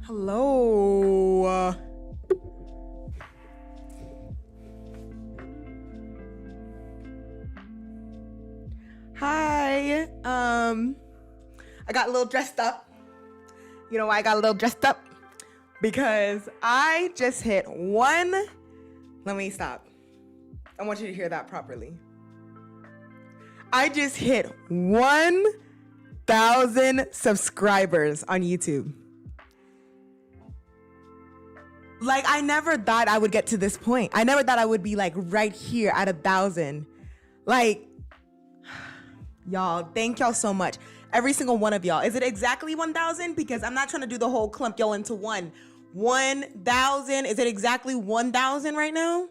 Hello. Hi. I got a little dressed up. You know why I got a little dressed up? Because I just hit one. Let me stop. I want you to hear that properly. I just hit 1,000 subscribers on YouTube. Like, I never thought I would get to this point. I never thought I would be like right here at 1,000. Like, y'all, thank y'all so much. Every single one of y'all. Is it exactly 1,000? Because I'm not trying to do the whole clump y'all into one. 1,000. Is it exactly 1,000 right now?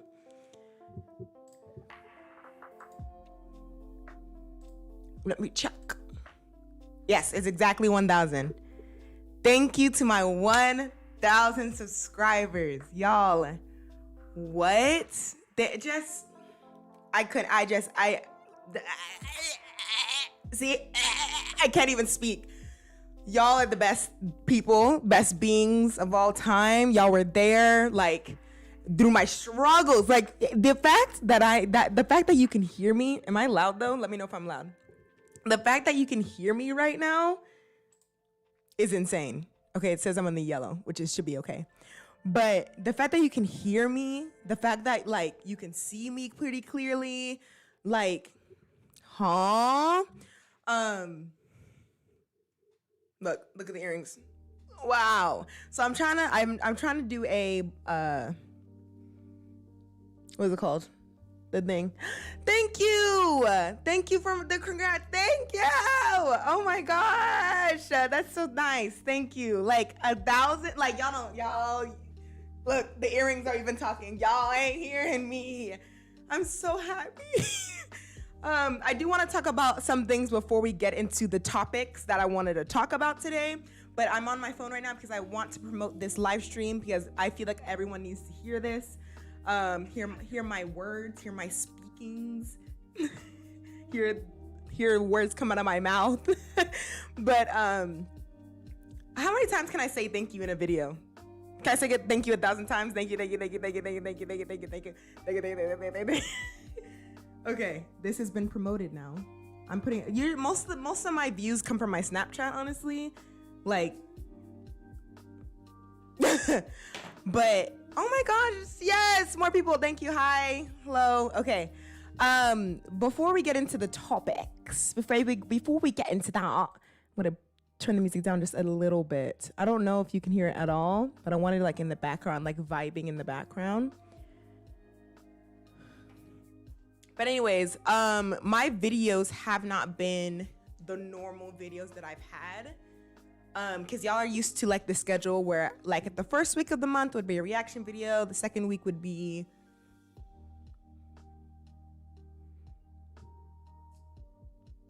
Let me check. Yes, it's exactly 1,000. Thank you to my 1,000 subscribers. Y'all, what? See, I can't even speak. Y'all are the best people, best beings of all time. Y'all were there, like, through my struggles. Like, the fact that you can hear me. Am I loud though? Let me know if I'm loud. The fact that you can hear me right now is insane. Okay, it says I'm on the yellow, which should be okay. But the fact that you can hear me, the fact that, like, you can see me pretty clearly, like, huh? Look at the earrings. Wow. So I'm trying to do a what is it called? The thing. Thank you for the congrats. Thank you. Oh my gosh, that's so nice. Thank you. Like 1,000. Like, y'all look, the earrings are even talking. Y'all ain't hearing me. I'm so happy. I do want to talk about some things before we get into the topics that I wanted to talk about today. But I'm on my phone right now because I want to promote this live stream because I feel like everyone needs to hear this. Hear my words, hear my speakings, hear words come out of my mouth. But how many times can I say thank you in a video? Can I say thank you 1,000 times? Thank you. Okay, this has been promoted now. I'm putting most of my views come from my Snapchat, honestly. Like, but oh my gosh, yes, more people. Thank you. Hi, hello. Okay. Before we get into the topics, before we get into that, I'm gonna turn the music down just a little bit. I don't know if you can hear it at all, but I wanted like in the background, like vibing in the background. But anyways, my videos have not been the normal videos that I've had. Because y'all are used to like the schedule where like at the first week of the month would be a reaction video. The second week would be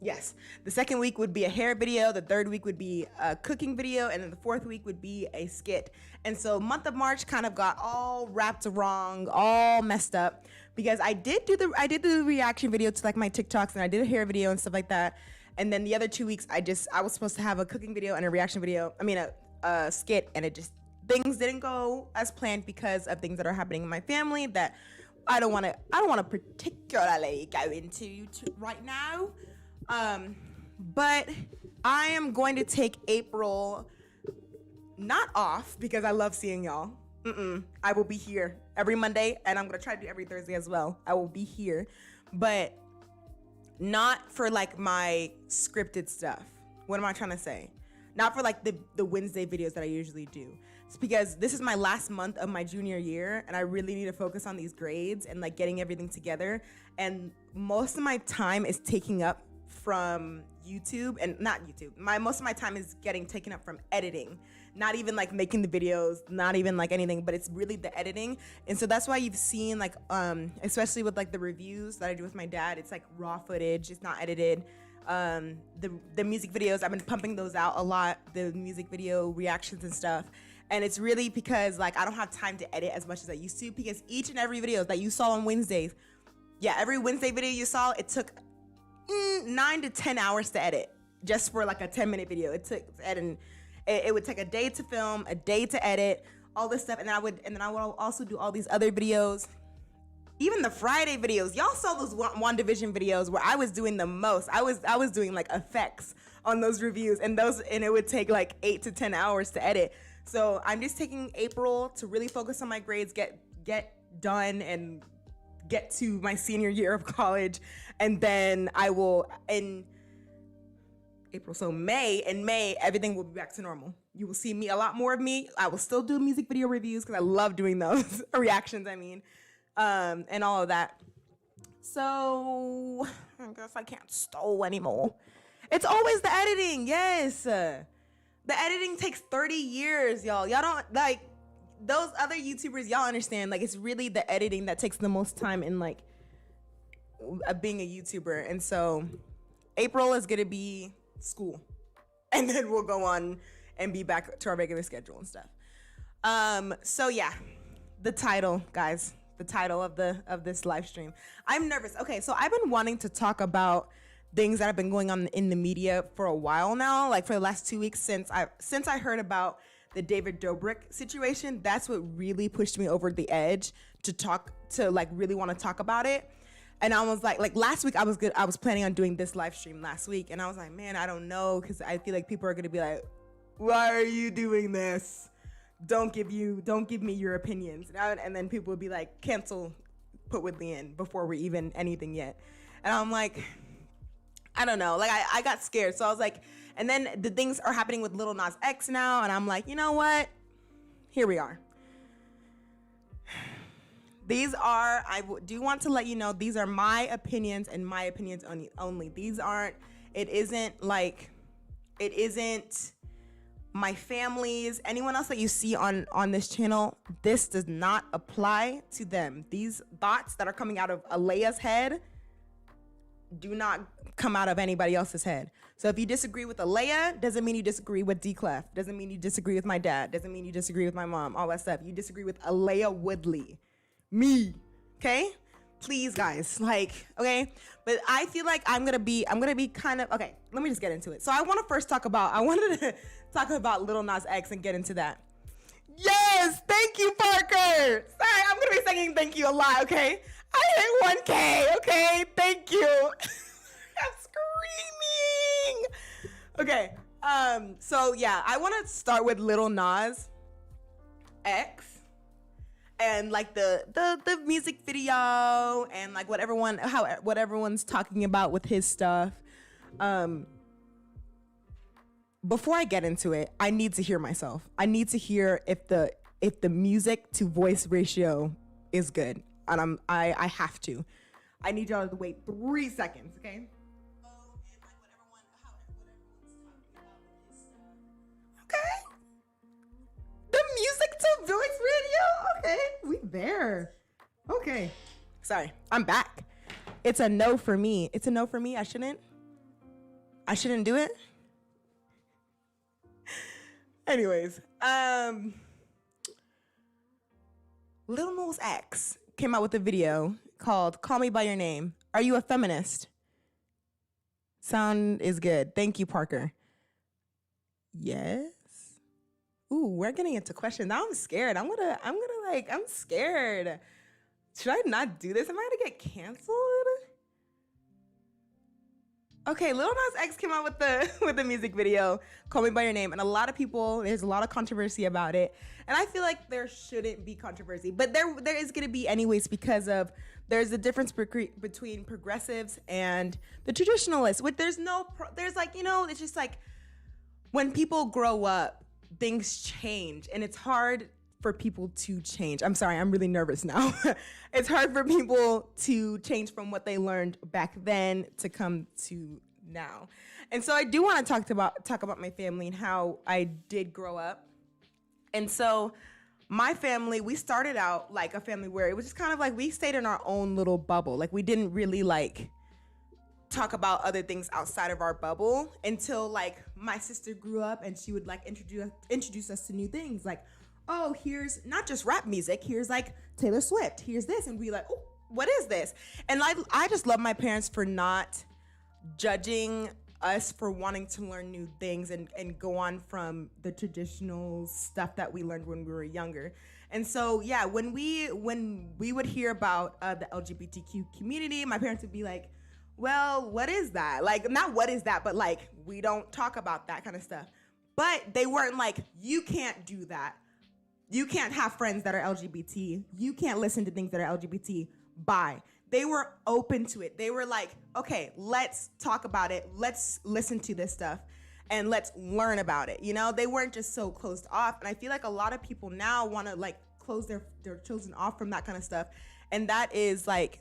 the second week would be a hair video. The third week would be a cooking video. And then the fourth week would be a skit. And so month of March kind of got all wrapped wrong, all messed up because I did do the reaction video to like my TikToks and I did a hair video and stuff like that. And then the other 2 weeks, I was supposed to have a cooking video and a reaction video. I mean, a skit, and things didn't go as planned because of things that are happening in my family that I don't want to particularly go into right now. But I am going to take April not off because I love seeing y'all. I will be here every Monday, and I'm gonna try to do every Thursday as well. I will be here, but not for like my scripted stuff. What am I trying to say? Not for like the Wednesday videos that I usually do. It's because this is my last month of my junior year and I really need to focus on these grades and like getting everything together. And most of my time is taking up from YouTube and not YouTube. Most of my time is getting taken up from editing. Not even like making the videos, not even like anything, but it's really the editing. And so that's why you've seen like, especially with like the reviews that I do with my dad, it's like raw footage, it's not edited. The music videos, I've been pumping those out a lot, the music video reactions and stuff. And it's really because like I don't have time to edit as much as I used to because each and every video that you saw on Wednesdays, every Wednesday video you saw, it took 9 to 10 hours to edit just for like a 10-minute video. It took editing. It would take a day to film, a day to edit, all this stuff, and then I would also do all these other videos. Even the Friday videos, y'all saw those WandaVision videos where I was doing the most. I was doing like effects on those reviews, and it would take like 8 to 10 hours to edit. So I'm just taking April to really focus on my grades, get done, and get to my senior year of college, and then I will in April. So in May, everything will be back to normal. You will see a lot more of me. I will still do music video reviews because I love doing those reactions. And all of that. So I guess I can't stole anymore. It's always the editing. Yes. The editing takes 30 years, y'all. Y'all don't like those other YouTubers. Y'all understand. Like, it's really the editing that takes the most time in like being a YouTuber. And so April is going to be school. And then we'll go on and be back to our regular schedule and stuff. So yeah, the title, guys. The title of this live stream. I'm nervous. Okay, so I've been wanting to talk about things that have been going on in the media for a while now, like for the last 2 weeks since I heard about the David Dobrik situation. That's what really pushed me over the edge to like really want to talk about it. And I was like last week I was planning on doing this live stream last week, and I was like, man, I don't know, because I feel like people are gonna be like, why are you doing this? Don't give me your opinions. And then people would be like, cancel, put Whitley in before we're even anything yet. And I'm like, I don't know. Like, I got scared. So I was like, and then the things are happening with Lil Nas X now. And I'm like, you know what? Here we are. I do want to let you know, these are my opinions and my opinions only. It isn't my family's, anyone else that you see on this channel. This does not apply to them. These thoughts that are coming out of Alea's head do not come out of anybody else's head. So if you disagree with Alea, doesn't mean you disagree with D-Clef. Doesn't mean you disagree with my dad. Doesn't mean you disagree with my mom. All that stuff. You disagree with Alea Woodley. Me. Okay? Please, guys. Like, okay? But I feel like I'm gonna be kind of, okay, let me just get into it. So I wanted to talk about Lil Nas X and get into that. Yes, thank you, Parker. Sorry, I'm gonna be singing thank you a lot, okay? I hit 1K, okay? Thank you. I'm screaming. Okay, so yeah, I want to start with Lil Nas X and like the music video and like what everyone's talking about with his stuff. Before I get into it, I need to hear myself. I need to hear if the music to voice ratio is good. And I have to. I need y'all to wait 3 seconds, okay? Okay. The music to voice radio? Okay. We there. Okay. Sorry. I'm back. It's a no for me. It's a no for me. I shouldn't do it. Anyways, Lil Nas X came out with a video called Call Me By Your Name. Are you a feminist? Sound is good. Thank you, Parker. Yes. Ooh, we're getting into questions. Now I'm scared. I'm scared. Should I not do this? Am I gonna get canceled? Okay, Lil Nas X came out with the music video, Call Me By Your Name, and there's a lot of controversy about it. And I feel like there shouldn't be controversy, but there is going to be anyways, because there's a difference between progressives and the traditionalists. It's just like when people grow up, things change, and it's hard for people to change. I'm sorry, I'm really nervous now. It's hard for people to change from what they learned back then to come to now. And so I do want to talk about my family and how I did grow up. And so my family, we started out like a family where it was just kind of like we stayed in our own little bubble. Like we didn't really like talk about other things outside of our bubble until like my sister grew up and she would like introduce us to new things, like, oh, here's not just rap music, here's like Taylor Swift, here's this, and we like, oh, what is this? And I just love my parents for not judging us for wanting to learn new things and go on from the traditional stuff that we learned when we were younger. And so, yeah, when we would hear about the LGBTQ community, my parents would be like, well, what is that? Like, not what is that, but like, we don't talk about that kind of stuff. But they weren't like, you can't do that. You can't have friends that are LGBT. You can't listen to things that are LGBT. Bye. They were open to it. They were like, okay, let's talk about it. Let's listen to this stuff and let's learn about it. You know, they weren't just so closed off. And I feel like a lot of people now want to like close their children off from that kind of stuff. And that is like,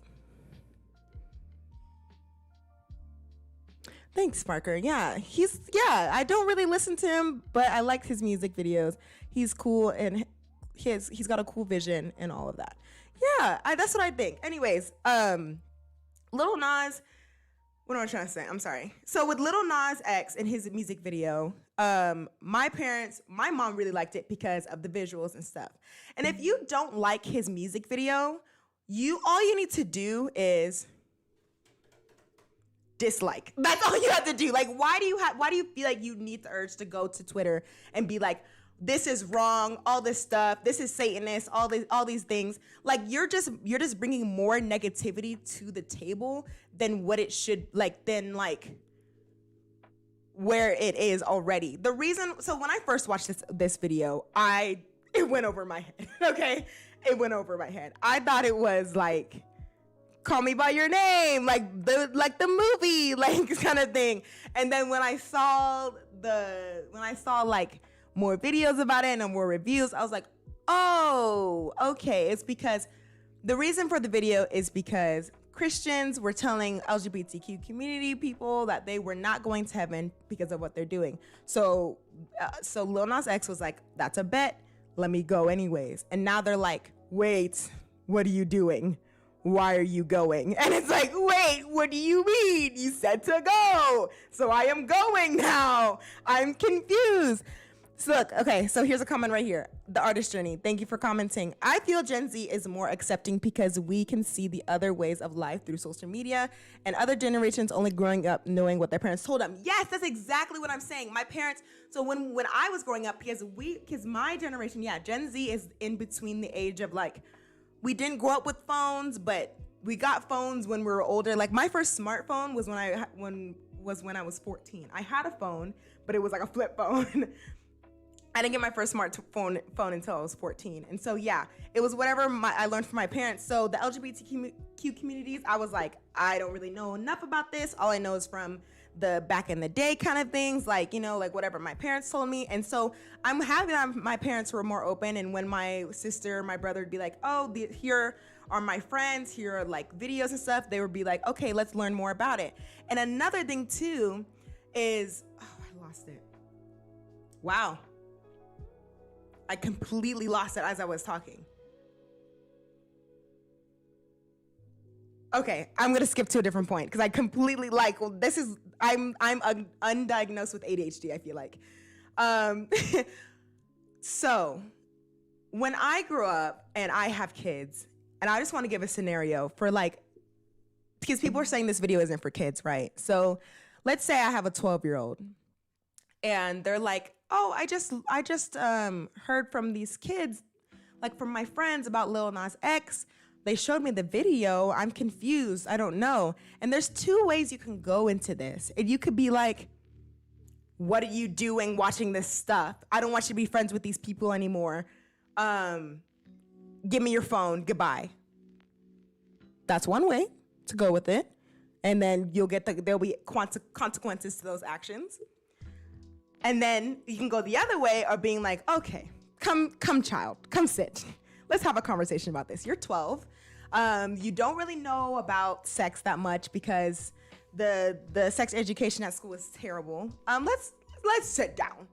thanks, Parker. Yeah, I don't really listen to him, but I like his music videos. He's cool and he's got a cool vision and all of that. Yeah, that's what I think. Anyways, Lil Nas, what am I trying to say? I'm sorry. So with Lil Nas X and his music video, my mom really liked it because of the visuals and stuff. And if you don't like his music video, all you need to do is dislike. That's all you have to do. Like, why do you feel like you need the urge to go to Twitter and be like, this is wrong, all this stuff, this is Satanist, all these things. Like, you're just bringing more negativity to the table than what it should, like, than like where it is already. The reason, so when I first watched this video, it went over my head. Okay, it went over my head. I thought it was like, call me by your name, like the movie, like kind of thing. And then when I saw like more videos about it and more reviews, I was like, oh, okay. It's because the reason for the video is because Christians were telling LGBTQ community people that they were not going to heaven because of what they're doing. So Lil Nas X was like, that's a bet. Let me go anyways. And now they're like, wait, what are you doing? Why are you going? And it's like, wait, what do you mean? You said to go. So I am going now. I'm confused. So look, okay, so here's a comment right here. The Artist Journey, thank you for commenting. I feel Gen Z is more accepting because we can see the other ways of life through social media and other generations only growing up knowing what their parents told them. Yes, that's exactly what I'm saying. My parents, so when I was growing up, because my generation, yeah, Gen Z is in between the age of like, we didn't grow up with phones, but we got phones when we were older. Like my first smartphone was when I was 14. I had a phone, but it was like a flip phone. I didn't get my first smartphone until I was 14. And so, yeah, it was whatever I learned from my parents. So the LGBTQ communities, I was like, I don't really know enough about this. All I know is from the back in the day kind of things, like, you know, like whatever my parents told me. And so I'm happy that my parents were more open. And when my sister, my brother would be like, oh, here are my friends, here are like videos and stuff, they would be like, okay, let's learn more about it. And another thing too is, oh, I lost it. Wow. I completely lost it as I was talking. Okay, I'm gonna skip to a different point because I completely I'm undiagnosed with ADHD, I feel like. So when I grew up and I have kids, and I just want to give a scenario for like, because people are saying this video isn't for kids, right? So let's say I have a 12-year-old and they're like, oh, I just heard from these kids, like from my friends about Lil Nas X. They showed me the video. I'm confused. I don't know. And there's two ways you can go into this. And you could be like, what are you doing watching this stuff? I don't want you to be friends with these people anymore. Give me your phone. Goodbye. That's one way to go with it. And then there'll be consequences to those actions. And then you can go the other way of being like, okay, come child, come sit. Let's have a conversation about this. You're 12. You don't really know about sex that much because the sex education at school is terrible. Let's sit down.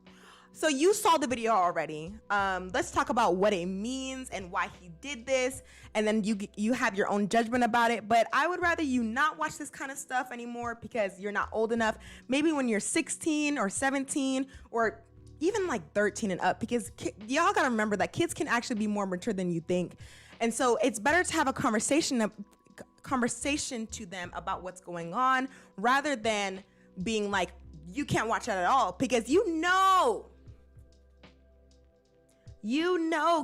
So you saw the video already. Let's talk about what it means and why he did this. And then you have your own judgment about it. But I would rather you not watch this kind of stuff anymore because you're not old enough. Maybe when you're 16 or 17 or even like 13 and up, because y'all gotta remember that kids can actually be more mature than you think. And so it's better to have a conversation to them about what's going on rather than being like you can't watch that at all because you know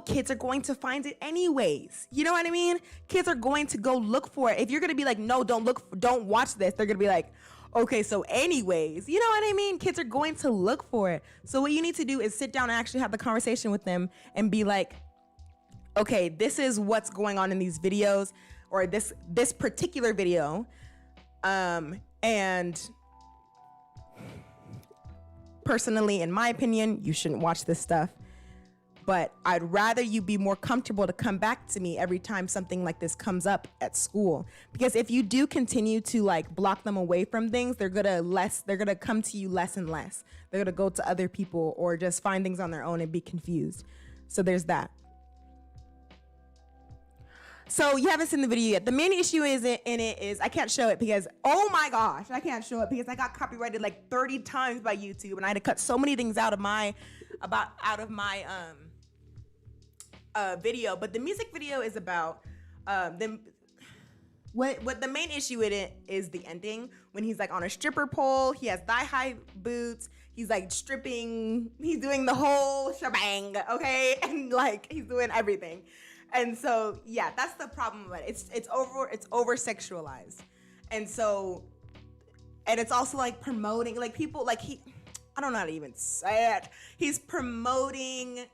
kids are going to find it anyways. You know what I mean? Kids are going to go look for it. If you're going to be like, no, don't watch this, they're going to be like, okay, so anyways, you know what I mean? Kids are going to look for it. So what you need to do is sit down and actually have the conversation with them and be like, okay, this is what's going on in these videos or this particular video. And personally, in my opinion, you shouldn't watch this stuff. But I'd rather you be more comfortable to come back to me every time something like this comes up at school. Because if you do continue to like block them away from things, they're gonna come to you less and less. They're gonna go to other people or just find things on their own and be confused. So there's that. So you haven't seen the video yet. The main issue is I can't show it because, oh my gosh, I can't show it because I got copyrighted like 30 times by YouTube and I had to cut so many things out of my video. But the music video is about what the main issue in it is the ending when he's like on a stripper pole, he has thigh-high boots, he's like stripping, he's doing the whole shebang, okay? And like he's doing everything. And so, yeah, that's the problem with it. It's over sexualized. And so, and it's also like promoting, like people, like I don't know how to even say it. He's promoting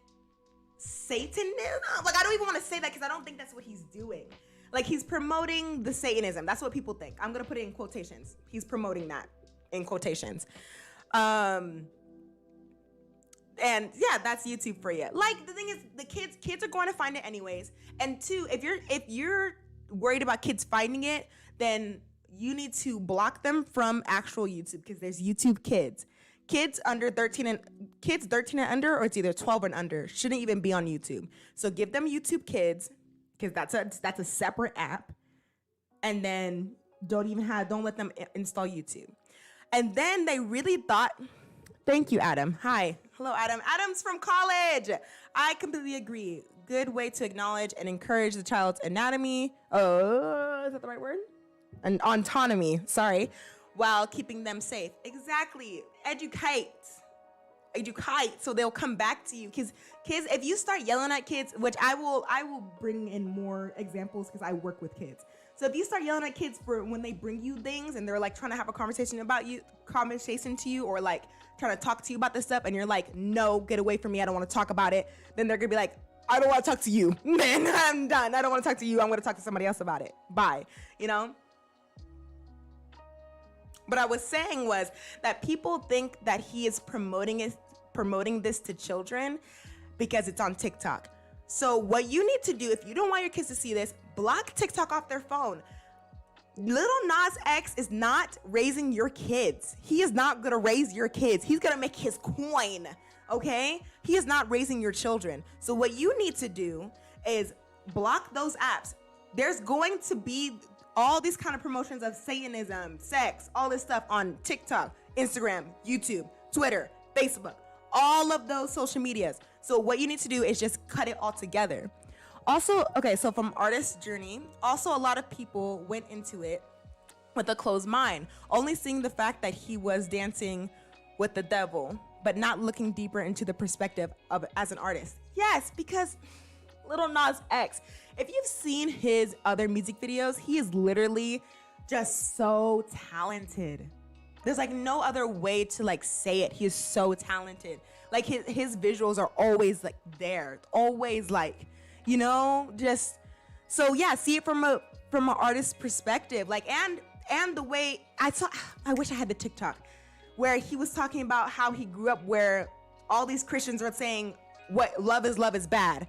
Satanism. Like, I don't even want to say that because I don't think that's what he's doing. Like, he's promoting the Satanism. That's what people think. I'm going to put it in quotations. He's promoting that in quotations. And yeah, that's YouTube for you. Like, the thing is, the kids are going to find it anyways. And two, if you're worried about kids finding it, then you need to block them from actual YouTube because there's YouTube Kids. Kids 13 and under, or it's either 12 and under, shouldn't even be on YouTube. So give them YouTube Kids because that's a separate app. And then don't let them install YouTube. And then they really thought. Thank you, Adam. Hi. Hello, Adam. Adam's from college. I completely agree. Good way to acknowledge and encourage the child's anatomy. Oh, is that the right word? And autonomy, sorry. While keeping them safe. Exactly. Educate so they'll come back to you. Because kids, if you start yelling at kids, which I will bring in more examples because I work with kids. So if you start yelling at kids for when they bring you things and they're like trying to have a conversation to you or like trying to talk to you about this stuff and you're like, no, get away from me, I don't want to talk about it, then they're gonna be like, I don't want to talk to you. Man, I'm done. I don't want to talk to you. I'm gonna talk to somebody else about it. Bye. You know? What I was saying was that people think that he is promoting this to children because it's on TikTok. So what you need to do, if you don't want your kids to see this, block TikTok off their phone. Lil Nas X is not raising your kids. He is not gonna raise your kids. He's gonna make his coin, okay? He is not raising your children. So what you need to do is block those apps. There's going to be all these kind of promotions of Satanism, sex, all this stuff on TikTok, Instagram, YouTube, Twitter, Facebook, all of those social medias. So what you need to do is just cut it all together. Also, okay, so from Artist's Journey, also a lot of people went into it with a closed mind, only seeing the fact that he was dancing with the devil, but not looking deeper into the perspective of as an artist. Yes, because Lil Nas X, if you've seen his other music videos, he is literally just so talented. There's like no other way to like say it. He is so talented. Like his visuals are always like there, always like, you know, just so yeah, see it from an artist's perspective. Like and the way I wish I had the TikTok where he was talking about how he grew up where all these Christians were saying what love is bad.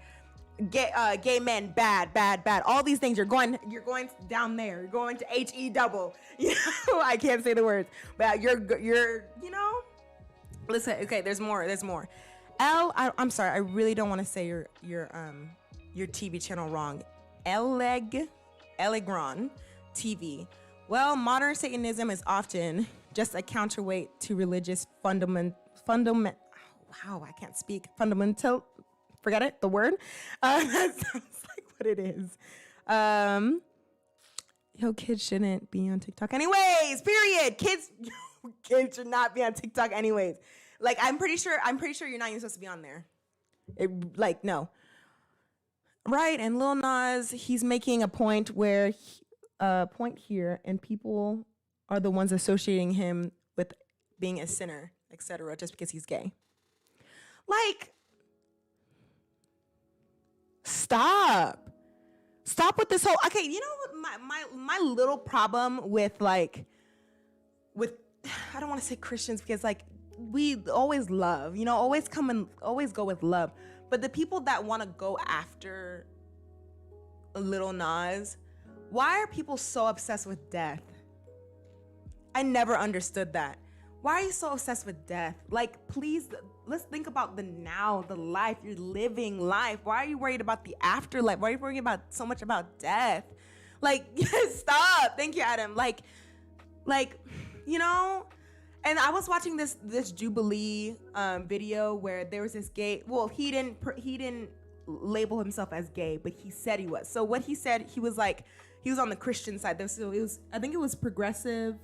Gay men, bad. All these things, you're going down there. You're going to HE double. You know, I can't say the words, but you're you know. Listen, okay. There's more. I'm sorry. I really don't want to say your TV channel wrong. Elegron TV. Well, modern Satanism is often just a counterweight to religious fundamental. Wow, I can't speak. Fundamental. Forget it, the word. That sounds like what it is. Kids shouldn't be on TikTok. Anyways, period. Kids, Kids should not be on TikTok anyways. Like, I'm pretty sure you're not even supposed to be on there. No. Right, and Lil Nas, he's making a point where, point here, and people are the ones associating him with being a sinner, etc., just because he's gay. Like, stop with this whole. Okay, you know what? My little problem with I don't want to say Christians, because like we always love, always go with love. But the people that want to go after Lil Nas, why are people so obsessed with death? I never understood that. Why are you so obsessed with death? Like, please, let's think about the now, the life, you're living life. Why are you worried about the afterlife? Why are you worried about so much about death? Like, stop. Thank you, Adam. Like, and I was watching this Jubilee video where there was this gay. Well, he didn't label himself as gay, but he said he was. So what he said, he was on the Christian side. So I think it was progressive.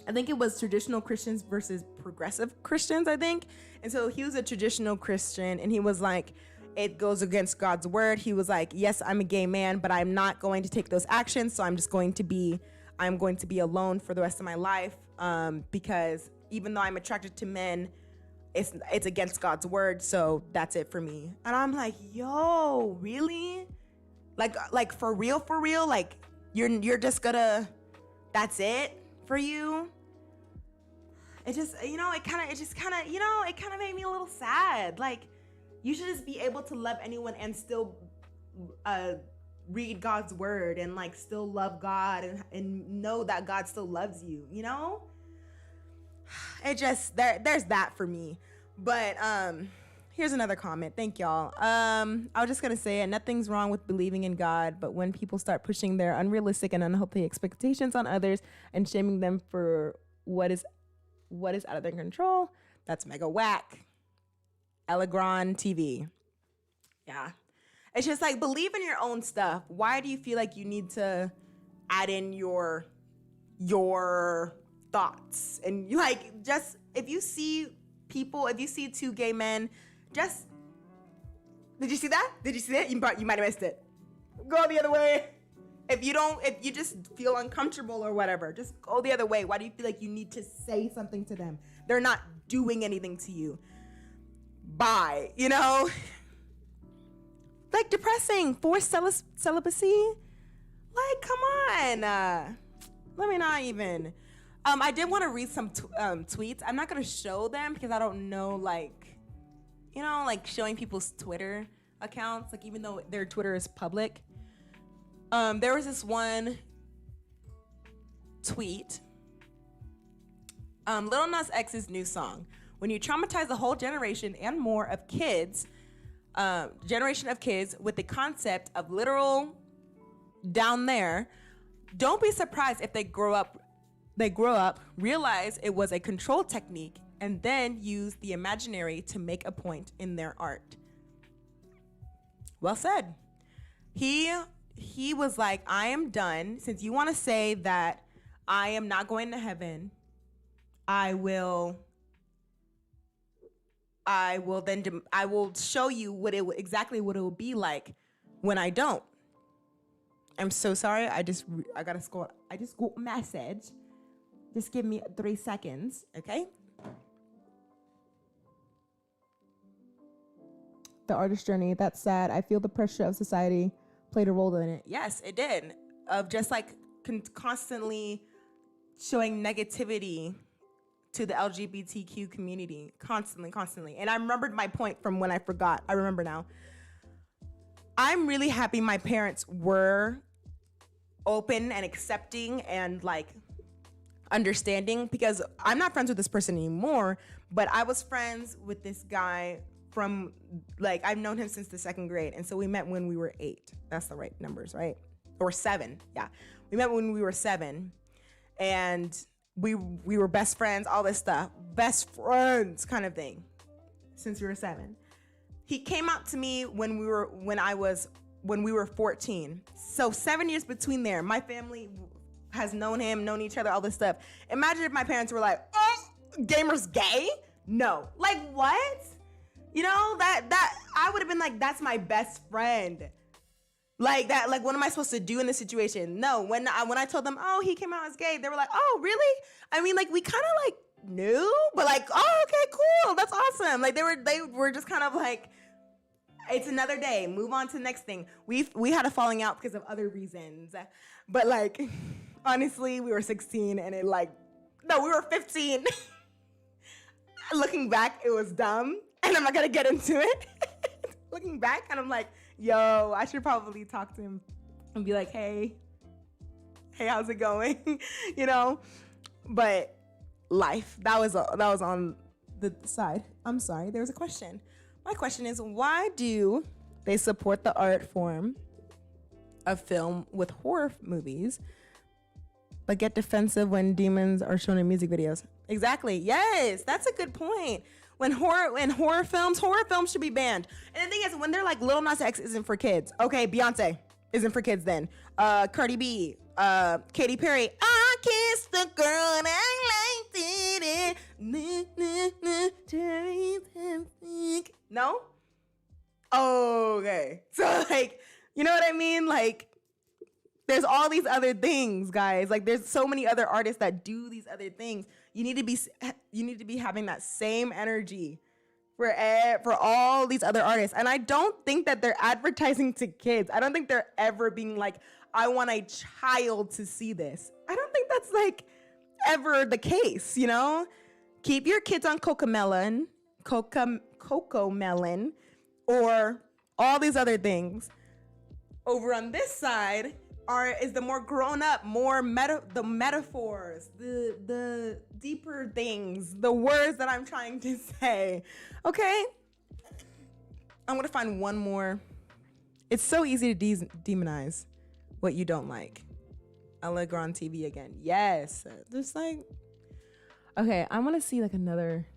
I think it was traditional Christians versus progressive Christians, I think. And so he was a traditional Christian, and he was like, it goes against God's word. He was like, yes, I'm a gay man, but I'm not going to take those actions. So I'm going to be alone for the rest of my life, because even though I'm attracted to men, it's against God's word. So that's it for me. And I'm like, yo, really? Like for real? Like you're just gonna, that's it for you? It just, it kind of made me a little sad. Like, you should just be able to love anyone and still read God's word and like still love God and know that God still loves you, It just, there's that for me. But here's another comment. Thank y'all. I was just gonna say it. Nothing's wrong with believing in God, but when people start pushing their unrealistic and unhealthy expectations on others and shaming them for what is out of their control, that's mega whack. Elegron TV. Yeah. It's just like, believe in your own stuff. Why do you feel like you need to add in your thoughts? And like, just, if you see two gay men, just, did you see that? You might have missed it. Go the other way. If you just feel uncomfortable or whatever, just go the other way. Why do you feel like you need to say something to them? They're not doing anything to you. Bye, Like, depressing, forced celibacy. Like, come on. Let me not even. I did want to read some tweets. I'm not going to show them because I don't know, like showing people's Twitter accounts, like, even though their Twitter is public. There was this one tweet. Lil Nas X's new song. When you traumatize a whole generation and more of kids, with the concept of literal down there, don't be surprised if they grow up, realize it was a control technique, and then use the imaginary to make a point in their art. Well said. He was like, I am done. Since you want to say that I am not going to heaven, I will show you exactly what it will be like when I don't. I'm so sorry. I gotta scroll. I just got a message. Just give me 3 seconds, okay? The artist journey. That's sad. I feel the pressure of society played a role in it. Yes, it did. Of just like constantly showing negativity to the LGBTQ community. Constantly. And I remembered my point from when I forgot. I remember now. I'm really happy my parents were open and accepting and like understanding, because I'm not friends with this person anymore, but I was friends with this guy from, like, I've known him since the 2nd grade. And so we met when we were 8. That's the right numbers, right? Or 7. Yeah. We met when we were 7. And we were best friends, all this stuff. Best friends kind of thing since we were 7. He came out to me when we were 14. So 7 years between there. My family has known him, known each other, all this stuff. Imagine if my parents were like, oh, Gamer's gay? No. Like, what? You know, that I would have been like, that's my best friend. Like that, like, what am I supposed to do in this situation? No, when I told them, oh, he came out as gay, they were like, oh, really? I mean, like, we kind of like knew, but like, oh, okay, cool, that's awesome. Like, they were just kind of like, it's another day, move on to the next thing. We had a falling out because of other reasons, but like, honestly, we were 16 and we were 15. Looking back, it was dumb, and I'm not gonna get into it. Looking back, and I'm like, yo, I should probably talk to him and be like, hey, how's it going? You know, but life, that was on the side. I'm sorry, there was a question. My question is, why do they support the art form of film with horror movies, but get defensive when demons are shown in music videos? Exactly. Yes, that's a good point. When horror films should be banned. And the thing is, when they're like, Lil Nas X isn't for kids. Okay, Beyonce isn't for kids then. Cardi B, Katy Perry, I kissed the girl and I liked it. No? Okay. So like, you know what I mean? Like, there's all these other things, guys. Like, there's so many other artists that do these other things. You need to be having that same energy for all these other artists. And I don't think that they're advertising to kids. I don't think they're ever being like, I want a child to see this. I don't think that's like ever the case, you know? Keep your kids on Cocomelon, or all these other things. Over on this side is the more grown up, the metaphors, the deeper things, the words that I'm trying to say. Okay? I'm gonna find one more. It's so easy to demonize what you don't like. Allegra on TV again. Yes. Just like, okay, I want to see like another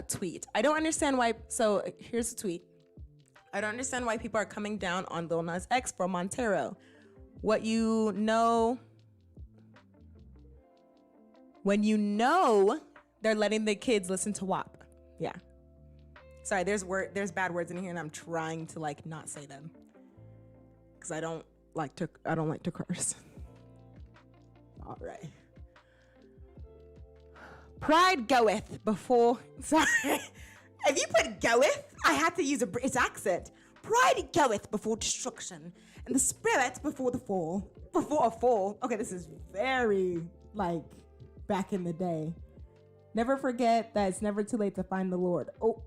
tweet. I don't understand why. So here's a tweet. I don't understand why people are coming down on Lil Nas X from Montero. When you know they're letting the kids listen to WAP. Yeah. Sorry, there's bad words in here, and I'm trying to like not say them because I don't like to curse. All right. Pride goeth before. Sorry. If you put goeth, I had to use a British accent. Pride goeth before destruction, and the spirit before the fall. Before a fall. Okay, this is very, like, back in the day. Never forget that it's never too late to find the Lord. Oh,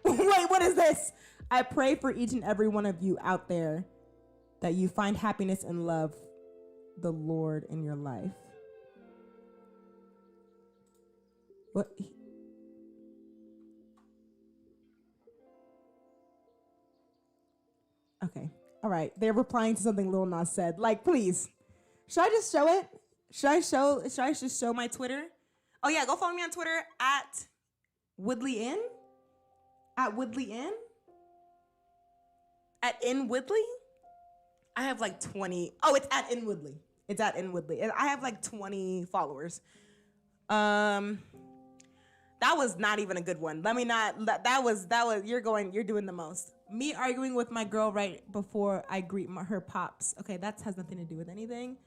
wait, what is this? I pray for each and every one of you out there that you find happiness and love the Lord in your life. What? Okay. All right. They're replying to something Lil Nas said. Like, please. Should I just show it? Should I just show my Twitter? Oh yeah, go follow me on Twitter at Woodley Inn. At Woodley Inn. At In Woodley. I have like 20. Oh, it's at In Woodley. It's at In Woodley. And I have like 20 followers. That was not even a good one. Let me not. That was. You're doing the most. Me arguing with my girl right before I greet her pops. Okay, that has nothing to do with anything.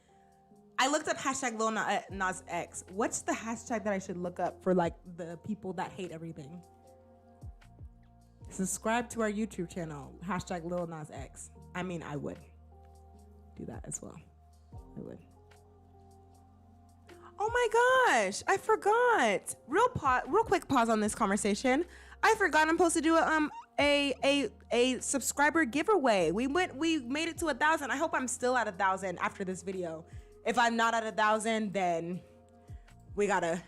I looked up hashtag Lil Nas X. What's the hashtag that I should look up for like the people that hate everything? Subscribe to our YouTube channel. Hashtag Lil Nas X. I mean, I would do that as well. I would. Oh my gosh, I forgot. Real quick pause on this conversation. I forgot I'm supposed to do a subscriber giveaway. We made it to 1,000. I hope I'm still at 1,000 after this video. If I'm not at 1,000, then I'm still at 1,000.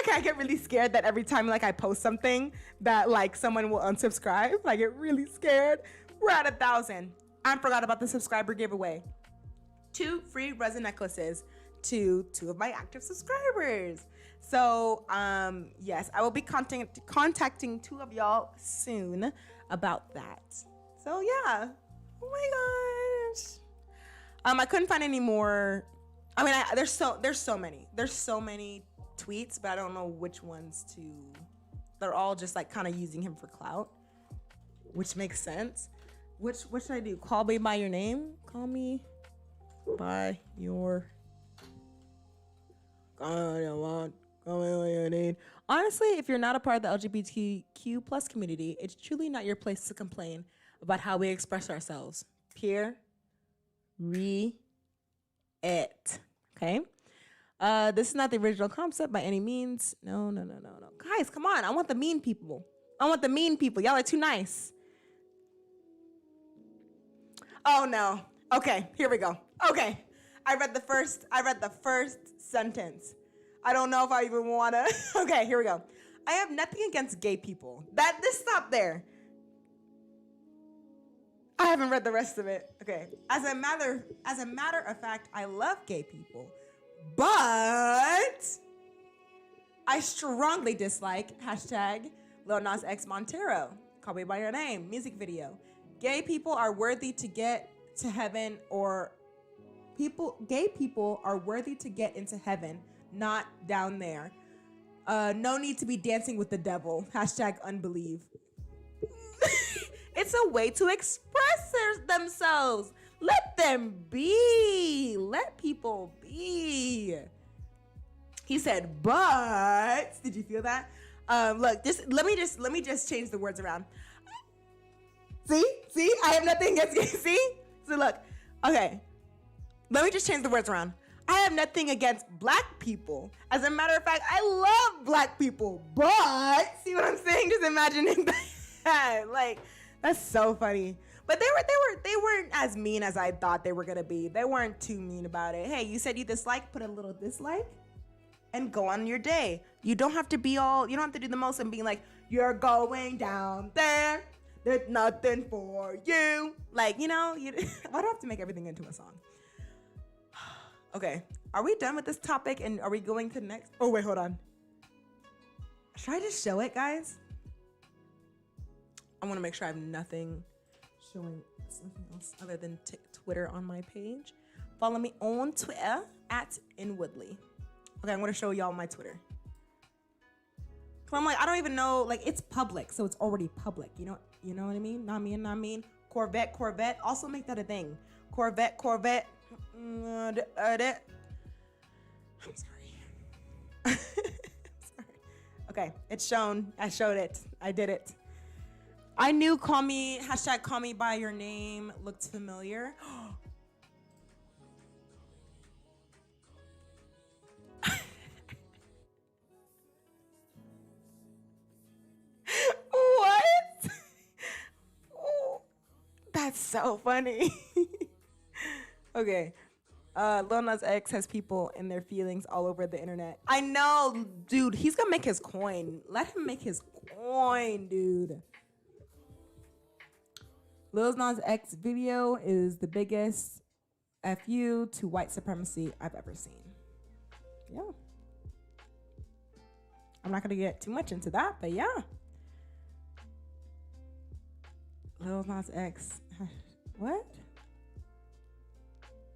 Okay, I get really scared that every time like I post something that like someone will unsubscribe. I get really scared. We're at 1,000. I forgot about the subscriber giveaway. 2 free resin necklaces to 2 of my active subscribers. So, yes, I will be contacting 2 of y'all soon about that. So, yeah. Oh my God. I couldn't find any more. I mean, there's so many tweets, but I don't know which ones to. They're all just like kind of using him for clout, which makes sense. What should I do? Call me by your name? Call me by your. Call me by your name. Honestly, if you're not a part of the LGBTQ plus community, it's truly not your place to complain about how we express ourselves. Period. Okay. This is not the original concept by any means. No. Guys, come on. I want the mean people. Y'all are too nice. Oh no. Okay, here we go. Okay. I read the first sentence. I don't know if I even wanna. Okay, here we go. I have nothing against gay people. This stop there. I haven't read the rest of it. Okay. As a matter of fact, I love gay people, but I strongly dislike #Lil Nas X Montero. Call me by your name. Music video. Gay people are worthy to get to heaven, gay people are worthy to get into heaven, not down there. No need to be dancing with the devil. #unbelieve. It's a way to express themselves. Let them be. Let people be. He said, but did you feel that? Look, let me just change the words around. See, I have nothing against. See, so look, okay. Let me just change the words around. I have nothing against black people. As a matter of fact, I love black people. But see what I'm saying? Just imagining that. Like, that's so funny. But they weren't as mean as I thought they were gonna be. They weren't too mean about it. Hey, you said you dislike, put a little dislike, and go on your day. You don't have to do the most and being like, you're going down there. There's nothing for you. Like, why do I have to make everything into a song? Okay, are we done with this topic and are we going to the next? Oh, wait, hold on. Should I just show it, guys? I want to make sure I have nothing showing something else other than Twitter on my page. Follow me on Twitter @InWoodley. Okay, I'm going to show y'all my Twitter. Cause I'm like, I don't even know, like, it's public, so it's already public. You know what I mean? Not mean. Corvette. Also make that a thing. Corvette. I'm sorry. Sorry. Okay, it's shown. I showed it. I did it. I knew call me by your name looked familiar. What? That's so funny. Okay. Lil Nas X has people in their feelings all over the internet. I know, dude. He's gonna make his coin. Let him make his coin, dude. Lil Nas X video is the biggest FU to white supremacy I've ever seen. Yeah. I'm not gonna get too much into that, but yeah. Lil Nas X. What?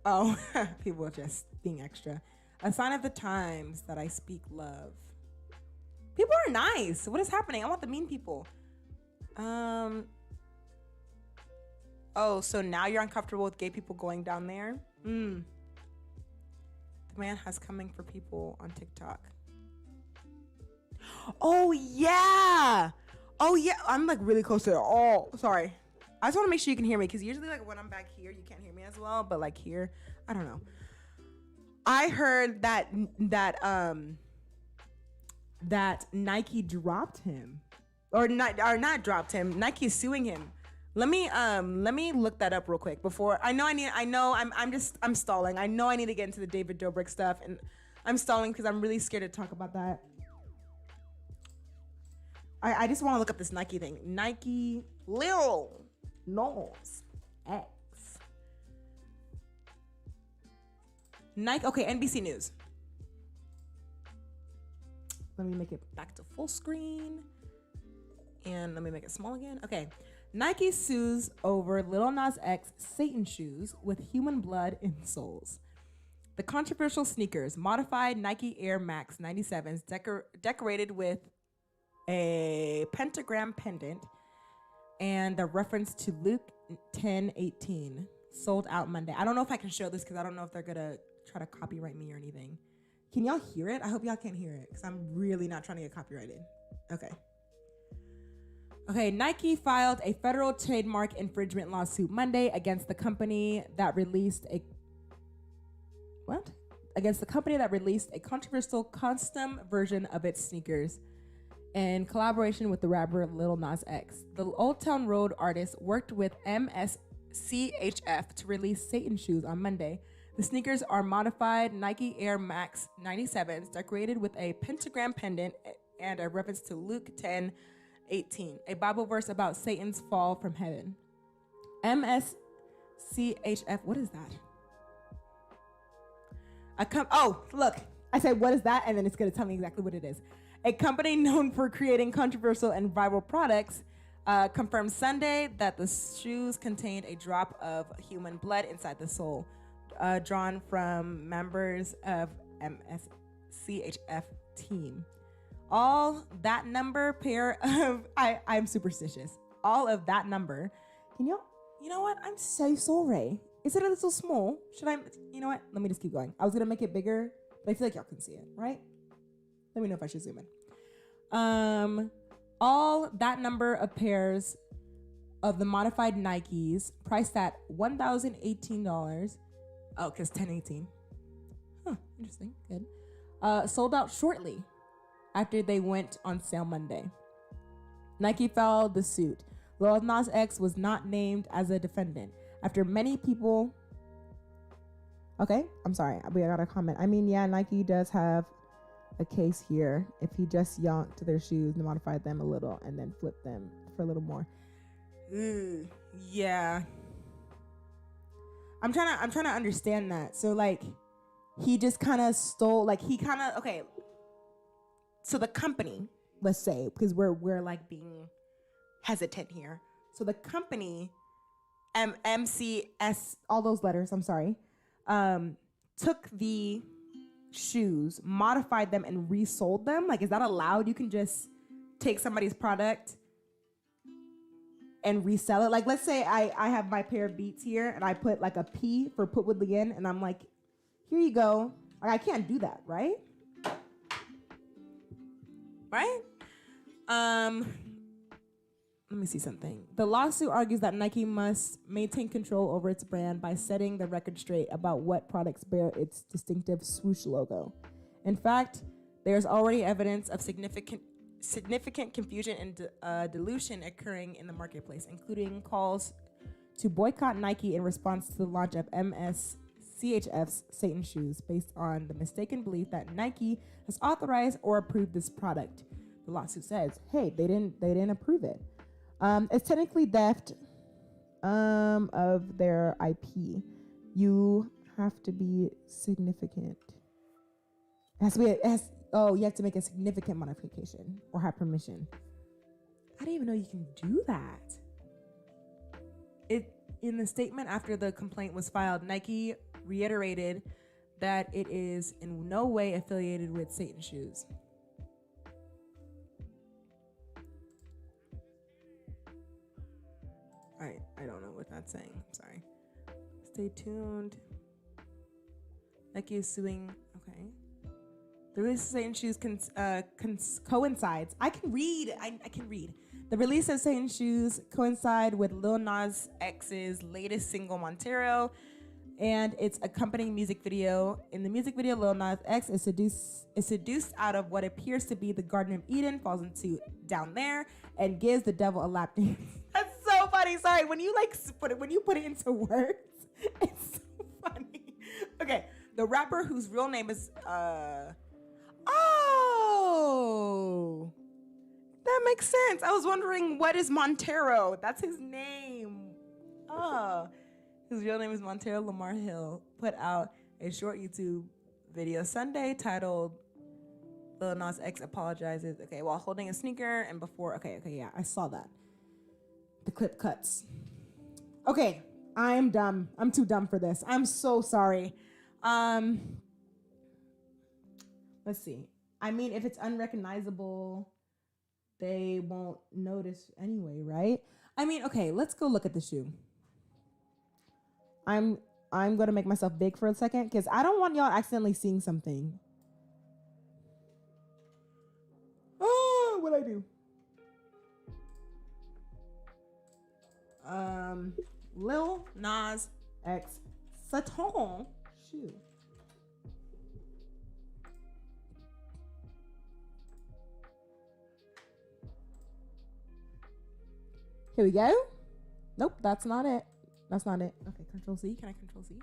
Oh, people are just being extra. A sign of the times that I speak love. People are nice. What is happening? I want the mean people. Oh, so now you're uncomfortable with gay people going down there? The man has coming for people on TikTok. Oh, yeah. I'm like really close to it. Oh, sorry. I just want to make sure you can hear me because usually like when I'm back here, you can't hear me as well. But like here, I don't know. I heard that Nike dropped him, or not dropped him. Nike's suing him. Let me look that up real quick before I'm stalling. I know I need to get into the David Dobrik stuff, and I'm stalling because I'm really scared to talk about that. I just want to look up this Nike thing. Nike Lil Nas X. Nike. Okay, NBC News. Let me make it back to full screen. And let me make it small again. Okay. Nike sues over Lil Nas X Satan shoes with human blood in soles. The controversial sneakers, modified Nike Air Max 97s, decorated with a pentagram pendant and a reference to Luke 10:18, sold out Monday. I don't know if I can show this because I don't know if they're gonna try to copyright me or anything. Can y'all hear it? I hope y'all can hear it because I'm really not trying to get copyrighted. Okay, Nike filed a federal trademark infringement lawsuit Monday against the company that released a controversial custom version of its sneakers in collaboration with the rapper Lil Nas X. The Old Town Road artist worked with MSCHF to release Satan shoes on Monday. The sneakers are modified Nike Air Max 97s, decorated with a pentagram pendant and a reference to Luke 10:18, a Bible verse about Satan's fall from heaven. MSCHF, what is that? Look, I said, what is that? And then it's going to tell me exactly what it is. A company known for creating controversial and viral products confirmed Sunday that the shoes contained a drop of human blood inside the sole, drawn from members of MSCHF team. All that number pair of, I'm superstitious. All of that number. You know what? I'm so sorry. Is it a little small? You know what? Let me just keep going. I was going to make it bigger, but I feel like y'all can see it, right? Let me know if I should zoom in. All that number of pairs of the modified Nikes, priced at $1,018. Oh, because 1018. Huh, interesting. Good. Sold out shortly after they went on sale Monday. Nike filed the suit. Lil Nas X was not named as a defendant. After many people... Okay, I'm sorry. We got a comment. I mean, yeah, Nike does have a case here if he just yonked their shoes and modified them a little and then flipped them for a little more. Yeah. I'm trying to understand that. So like he just kind of stole, okay. So the company, let's say, because we're like being hesitant here. So the company MCS, all those letters, I'm sorry, took the shoes, modified them, and resold them? Like, is that allowed? You can just take somebody's product and resell it? Like, let's say I have my pair of Beats here, and I put like a P for Put Woodley in, and I'm like, here you go. Like, I can't do that, right? Right? Let me see something. The lawsuit argues that Nike must maintain control over its brand by setting the record straight about what products bear its distinctive swoosh logo. In fact, there's already evidence of significant confusion and dilution occurring in the marketplace, including calls to boycott Nike in response to the launch of MSCHF's Satan shoes based on the mistaken belief that Nike has authorized or approved this product. The lawsuit says, hey, they didn't approve it. It's technically theft of their IP. You have to be significant. You have to make a significant modification or have permission. I didn't even know you can do that. In the statement after the complaint was filed, Nike reiterated that it is in no way affiliated with Satan shoes. I don't know what that's saying. I'm sorry. Stay tuned. Nike is suing. Okay. The release of Satan shoes coincides. I can read. I can read. The release of Satan shoes coincide with Lil Nas X's latest single, Montero, and its accompanying music video. In the music video, Lil Nas X is seduced out of what appears to be the Garden of Eden, falls into down there, and gives the devil a lap dance. That's so funny. Sorry, when you put it into words, it's so funny. Okay, the rapper whose real name is oh, that makes sense. I was wondering, what is Montero? That's his name. Oh, his real name is Montero Lamar Hill. Put out a short YouTube video Sunday titled Lil Nas X apologizes. Okay, while holding a sneaker and before. Okay, yeah, I saw that. the clip cuts. Okay, I'm dumb. I'm too dumb for this. I'm so sorry. Let's see. I mean, if it's unrecognizable, they won't notice anyway, right? I mean, okay, let's go look at the shoe. I'm going to make myself big for a second because I don't want y'all accidentally seeing something. Oh, what'd I do? Lil Nas X Satan shoe. Here we go. Nope, that's not it. That's not it. Okay, Control C. Can I Control C?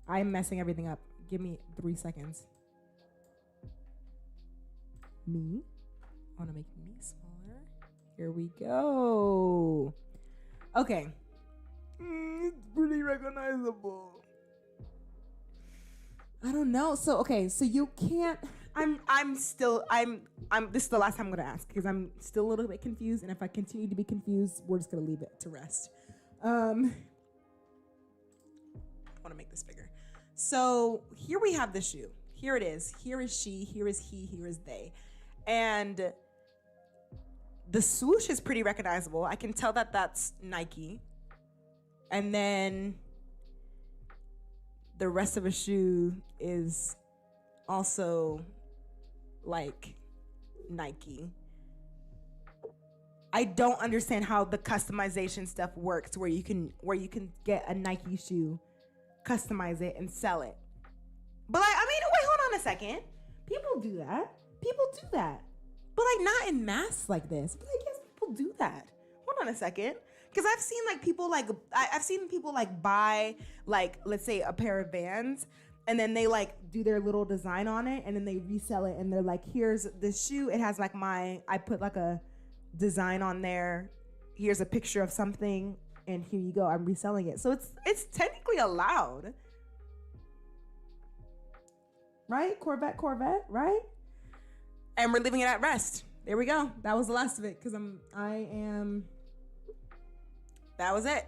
I'm messing everything up. Give me 3 seconds. Me. I want to make me smaller. Here we go. Okay. It's pretty recognizable. I don't know. So, okay. So you can't. This is the last time I'm going to ask because I'm still a little bit confused. And if I continue to be confused, we're just going to leave it to rest. I want to make this bigger. So here we have the shoe. Here it is. Here is she. Here is he. Here is they. And the swoosh is pretty recognizable. I can tell that that's Nike. And then the rest of the shoe is also like Nike. I don't understand how the customization stuff works where you can get a Nike shoe, customize it, and sell it. But like, I mean, wait, hold on a second. People do that. But like not in mass like this. But I guess people do that. Hold on a second. Because I've seen people buy like, let's say a pair of Vans, and then they like do their little design on it, and then they resell it, and they're like, here's this shoe. It has like I put like a design on there. Here's a picture of something, and here you go. I'm reselling it. So it's technically allowed. Right? Corvette, right? And we're leaving it at rest. There we go. That was the last of it because that was it.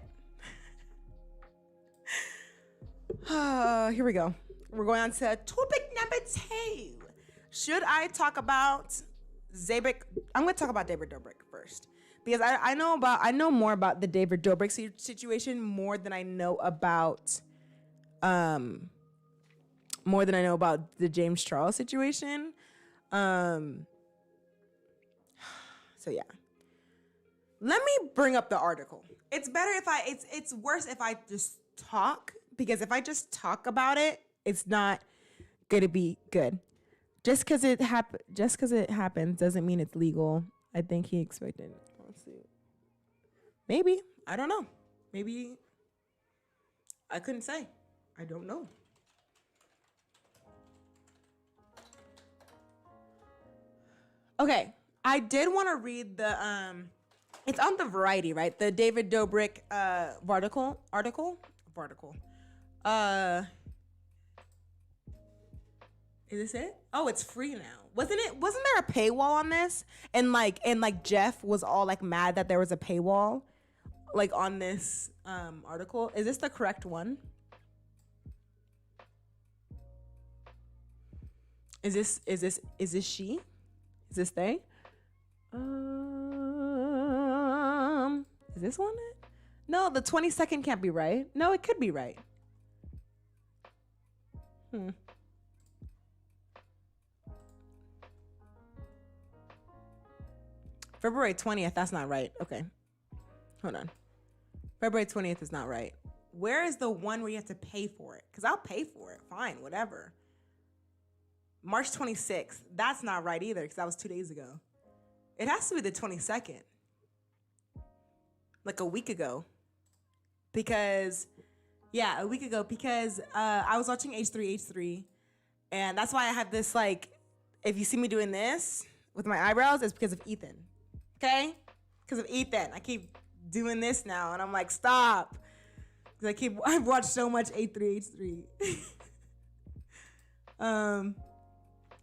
Here we go. We're going on to topic number 2. Should I talk about Dobrik? I'm going to talk about David Dobrik first because I know more about the David Dobrik situation more than I know about the James Charles situation. So yeah. Let me bring up the article. It's better if it's worse if I just talk, because if I just talk about it, it's not gonna be good. Just because it happens doesn't mean it's legal. I think he expected. Let's see. Maybe. I don't know. Maybe. I couldn't say. I don't know. Okay. I did want to read the it's on the Variety, right? The David Dobrik article. Is this it? Oh, it's free now. Wasn't there a paywall on this? And like Jeff was all like mad that there was a paywall like on this article. Is this the correct one? Is this she? Is this they? Is this one it? No, the 22nd can't be right. No, it could be right. February 20th, that's not right. Okay. Hold on. February 20th is not right. Where is the one where you have to pay for it? Because I'll pay for it. Fine, whatever. March 26th. That's not right either because that was 2 days ago. It has to be the 22nd. Like a week ago. Because, yeah, a week ago. Because I was watching H3H3. And that's why I have this, like, if you see me doing this with my eyebrows, it's because of Ethan. Okay? Because of Ethan. I keep doing this now. And I'm like, stop. Because I've watched so much H3H3.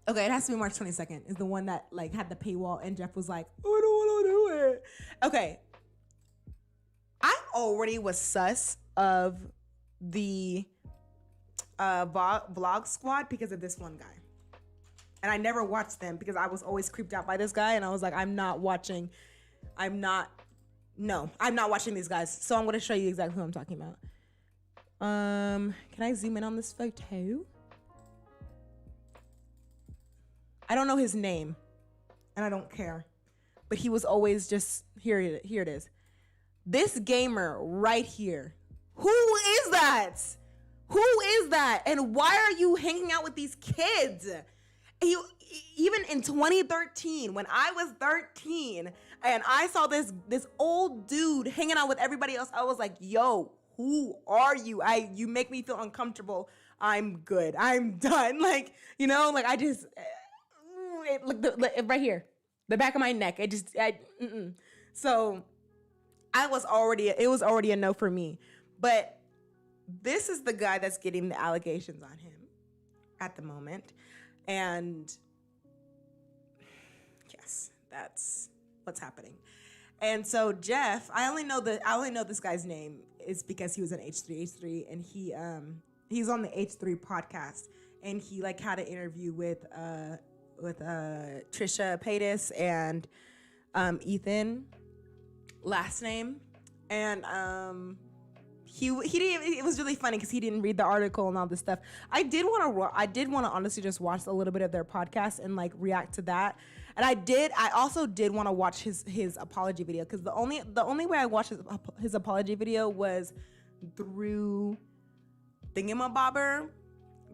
Okay, it has to be March 22nd. Is the one that like had the paywall, and Jeff was like, "Oh, I don't want to do it." Okay. already was sus of the vlog squad because of this one guy. And I never watched them because I was always creeped out by this guy. And I was like, I'm not watching these guys. So I'm going to show you exactly who I'm talking about. Can I zoom in on this photo? I don't know his name and I don't care, but he was always just, here it is. This gamer right here. Who is that? Who is that? And why are you hanging out with these kids? Even in 2013, when I was 13 and I saw this old dude hanging out with everybody else, I was like, yo, who are you? You make me feel uncomfortable. I'm good. I'm done. Like, you know, like I just, right here, the back of my neck. So it was already a no for me. But this is the guy that's getting the allegations on him at the moment. And yes, that's what's happening. And so Jeff, I only know this guy's name is because he was on H3 and he's on the H3 podcast, and he like had an interview with Trisha Paytas and Ethan last name, and he didn't. It was really funny because he didn't read the article and all this stuff. I did want to honestly just watch a little bit of their podcast and like react to that. And I also did want to watch his apology video, because the only way I watched his apology video was through Thingamabobber,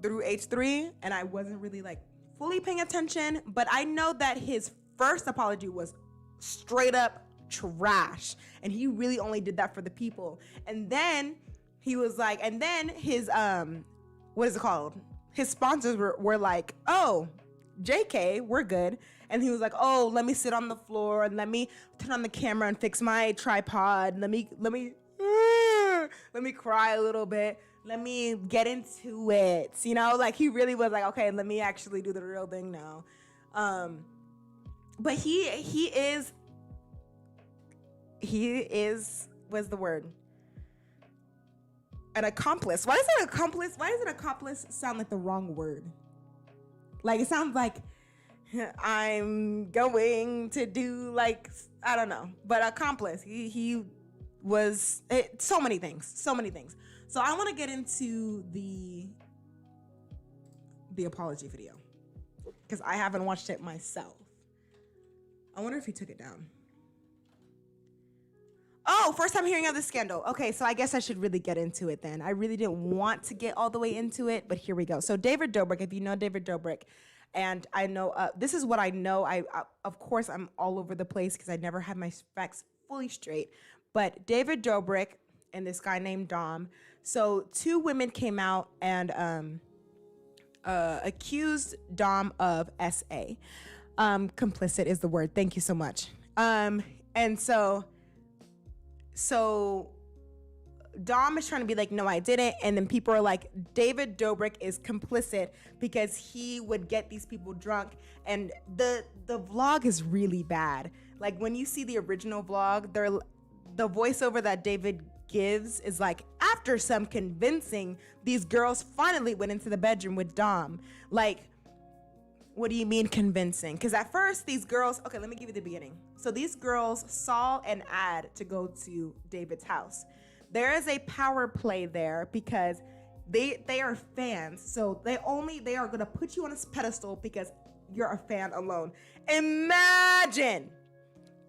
through H3, and I wasn't really like fully paying attention. But I know that his first apology was straight up trash, and he really only did that for the people. And then he was like, and then his what is it called? His sponsors were like, oh, JK, we're good. And he was like, oh, let me sit on the floor and let me turn on the camera and fix my tripod. Let me cry a little bit. Let me get into it. You know, like he really was like, okay, let me actually do the real thing now. But he is, what's the word? An accomplice. Why does an accomplice sound like the wrong word? Like it sounds like I'm going to do, like, I don't know, but accomplice. He was so many things. So I want to get into the apology video because I haven't watched it myself. I wonder if he took it down. Oh, first time hearing of this scandal. Okay, so I guess I should really get into it then. I really didn't want to get all the way into it, but here we go. So David Dobrik, if you know David Dobrik, and I know, this is what I know. I of course, I'm all over the place because I never had my facts fully straight. But David Dobrik and this guy named Dom. So two women came out and accused Dom of SA. Complicit is the word. Thank you so much. And so Dom is trying to be like, no, I didn't. And then people are like, David Dobrik is complicit because he would get these people drunk. And the vlog is really bad. Like when you see the original vlog, the voiceover that David gives is like, after some convincing, these girls finally went into the bedroom with Dom. Like, what do you mean convincing? Because at first these girls, okay, let me give you the beginning. So these girls saw an ad to go to David's house. There is a power play there because they are fans. So they are going to put you on a pedestal because you're a fan alone. Imagine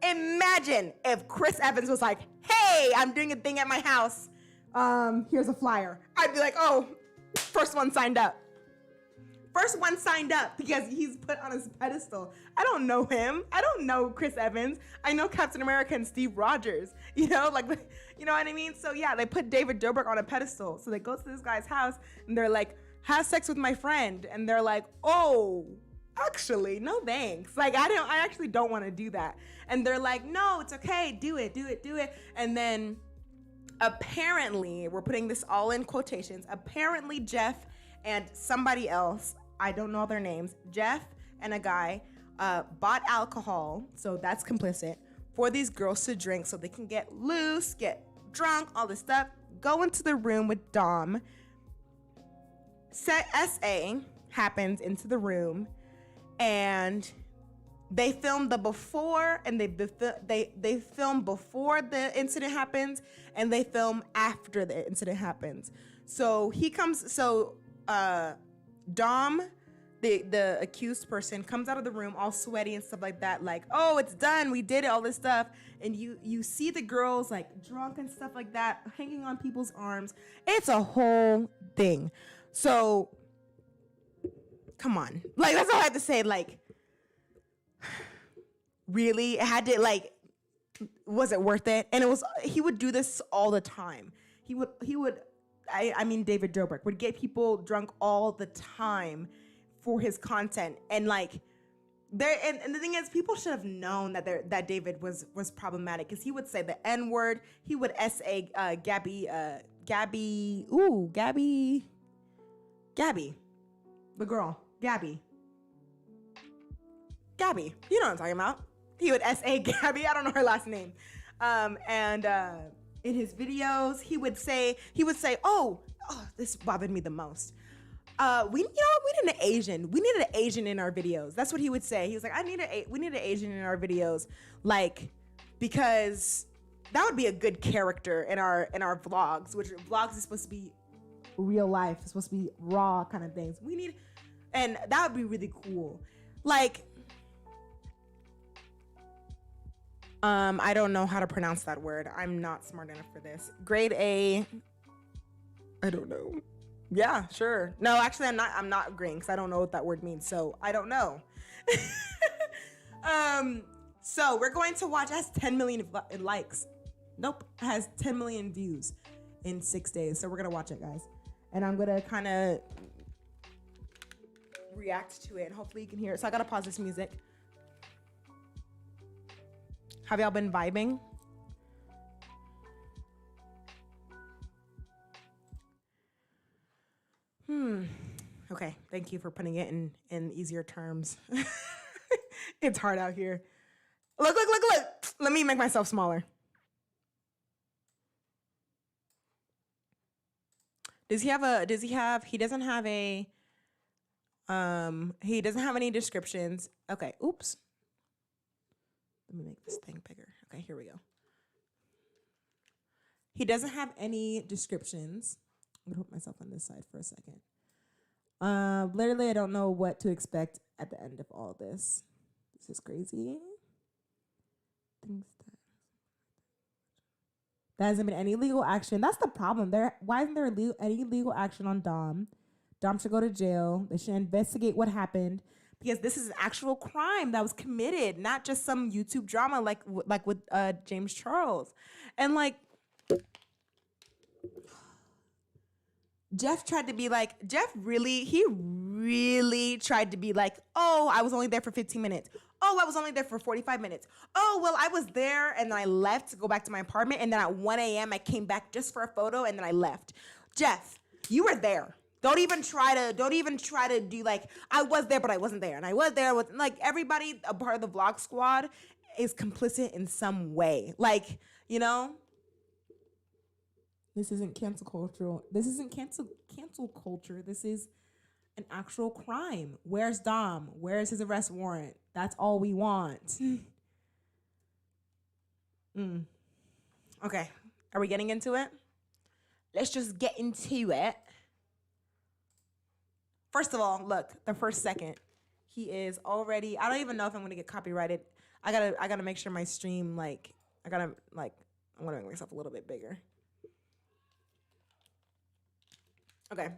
if Chris Evans was like, hey, I'm doing a thing at my house. Here's a flyer. I'd be like, oh, first one signed up because he's put on his pedestal. I don't know him. I don't know Chris Evans. I know Captain America and Steve Rogers, you know what I mean? So yeah, they put David Dobrik on a pedestal. So they go to this guy's house and they're like, have sex with my friend. And they're like, oh, actually, no thanks. Like, I actually don't want to do that. And they're like, no, it's okay. Do it. And then apparently, we're putting this all in quotations. Apparently Jeff and somebody else, I don't know their names, Jeff and a guy bought alcohol, so that's complicit, for these girls to drink so they can get loose, get drunk, all this stuff. Go into the room with Dom. SA happens into the room, and they film the before, and they film before the incident happens, and they film after the incident happens. So he comes. So Dom, the accused person, comes out of the room all sweaty and stuff like that, like, oh, it's done, we did it, all this stuff. And you see the girls like drunk and stuff like that, hanging on people's arms. It's a whole thing. So come on, like, that's all I have to say. Like, really, it had to, like, was it worth it? And it was. He would do this all the time. He would. I mean, David Dobrik would get people drunk all the time for his content, and like, there. And the thing is, people should have known that David was problematic, because he would say the N word. He would Gabby, the girl, Gabby. You know what I'm talking about. He would Gabby. I don't know her last name. In his videos, he would say, oh, this bothered me the most. We need an Asian. We needed an Asian in our videos. That's what he would say. He was like, we need an Asian in our videos, like, because that would be a good character in our vlogs, which vlogs is supposed to be real life. It's supposed to be raw kind of things. And that would be really cool. Like, I don't know how to pronounce that word. I'm not smart enough for this. Grade A. I don't know. Yeah, sure. No, actually, I'm not agreeing, because I don't know what that word means. So I don't know. So we're going to watch. It has 10 million likes. Nope. It has 10 million views in 6 days. So we're going to watch it, guys. And I'm going to kind of react to it. And hopefully you can hear it. So I got to pause this music. Have y'all been vibing? Okay, thank you for putting it in easier terms. It's hard out here. Look. Let me make myself smaller. He doesn't have any descriptions. Okay, oops. Let me make this thing bigger. Okay, here we go. He doesn't have any descriptions. I'm gonna put myself on this side for a second. Literally, I don't know what to expect at the end of all this. This is crazy. There hasn't been any legal action. That's the problem. Why isn't there any legal action on Dom? Dom should go to jail. They should investigate what happened, because this is an actual crime that was committed, not just some YouTube drama like with James Charles. And like, Jeff really tried to be like, oh, I was only there for 15 minutes. Oh, I was only there for 45 minutes. Oh, well, I was there and then I left to go back to my apartment. And then at 1 a.m. I came back just for a photo and then I left. Jeff, you were there. Don't even try to do like, I was there, but I wasn't there. And I was there with, like, everybody, a part of the vlog squad is complicit in some way. Like, you know, this isn't cancel culture. This isn't cancel culture. This is an actual crime. Where's Dom? Where's his arrest warrant? That's all we want. Okay. Are we getting into it? Let's just get into it. First of all, look, the first second, he is already, I don't even know if I'm going to get copyrighted. I gotta make sure my stream, I'm going to make myself a little bit bigger. Okay.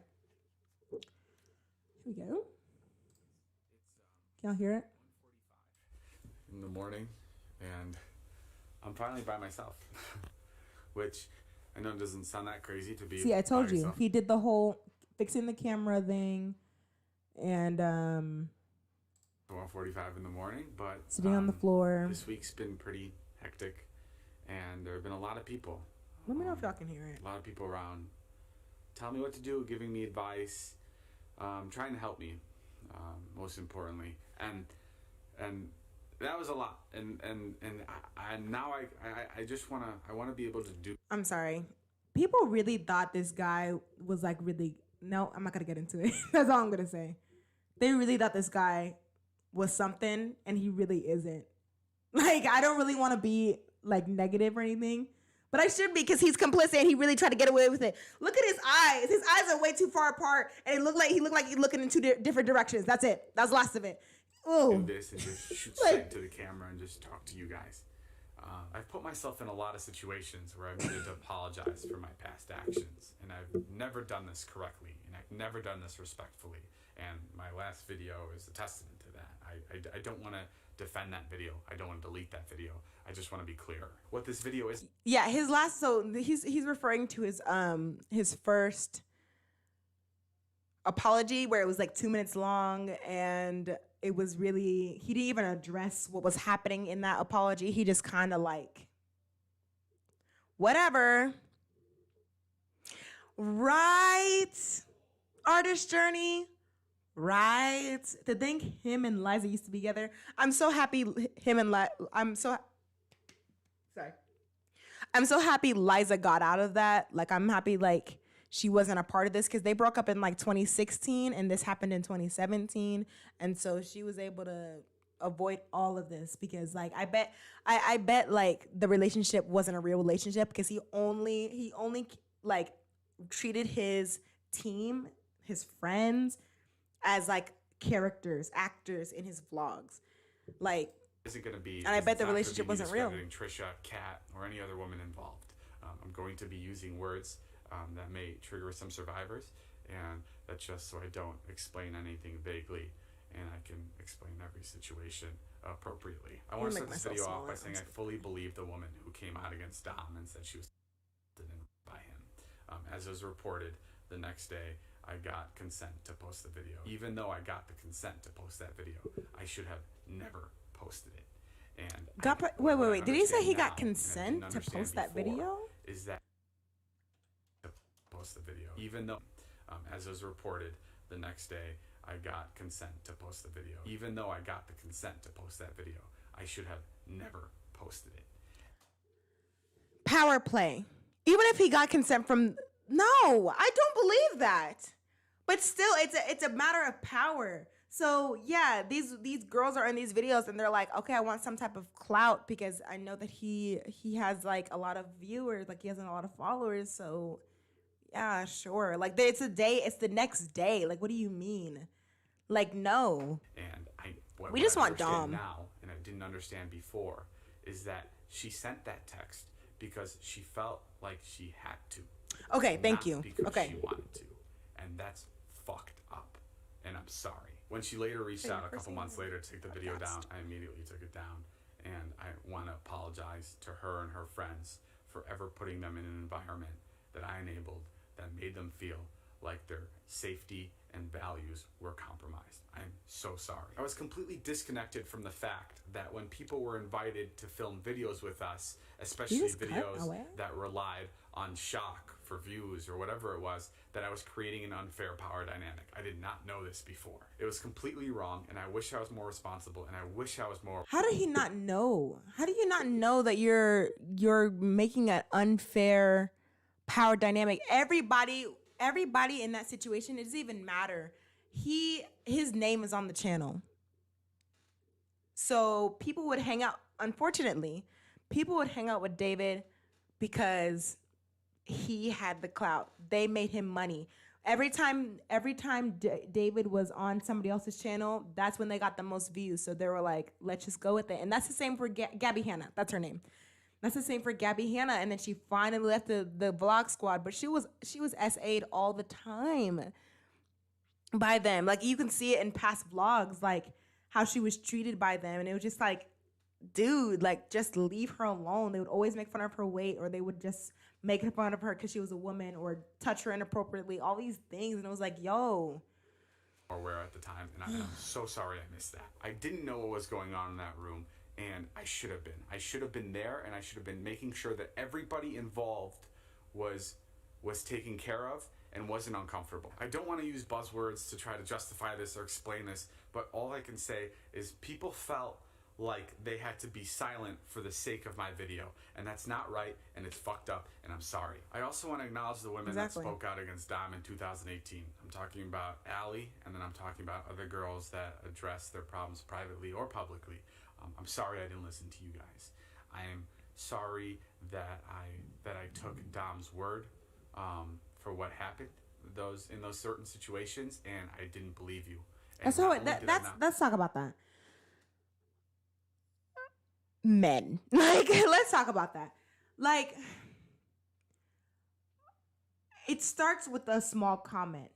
Here we go. Can y'all hear it? In the morning, and I'm finally by myself, which I know doesn't sound that crazy to be. See, I told you, yourself. he did the whole fixing the camera thing, and 1:45 in the morning, but sitting on the floor. This week's been pretty hectic, and there have been a lot of people. Let me know if y'all can hear it. A lot of people around, telling me what to do, giving me advice, trying to help me, most importantly, and that was a lot, and now I just want to be able to do. I'm sorry. People really thought this guy was like really. No, I'm not gonna get into it. That's all I'm gonna say. They really thought this guy was something, and he really isn't. Like, I don't really want to be like negative or anything, but I should be, because he's complicit and he really tried to get away with it. Look at his eyes. His eyes are way too far apart, and he looked like he's looking in two different directions. That's it. That's the last of it. Oh, do this and just shoot straight to the camera and just talk to you guys. I've put myself in a lot of situations where I've needed to apologize for my past actions, and I've never done this correctly, and I've never done this respectfully, and my last video is a testament to that. I don't want to defend that video. I don't want to delete that video. I just want to be clear what this video is. Yeah, his last. So he's referring to his first apology, where it was like 2 minutes long, and it was really, he didn't even address what was happening in that apology. He just kind of like, whatever. Right? Artist journey. Right? To think him and Liza used to be together. I'm so happy I'm so happy Liza got out of that. Like, I'm happy like she wasn't a part of this, because they broke up in like 2016 and this happened in 2017. And so she was able to avoid all of this, because like I bet like the relationship wasn't a real relationship, because he only like treated his team, his friends, as like characters, actors in his vlogs. Like, isn't going to be, and I bet the relationship wasn't real. Trisha, Kat, or any other woman involved. I'm going to be using words that may trigger some survivors, and that's just so I don't explain anything vaguely, and I can explain every situation appropriately. I want to start this video off by saying I fully believe the woman who came out against Dom and said she was by him. As was reported, the next day I got consent to post the video. Even though I got the consent to post that video, I should have never posted it. And wait. Did he say he got consent to post that video? Is that to post the video? Even though, as was reported, the next day I got consent to post the video. Even though I got the consent to post that video, I should have never posted it. Power play. Even if he got consent from, no, I don't believe that. But still, it's a matter of power. So yeah, these girls are in these videos and they're like, okay, I want some type of clout because I know that he has like a lot of viewers, like he has a lot of followers. So yeah, sure. Like it's the next day. Like, what do you mean? Like, no. And we just want Dom now, and I didn't understand before, is that she sent that text because she felt like she had to. Okay, thank you. Because okay. she wanted to, and that's fucked up. And I'm sorry. When she later reached out a couple months later to take the video down, I immediately took it down. And I want to apologize to her and her friends for ever putting them in an environment that I enabled that made them feel like their safety and values were compromised. I'm so sorry. I was completely disconnected from the fact that when people were invited to film videos with us, especially videos that relied on shock for views or whatever it was, that I was creating an unfair power dynamic. I did not know this before. It was completely wrong, and I wish I was more responsible, and I wish I was more... How did he not know? How do you not know that you're making an unfair power dynamic? Everybody in that situation, it doesn't even matter. His name is on the channel. So people would hang out, unfortunately, people would hang out with David because he had the clout. They made him money. Every time David was on somebody else's channel, that's when they got the most views. So they were like, let's just go with it. And that's the same for Gabby Hanna. That's her name. That's the same for Gabby Hanna. And then she finally left the vlog squad, but she was SA'd all the time by them. Like, you can see it in past vlogs, like how she was treated by them. And it was just like, dude, like, just leave her alone. They would always make fun of her weight, or they would just make fun of her because she was a woman, or touch her inappropriately, all these things. And it was like, yo. Aware at the time, and I'm so sorry I missed that. I didn't know what was going on in that room, and I should have been. I should have been there, and I should have been making sure that everybody involved was taken care of and wasn't uncomfortable. I don't want to use buzzwords to try to justify this or explain this, but all I can say is people felt like they had to be silent for the sake of my video. And that's not right, and it's fucked up, and I'm sorry. I also want to acknowledge the women that spoke out against Dom in 2018. I'm talking about Allie, and then I'm talking about other girls that address their problems privately or publicly. I'm sorry I didn't listen to you guys. I am sorry that I took Dom's word for what happened in those certain situations, and I didn't believe you. And let's talk about that. Men. Like, let's talk about that. Like, it starts with a small comment.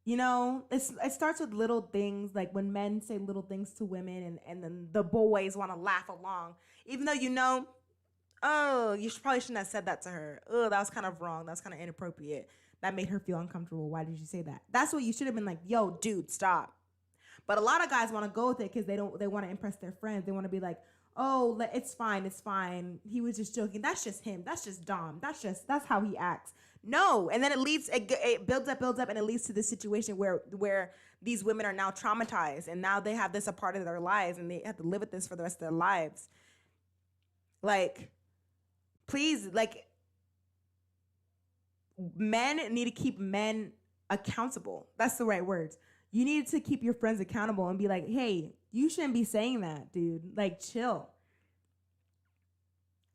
You know, it starts with little things, like when men say little things to women and then the boys want to laugh along. Even though you know, oh, you probably shouldn't have said that to her. Oh, that was kind of wrong. That was kind of inappropriate. That made her feel uncomfortable. Why did you say that? That's what you should have been like, yo, dude, stop. But a lot of guys want to go with it because they want to impress their friends. They want to be like, oh, it's fine. He was just joking. That's just him. That's just Dom. That's how he acts. No. And then it builds up and it leads to this situation where these women are now traumatized and now they have this a part of their lives and they have to live with this for the rest of their lives. Like, please, like, men need to keep men accountable. That's the right words. You need to keep your friends accountable and be like, hey, you shouldn't be saying that, dude. Like, chill.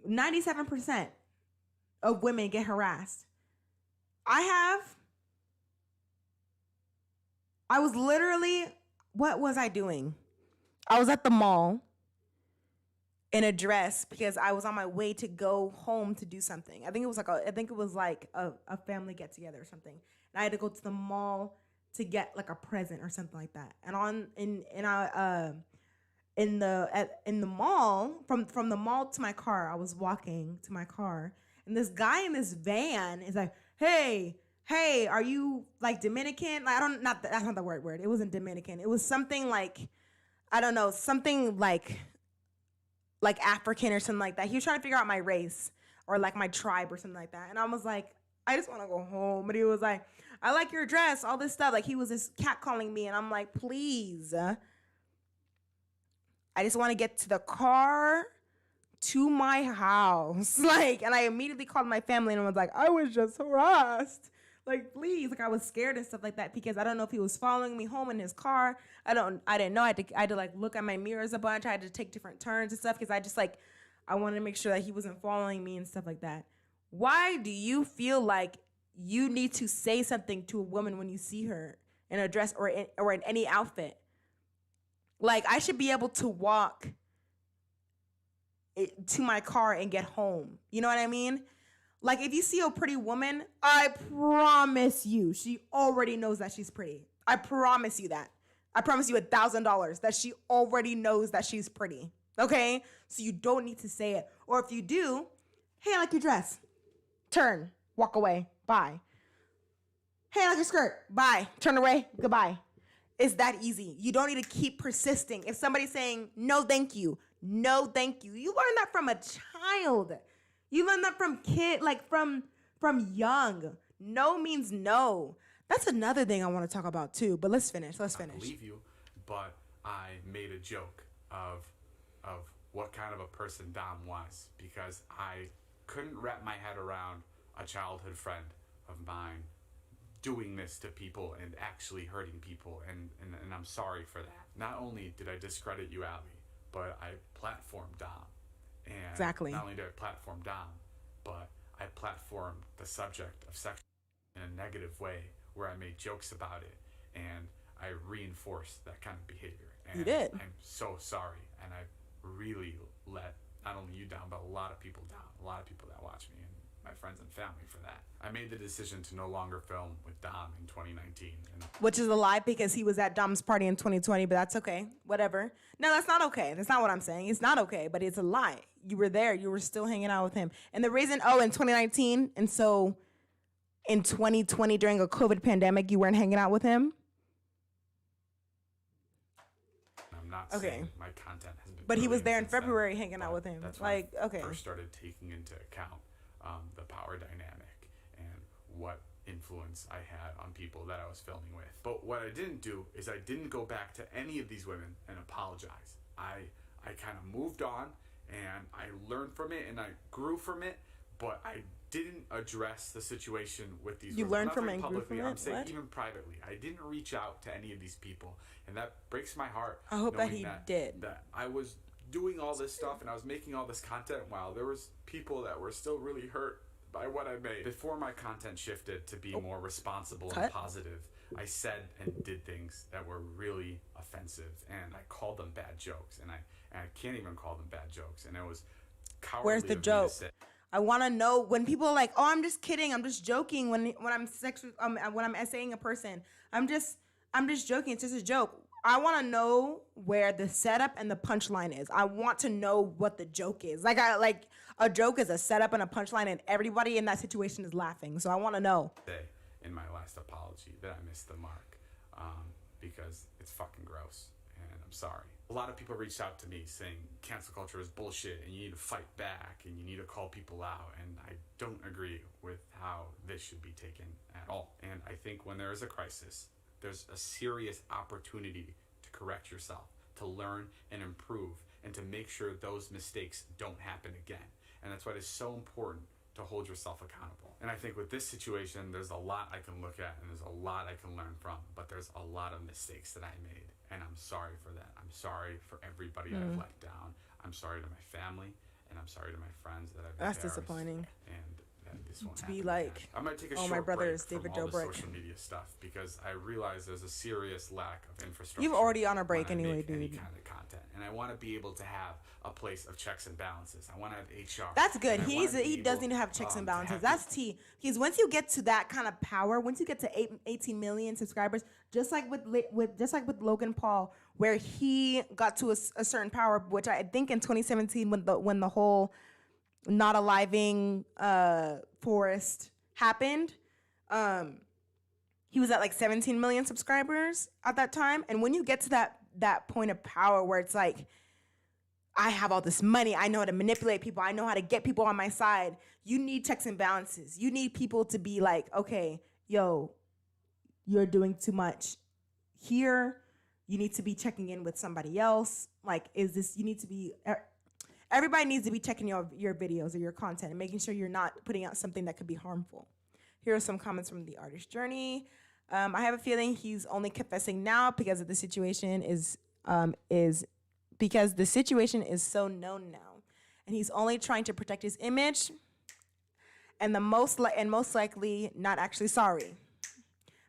97% of women get harassed. I was literally, what was I doing? I was at the mall in a dress because I was on my way to go home to do something. I think it was like a family get together or something. And I had to go to the mall to get like a present or something like that. And in the mall, from the mall to my car, I was walking to my car, and this guy in this van is like, hey, are you like Dominican? Like, that's not the right word. It wasn't Dominican. It was something like, I don't know, something like African or something like that. He was trying to figure out my race or like my tribe or something like that. And I was like, I just want to go home. But he was like, I like your dress, all this stuff. Like, he was just catcalling me. And I'm like, please. I just want to get to the car, to my house. Like, and I immediately called my family and I was like, I was just harassed. Like, please. Like, I was scared and stuff like that because I don't know if he was following me home in his car. I didn't know. I had to like look at my mirrors a bunch. I had to take different turns and stuff because I wanted to make sure that he wasn't following me and stuff like that. Why do you feel like you need to say something to a woman when you see her in a dress or in any outfit? Like, I should be able to walk to my car and get home. You know what I mean? Like, if you see a pretty woman, I promise you, she already knows that she's pretty. I promise you that. I promise you $1,000 that she already knows that she's pretty. Okay? So you don't need to say it. Or if you do, hey, I like your dress. Turn. Walk away. Bye. Hey, I like your skirt. Bye. Turn away. Goodbye. It's that easy. You don't need to keep persisting. If somebody's saying, no, thank you. No, thank you. You learn that from a child. You learn that from from young. No means no. That's another thing I want to talk about too. But let's finish. I believe you, but I made a joke of what kind of a person Dom was because I couldn't wrap my head around a childhood friend of mine doing this to people and actually hurting people, and I'm sorry for that. Not only did I discredit you, Allie, but I platformed Dom. And exactly. Not only did I platform Dom, but I platformed the subject of sex in a negative way where I made jokes about it and I reinforced that kind of behavior. And you did. I'm so sorry, and I really let not only you down, but a lot of people down, a lot of people that watch me and my friends and family for that. I made the decision to no longer film with Dom in 2019. Which is a lie because he was at Dom's party in 2020, but that's okay. Whatever. No, that's not okay. That's not what I'm saying. It's not okay, but it's a lie. You were there. You were still hanging out with him. And the reason, in 2019, and so in 2020 during a COVID pandemic, you weren't hanging out with him? I'm not saying my content has been. But he was there in February hanging out with him. That's like, when okay. I first started taking into account the power dynamic and what influence I had on people that I was filming with. But what I didn't do is I didn't go back to any of these women and apologize. I I kind of moved on and I learned from it and I grew from it, but I didn't address the situation with these You women. learned from it and grew publicly, from it? I'm saying What? even privately. I didn't reach out to any of these people, and that breaks my heart. I hope that knowing he did. That I was doing all this stuff and I was making all this content while there was people that were still really hurt by what I made. Before my content shifted to be more responsible and positive, I said and did things that were really offensive, and I called them bad jokes, and I can't even call them bad jokes, and it was cowardly. Where's the joke? I want to know when people are like, "Oh, I'm just kidding. I'm just joking." When I'm when I'm essaying a person, I'm just joking. It's just a joke. I want to know where the setup and the punchline is. I want to know what the joke is. Like a joke is a setup and a punchline, and everybody in that situation is laughing. So I want to know. In my last apology that I missed the mark, because it's fucking gross, and I'm sorry. A lot of people reached out to me saying cancel culture is bullshit and you need to fight back and you need to call people out, and I don't agree with how this should be taken at all. And I think when there is a crisis, there's a serious opportunity to correct yourself, to learn and improve, and to make sure those mistakes don't happen again. And that's why it is so important to hold yourself accountable. And I think with this situation, there's a lot I can look at and there's a lot I can learn from, but there's a lot of mistakes that I made, and I'm sorry for that. I'm sorry for everybody I've let down. I'm sorry to my family, and I'm sorry to my friends that I've That's embarrassed. disappointing. And this won't To happen be like, again. I'm gonna take a oh, short my brother break is David from all Dobrik. the social media stuff because I realize there's a serious lack of infrastructure. You've already on a break when I anyway, make any dude. kind of content, and I want to be able to have a place of checks and balances. I want to have HR. That's good. and I He wanna be does able, need to have checks and to balances. have That's T. Because once you get to that kind of power, once you get to 18 million subscribers, just like with Logan Paul, where he got to a certain power, which I think in 2017 when the whole not aliving forest happened, he was at like 17 million subscribers at that time. And when you get to that point of power where it's like, I have all this money, I know how to manipulate people, I know how to get people on my side, you need checks and balances. You need people to be like, okay, yo, you're doing too much here. You need to be checking in with somebody else. Like, everybody needs to be checking your videos or your content and making sure you're not putting out something that could be harmful. Here are some comments from the artist journey. I have a feeling he's only confessing now because of the situation is because the situation is so known now, and he's only trying to protect his image, and most likely not actually sorry,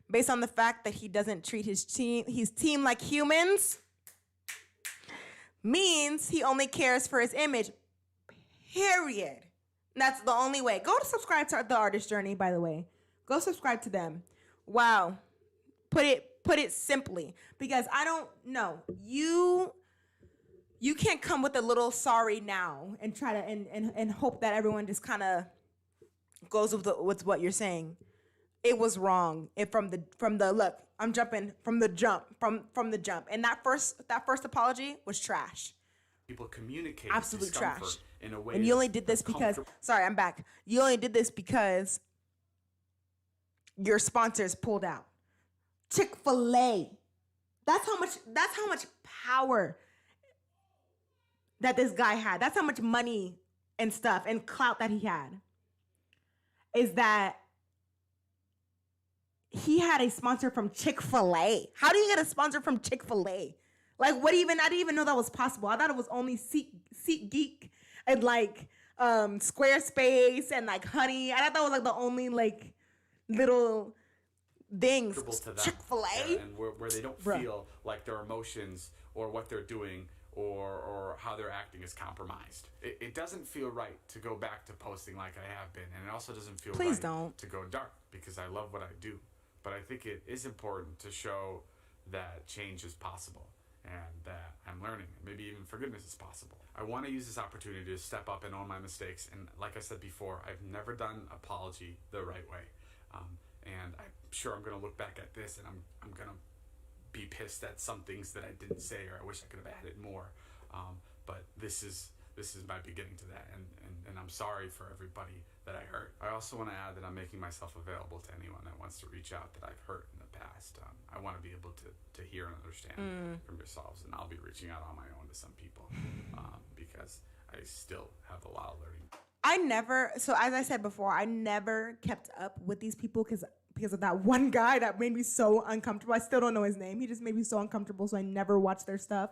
based on the fact that he doesn't treat his team like humans. Means he only cares for his image. Period. That's the only way. Go to subscribe to the artist journey, by the way. Go subscribe to them. Wow. Put it simply, because I don't know. You can't come with a little sorry now and try to and hope that everyone just kind of goes with what you're saying. It was wrong. From the look, I'm jumping from the jump. And that first apology was trash. People communicate absolute trash in a way. And you only did this because I'm back. You only did this because your sponsors pulled out. Chick-fil-A. That's how much power that this guy had. That's how much money and stuff and clout that he had. Is that he had a sponsor from Chick-fil-A. How do you get a sponsor from Chick-fil-A? Like, I didn't even know that was possible. I thought it was only SeatGeek and like Squarespace and like Honey. And I thought it was like the only like little things. Chick-fil-A? And where they don't feel like their emotions or what they're doing or how they're acting is compromised. It doesn't feel right to go back to posting like I have been. And it also doesn't feel right to go dark, because I love what I do. But I think it is important to show that change is possible and that I'm learning. Maybe even forgiveness is possible. I want to use this opportunity to step up and own my mistakes. And like I said before, I've never done apology the right way. And I'm sure I'm going to look back at this and I'm going to be pissed at some things that I didn't say, or I wish I could have added more. But this is this is my beginning to that, and I'm sorry for everybody that I hurt. I also want to add that I'm making myself available to anyone that wants to reach out that I've hurt in the past. I want to be able to hear and understand from yourselves, and I'll be reaching out on my own to some people because I still have a lot of learning. So as I said before, I never kept up with these people because of that one guy that made me so uncomfortable. I still don't know his name. He just made me so uncomfortable, so I never watched their stuff.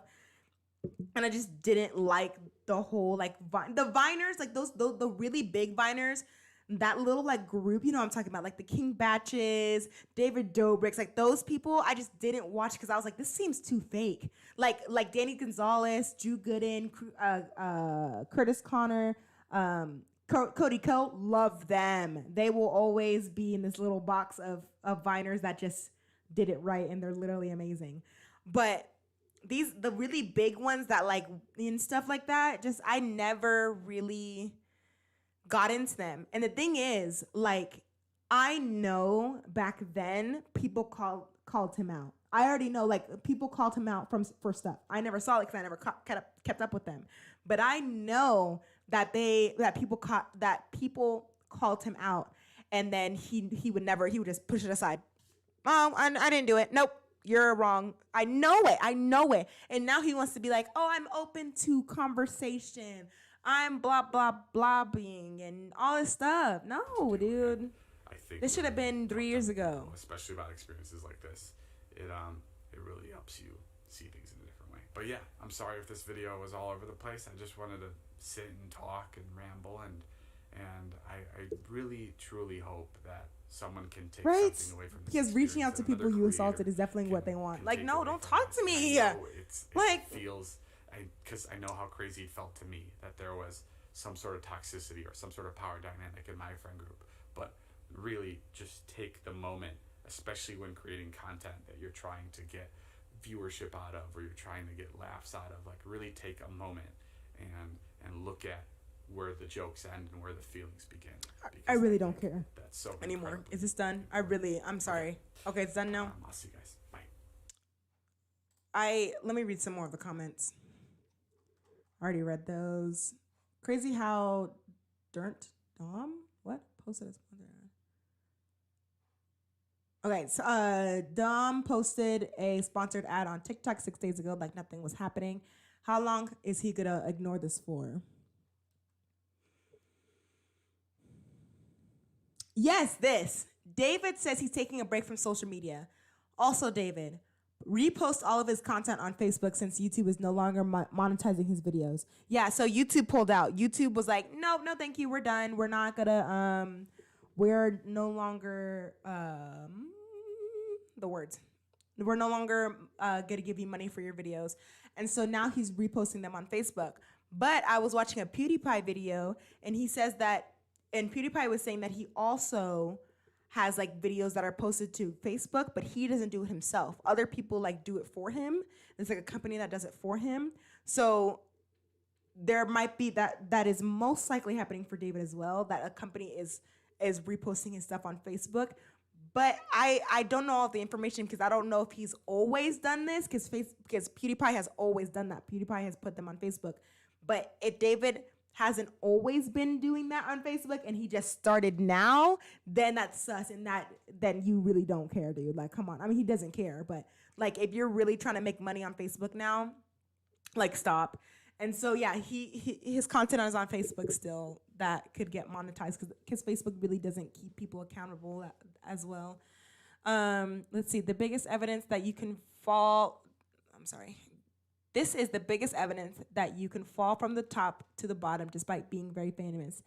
And I just didn't like the whole, like, the Viners, like the really big Viners, that little, like, group, you know what I'm talking about, like the King Batches, David Dobrik's, like those people, I just didn't watch because I was like, this seems too fake. Like Danny Gonzalez, Drew Gooden, Curtis Connor, Cody Ko, love them. They will always be in this little box of Viners that just did it right, and they're literally amazing. But the really big ones that, like, and stuff like that, just I never really got into them. And the thing is, like, I know back then people called him out. I already know, like, people called him out for stuff. I never saw it because I never kept up with them. But I know that people called him out, and then he would just push it aside. Oh, I didn't do it. Nope. You're wrong. I know it. And now he wants to be like, oh, I'm open to conversation. I'm blah, blah, blah being and all this stuff. No, dude. I think this should have been 3 years ago. Especially about experiences like this. It really helps you see things in a different way. But yeah, I'm sorry if this video was all over the place. I just wanted to sit and talk and ramble, and I really, truly hope that someone can take something away from this. Because reaching out to people you assaulted is definitely what they want. Like, no, don't talk to me. It feels, because I know how crazy it felt to me that there was some sort of toxicity or some sort of power dynamic in my friend group. But really, just take the moment, especially when creating content that you're trying to get viewership out of, or you're trying to get laughs out of. Like, really take a moment and look at where the jokes end and where the feelings begin. I really don't care. That's so anymore. Is this done? I'm sorry. Okay, it's done now. I'll see you guys. Bye. Let me read some more of the comments. I already read those. Crazy how Dom posted his Okay, so Dom posted a sponsored ad on TikTok 6 days ago, like nothing was happening. How long is he gonna ignore this for? Yes, this. David says he's taking a break from social media. Also, David, repost all of his content on Facebook since YouTube is no longer monetizing his videos. Yeah, so YouTube pulled out. YouTube was like, no, thank you, we're done. We're not gonna, we're no longer, we're no longer gonna give you money for your videos. And so now he's reposting them on Facebook. But I was watching a PewDiePie video, and he says that, and PewDiePie was saying that he also has, like, videos that are posted to Facebook, but he doesn't do it himself. Other people, like, do it for him. There's, like, a company that does it for him. So there might be that is most likely happening for David as well, that a company is reposting his stuff on Facebook. But I don't know all the information because I don't know if he's always done this because PewDiePie has always done that. PewDiePie has put them on Facebook. But if David hasn't always been doing that on Facebook and he just started now, then that's sus, and then you really don't care, dude. Like, come on. I mean, he doesn't care, but, like, if you're really trying to make money on Facebook now, like, stop. And so, yeah, his content is on Facebook still that could get monetized because Facebook really doesn't keep people accountable as well. Let's see. The biggest evidence that you can fall... I'm sorry. This is the biggest evidence that you can fall from the top to the bottom despite being very famous.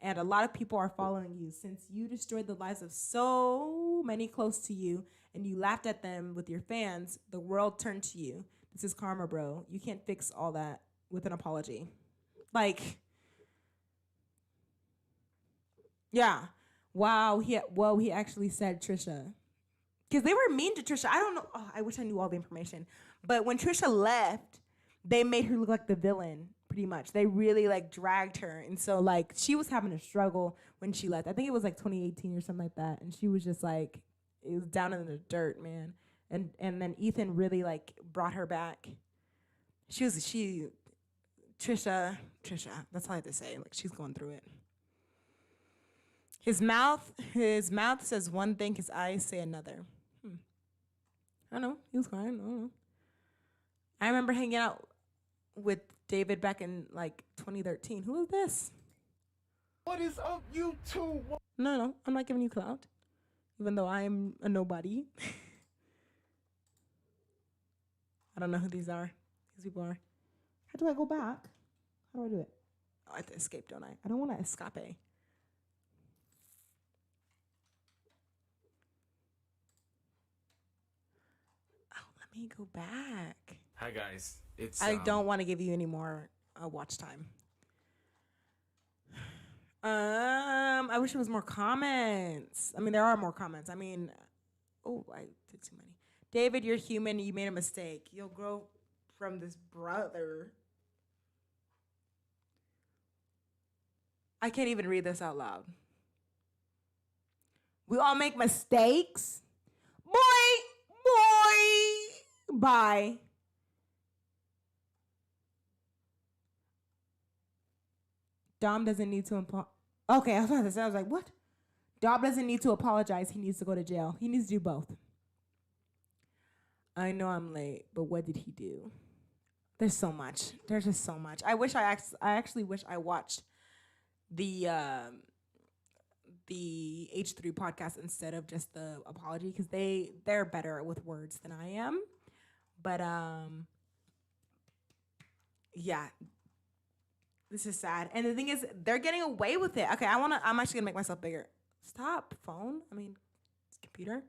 And a lot of people are following you. Since you destroyed the lives of so many close to you and you laughed at them with your fans, the world turned to you. This is karma, bro. You can't fix all that with an apology. Like, yeah. Wow, he actually said Trisha. Because they were mean to Trisha. I don't know. Oh, I wish I knew all the information. But when Trisha left, they made her look like the villain, pretty much. They really, like, dragged her. And so, like, she was having a struggle when she left. I think it was, like, 2018 or something like that. And she was just, like, it was down in the dirt, man. And then Ethan really, like, brought her back. Trisha, that's all I have to say. Like, she's going through it. His mouth says one thing, his eyes say another. I don't know. He was crying. I don't know. I remember hanging out with David back in like 2013. Who is this? What is up, YouTube? No, I'm not giving you clout, even though I am a nobody. I don't know who these people are. How do I go back? How do I do it? Oh, I have to escape, don't I? I don't want to escape. Let me go back. Hi guys, I don't want to give you any more watch time. I wish there was more comments. I mean, there are more comments. I mean, I did too many. David, you're human. You made a mistake. You'll grow from this brother. I can't even read this out loud. We all make mistakes. Boy. Bye. Dom doesn't need to Okay, I was about to say, I was like, what? Dom doesn't need to apologize. He needs to go to jail. He needs to do both. I know I'm late, but what did he do? There's so much. There's just so much. I actually wish I watched the H3 podcast instead of just the apology, because they're better with words than I am. But yeah, this is sad. And the thing is, they're getting away with it. Okay, I'm actually gonna make myself bigger. Stop, phone. I mean, computer.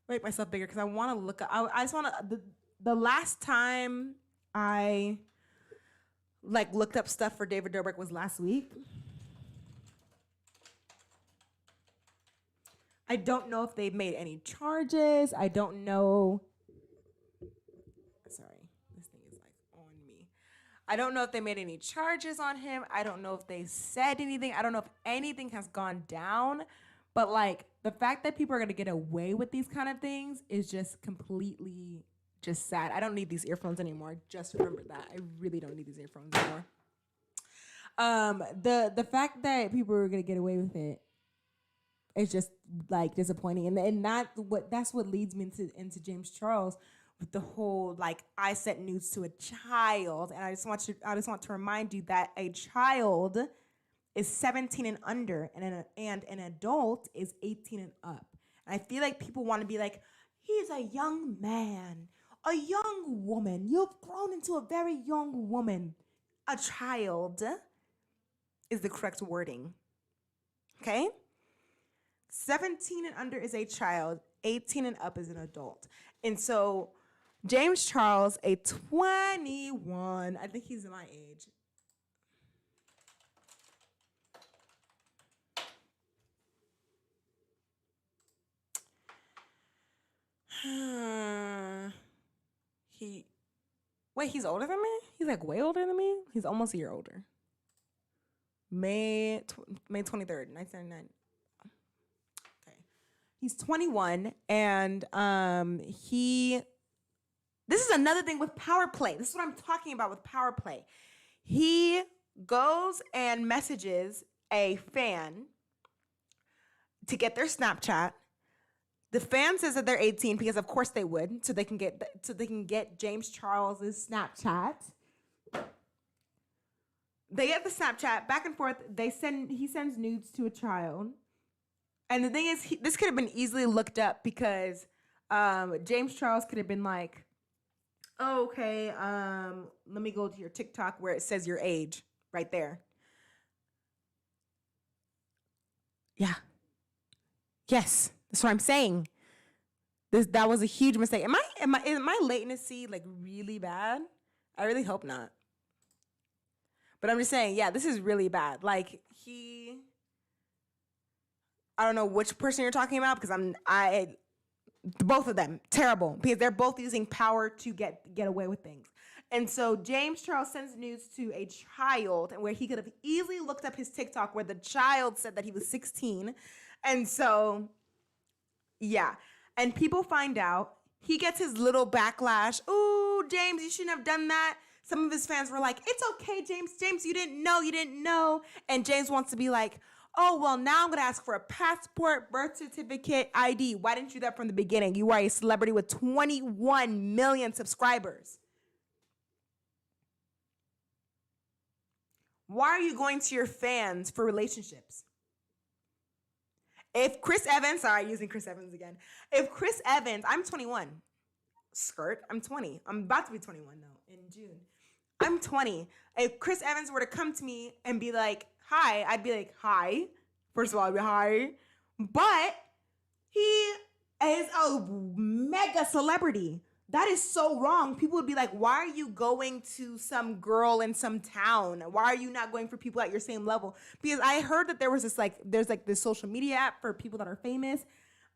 Make myself bigger because I want to look up. I just want to. The last time I looked up stuff for David Dobrik was last week. I don't know if they've made any charges. I don't know. Sorry, this thing is on me. I don't know if they made any charges on him. I don't know if they said anything. I don't know if anything has gone down. But the fact that people are going to get away with these kind of things is just completely just sad. I don't need these earphones anymore. Just remember that. I really don't need these earphones anymore. The fact that people are going to get away with it is just disappointing. And that's what leads me into James Charles with the whole I sent nudes to a child. And I just want to remind you that a child is 17 and under, and an adult is 18 and up. And I feel like people want to be like, he's a young man, a young woman. You've grown into a very young woman. A child is the correct wording. Okay? 17 and under is a child. 18 and up is an adult. And so James Charles, a 21, I think he's my age. He's older than me? He's way older than me? He's almost a year older. May 23rd, 1999. Okay. He's 21, and this is another thing with power play. This is what I'm talking about with power play. He goes and messages a fan to get their Snapchat. The fan says that they're 18 because of course they would, so they can get James Charles's Snapchat. They get the Snapchat back and forth. He sends nudes to a child, and the thing is, this could have been easily looked up because James Charles could have been like, "Oh, okay, let me go to your TikTok where it says your age right there." Yeah. Yes, that's what I'm saying. That was a huge mistake. Is my latency really bad? I really hope not. But I'm just saying, yeah, this is really bad. I don't know which person you're talking about because both of them terrible because they're both using power to get away with things. And so James Charles sends news to a child, and where he could have easily looked up his TikTok where the child said that he was 16. And so, yeah. And people find out. He gets his little backlash. Ooh, James, you shouldn't have done that. Some of his fans were like, it's okay, James. James, you didn't know. And James wants to be like, oh, well, now I'm going to ask for a passport, birth certificate, ID. Why didn't you do that from the beginning? You are a celebrity with 21 million subscribers. Why are you going to your fans for relationships? If Chris Evans, sorry, using Chris Evans again. If Chris Evans, I'm 21. Skirt, I'm 20. I'm about to be 21 though in June. I'm 20. If Chris Evans were to come to me and be like, hi, I'd be like, hi. First of all, I'd be hi. But he is a mega celebrity. That is so wrong. People would be like, why are you going to some girl in some town? Why are you not going for people at your same level? Because I heard that there's this social media app for people that are famous,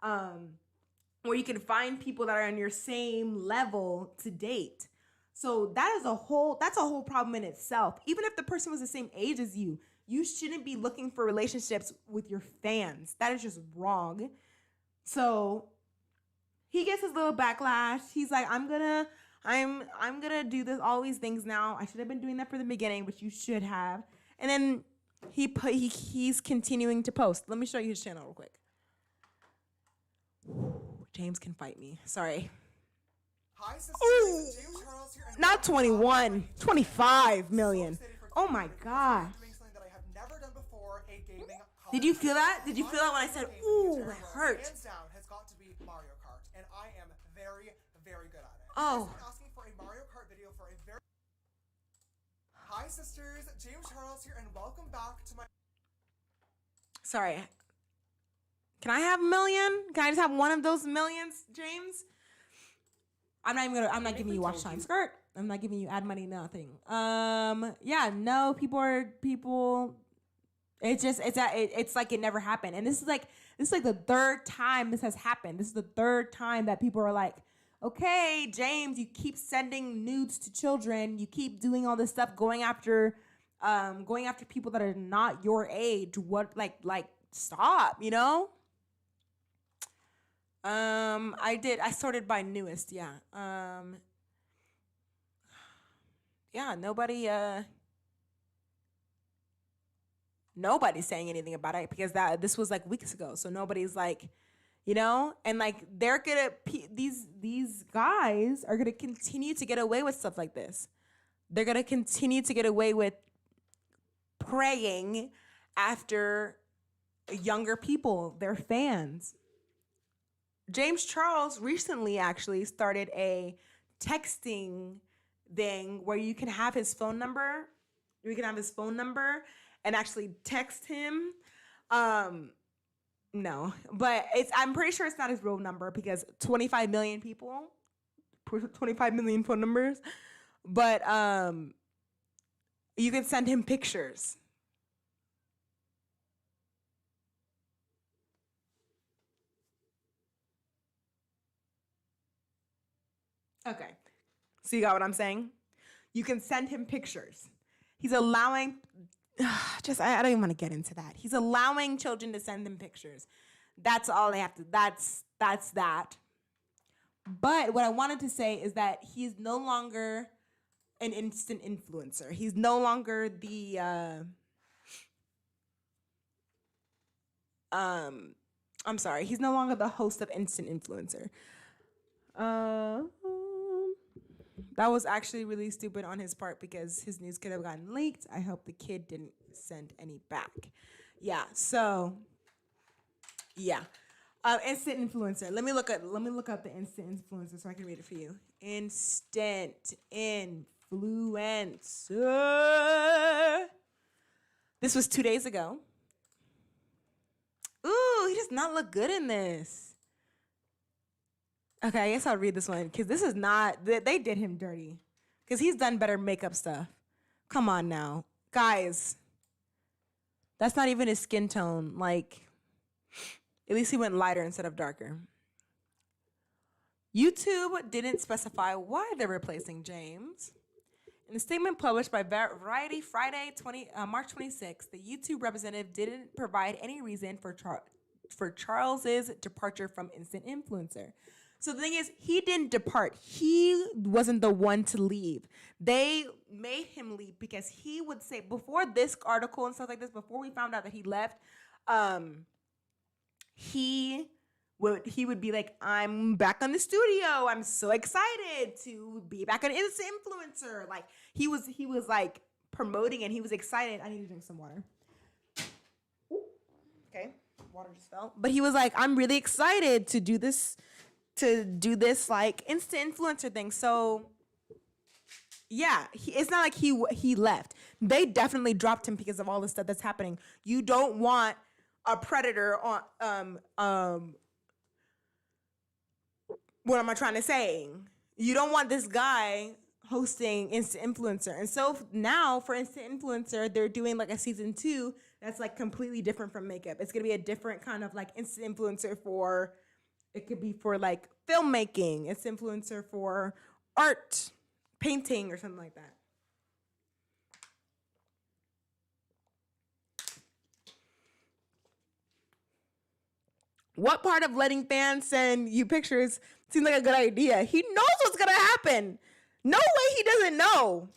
where you can find people that are on your same level to date. So that's a whole problem in itself. Even if the person was the same age as you, you shouldn't be looking for relationships with your fans. That is just wrong. So he gets his little backlash. He's like, I'm gonna do this, all these things now. I should have been doing that from the beginning, but you should have. And then he's continuing to post. Let me show you his channel real quick. James can fight me. Sorry. Hi, sisters. Ooh, James Charles here, and not 21, 25 million. Oh my God. doing something that I have never done before, a gaming Did you feel that? Did you feel that when I said, ooh, it hurt? Hands down has got to be Mario Kart, and I am very, very good at it. Oh. I've been asking for a Mario Kart video for a very... Hi, sisters. James Charles here, and welcome back to my... Sorry. Can I have a million? Can I just have one of those millions, James? I'm not giving you watch time. Skirt. I'm not giving you ad money, nothing. Yeah, no, people, it's like it never happened. And this is like the third time this has happened. This is the third time that people are like, okay, James, you keep sending nudes to children. You keep doing all this stuff, going after people that are not your age. What, like, stop, you know? I sorted by newest, yeah. Yeah, nobody's saying anything about it because this was like weeks ago. So nobody's like, you know, and like these guys are gonna continue to get away with stuff like this. They're gonna continue to get away with preying after younger people, their fans. James Charles recently actually started a texting thing where you can have his phone number. You can have his phone number and actually text him. No, but I'm pretty sure it's not his real number because 25 million people, 25 million phone numbers. But you can send him pictures. Okay. So you got what I'm saying? You can send him pictures. He's allowing, I don't even want to get into that. He's allowing children to send him pictures. That's all they have to, that's that. But what I wanted to say is that he's no longer an instant influencer. He's no longer the, he's no longer the host of Instant Influencer. That was actually really stupid on his part because his news could have gotten leaked. I hope the kid didn't send any back. Yeah, so yeah. Instant influencer. Let me look up the instant influencer so I can read it for you. Instant influencer. This was 2 days ago. Ooh, he does not look good in this. Okay, I guess I'll read this one because this is not, they did him dirty because he's done better makeup stuff. Come on now. Guys, that's not even his skin tone. Like, at least he went lighter instead of darker. YouTube didn't specify why they're replacing James. In a statement published by Variety Friday, March 26th, the YouTube representative didn't provide any reason for Charles's departure from Instant Influencer. So the thing is, he didn't depart. He wasn't the one to leave. They made him leave because he would say, before this article and stuff like this, before we found out that he left, he would be like, I'm back on the studio. I'm so excited to be back on Instant Influencer. Like he was like promoting and he was excited. I need to drink some water. Ooh. Okay, water just fell. But he was like, I'm really excited to do this like Instant Influencer thing. So yeah, it's not like he left. They definitely dropped him because of all the stuff that's happening. You don't want a predator on what am I trying to say? You don't want this guy hosting Instant Influencer. And so now for Instant Influencer, they're doing like a season 2 that's like completely different from makeup. It's gonna be a different kind of like Instant Influencer for, it could be for like filmmaking. It's influencer for art, painting, or something like that. What part of letting fans send you pictures seems like a good idea? He knows what's gonna happen. No way he doesn't know.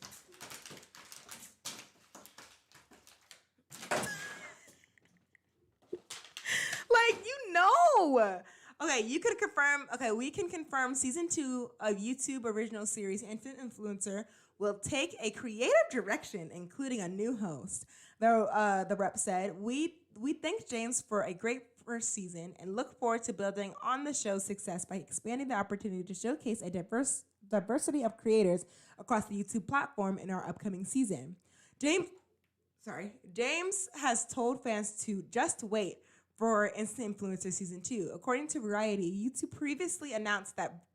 Like, you know. Okay, you could confirm. Okay, we can confirm season 2 of YouTube original series Instant Influencer will take a creative direction, including a new host. The rep said, "We thank James for a great first season and look forward to building on the show's success by expanding the opportunity to showcase a diversity of creators across the YouTube platform in our upcoming season." James has told fans to just wait for Instant Influencer season 2. According to Variety, YouTube previously announced that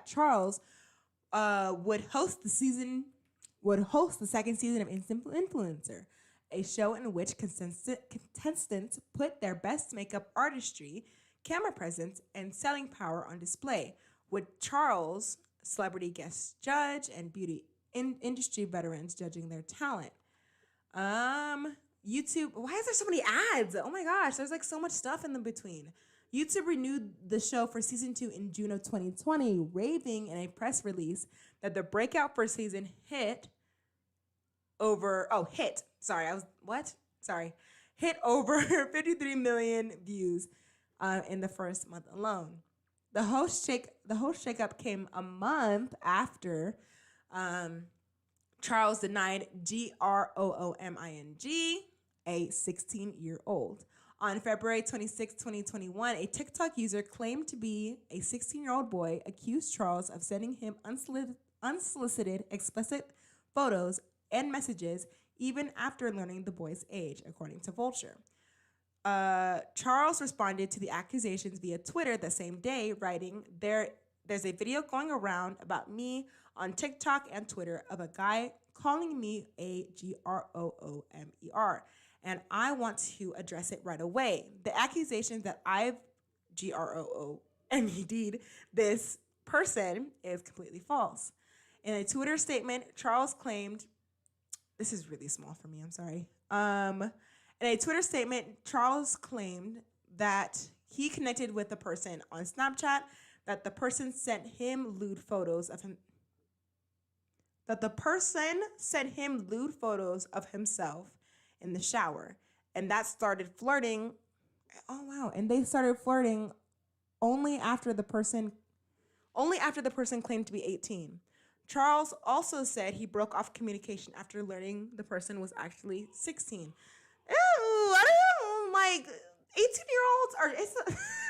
Charles would host the second season of Instant Influencer, a show in which contestants put their best makeup artistry, camera presence, and selling power on display, with Charles, celebrity guest judge, and beauty industry veterans judging their talent. YouTube, why is there so many ads? Oh my gosh, there's like so much stuff in the between. YouTube renewed the show for season 2 in June of 2020, raving in a press release that the breakout first season hit over 53 million views in the first month alone. The host shakeup came a month after Charles denied GROOMING, a 16-year-old. On February 26, 2021, a TikTok user claimed to be a 16-year-old boy accused Charles of sending him unsolicited explicit photos and messages even after learning the boy's age, according to Vulture. Charles responded to the accusations via Twitter the same day, writing, There's a video going around about me on TikTok and Twitter of a guy calling me a GROOMER, and I want to address it right away. The accusations that I've GROOMED this person is completely false. In a Twitter statement, Charles claimed, this is really small for me, I'm sorry. In a Twitter statement, Charles claimed that he connected with the person on Snapchat, that the person sent him lewd photos of him. That the person sent him lewd photos of himself in the shower, and that started flirting. Oh wow! And they started flirting only after the person claimed to be 18. Charles also said he broke off communication after learning the person was actually 16. Ew, I don't know, like 18-year-olds are.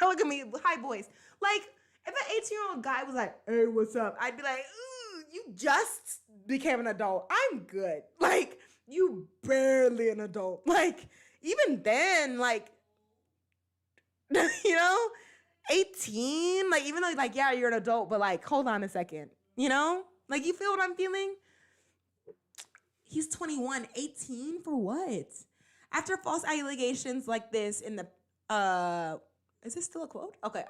Look at me, high voice. Like if an 18-year-old guy was like, "Hey, what's up?" I'd be like, "Ooh, you just became an adult. I'm good." Like you barely an adult. Like even then, like 18. Like even though like yeah, you're an adult, but like hold on a second. Like you feel what I'm feeling? He's 21, 18 for what? After false allegations like this in the is this still a quote? Okay.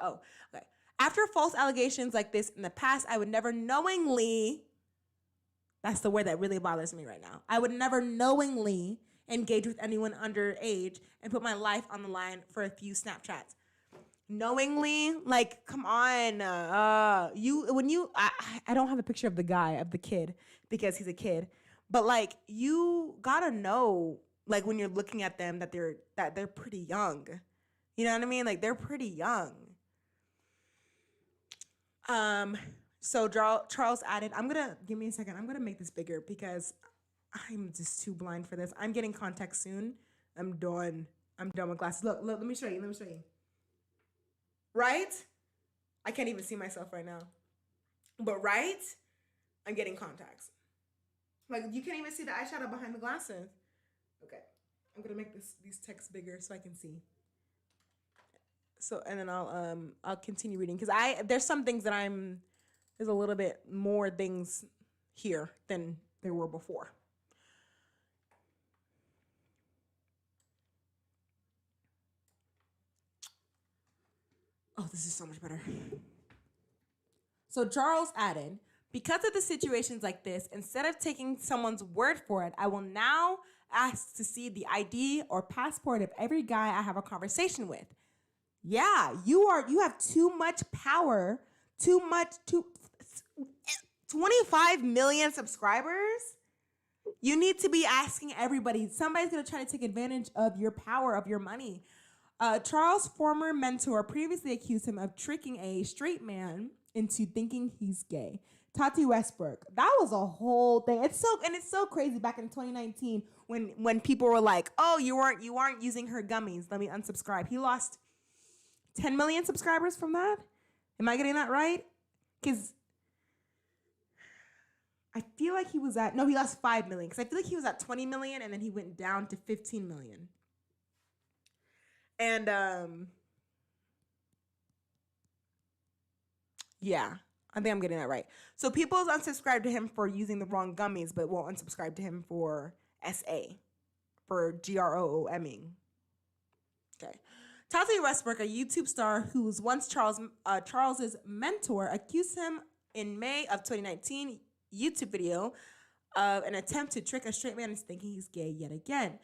After false allegations like this in the past, I would never knowingly, that's the word that really bothers me right now. I would never knowingly engage with anyone underage and put my life on the line for a few Snapchats. knowingly, like, come on. I don't have a picture of the kid, because he's a kid. But like, you gotta know, like, when you're looking at them, that they're pretty young. You know what I mean? Like, they're pretty young. So Charles added, give me a second. I'm gonna make this bigger because I'm just too blind for this. I'm getting contacts soon. I'm done with glasses. Look, let me show you. Right? I can't even see myself right now. But right? I'm getting contacts. Like, you can't even see the eyeshadow behind the glasses. Okay. I'm gonna make these texts bigger so I can see. So, and then I'll continue reading, because there's some things that there's a little bit more things here than there were before. Oh, this is so much better. So Charles added, because of the situations like this, instead of taking someone's word for it, I will now ask to see the ID or passport of every guy I have a conversation with. Yeah, you have too much power, 25 million subscribers. You need to be asking everybody. Somebody's going to try to take advantage of your power, of your money. Charles' former mentor previously accused him of tricking a straight man into thinking he's gay. Tati Westbrook. That was a whole thing. It's so crazy back in 2019 when people were like, "Oh, you aren't using her gummies. Let me unsubscribe." He lost 10 million subscribers from that. Am I getting that right? Because I feel like he lost 5 million. Because I feel like he was at 20 million and then he went down to 15 million. And yeah, I think I'm getting that right. So people unsubscribed to him for using the wrong gummies, but won't unsubscribe to him for SA, for GROOMing. Okay. Tati Westbrook, a YouTube star who was once Charles's mentor, accused him in May of 2019 YouTube video of an attempt to trick a straight man into thinking he's gay yet again.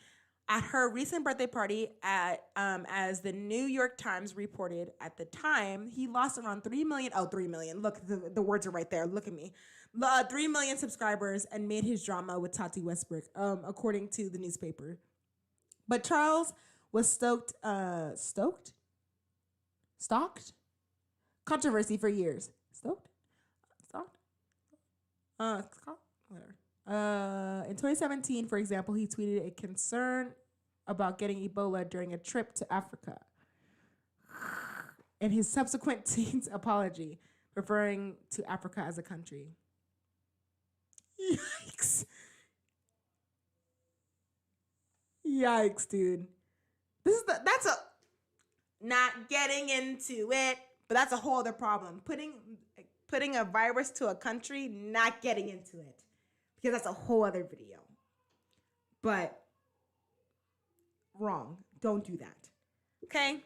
At her recent birthday party, as the New York Times reported at the time, he lost around 3 million. Oh, 3 million. Look, the words are right there. Look at me. 3 million subscribers and made his drama with Tati Westbrook, according to the newspaper. But Charles was stalked controversy for years. Whatever. In 2017, for example, he tweeted a concern about getting Ebola during a trip to Africa. And his subsequent tweet's apology, referring to Africa as a country. Yikes. Yikes, dude. That's not getting into it, but that's a whole other problem. Putting a virus to a country, not getting into it, because that's a whole other video. But wrong. Don't do that. Okay?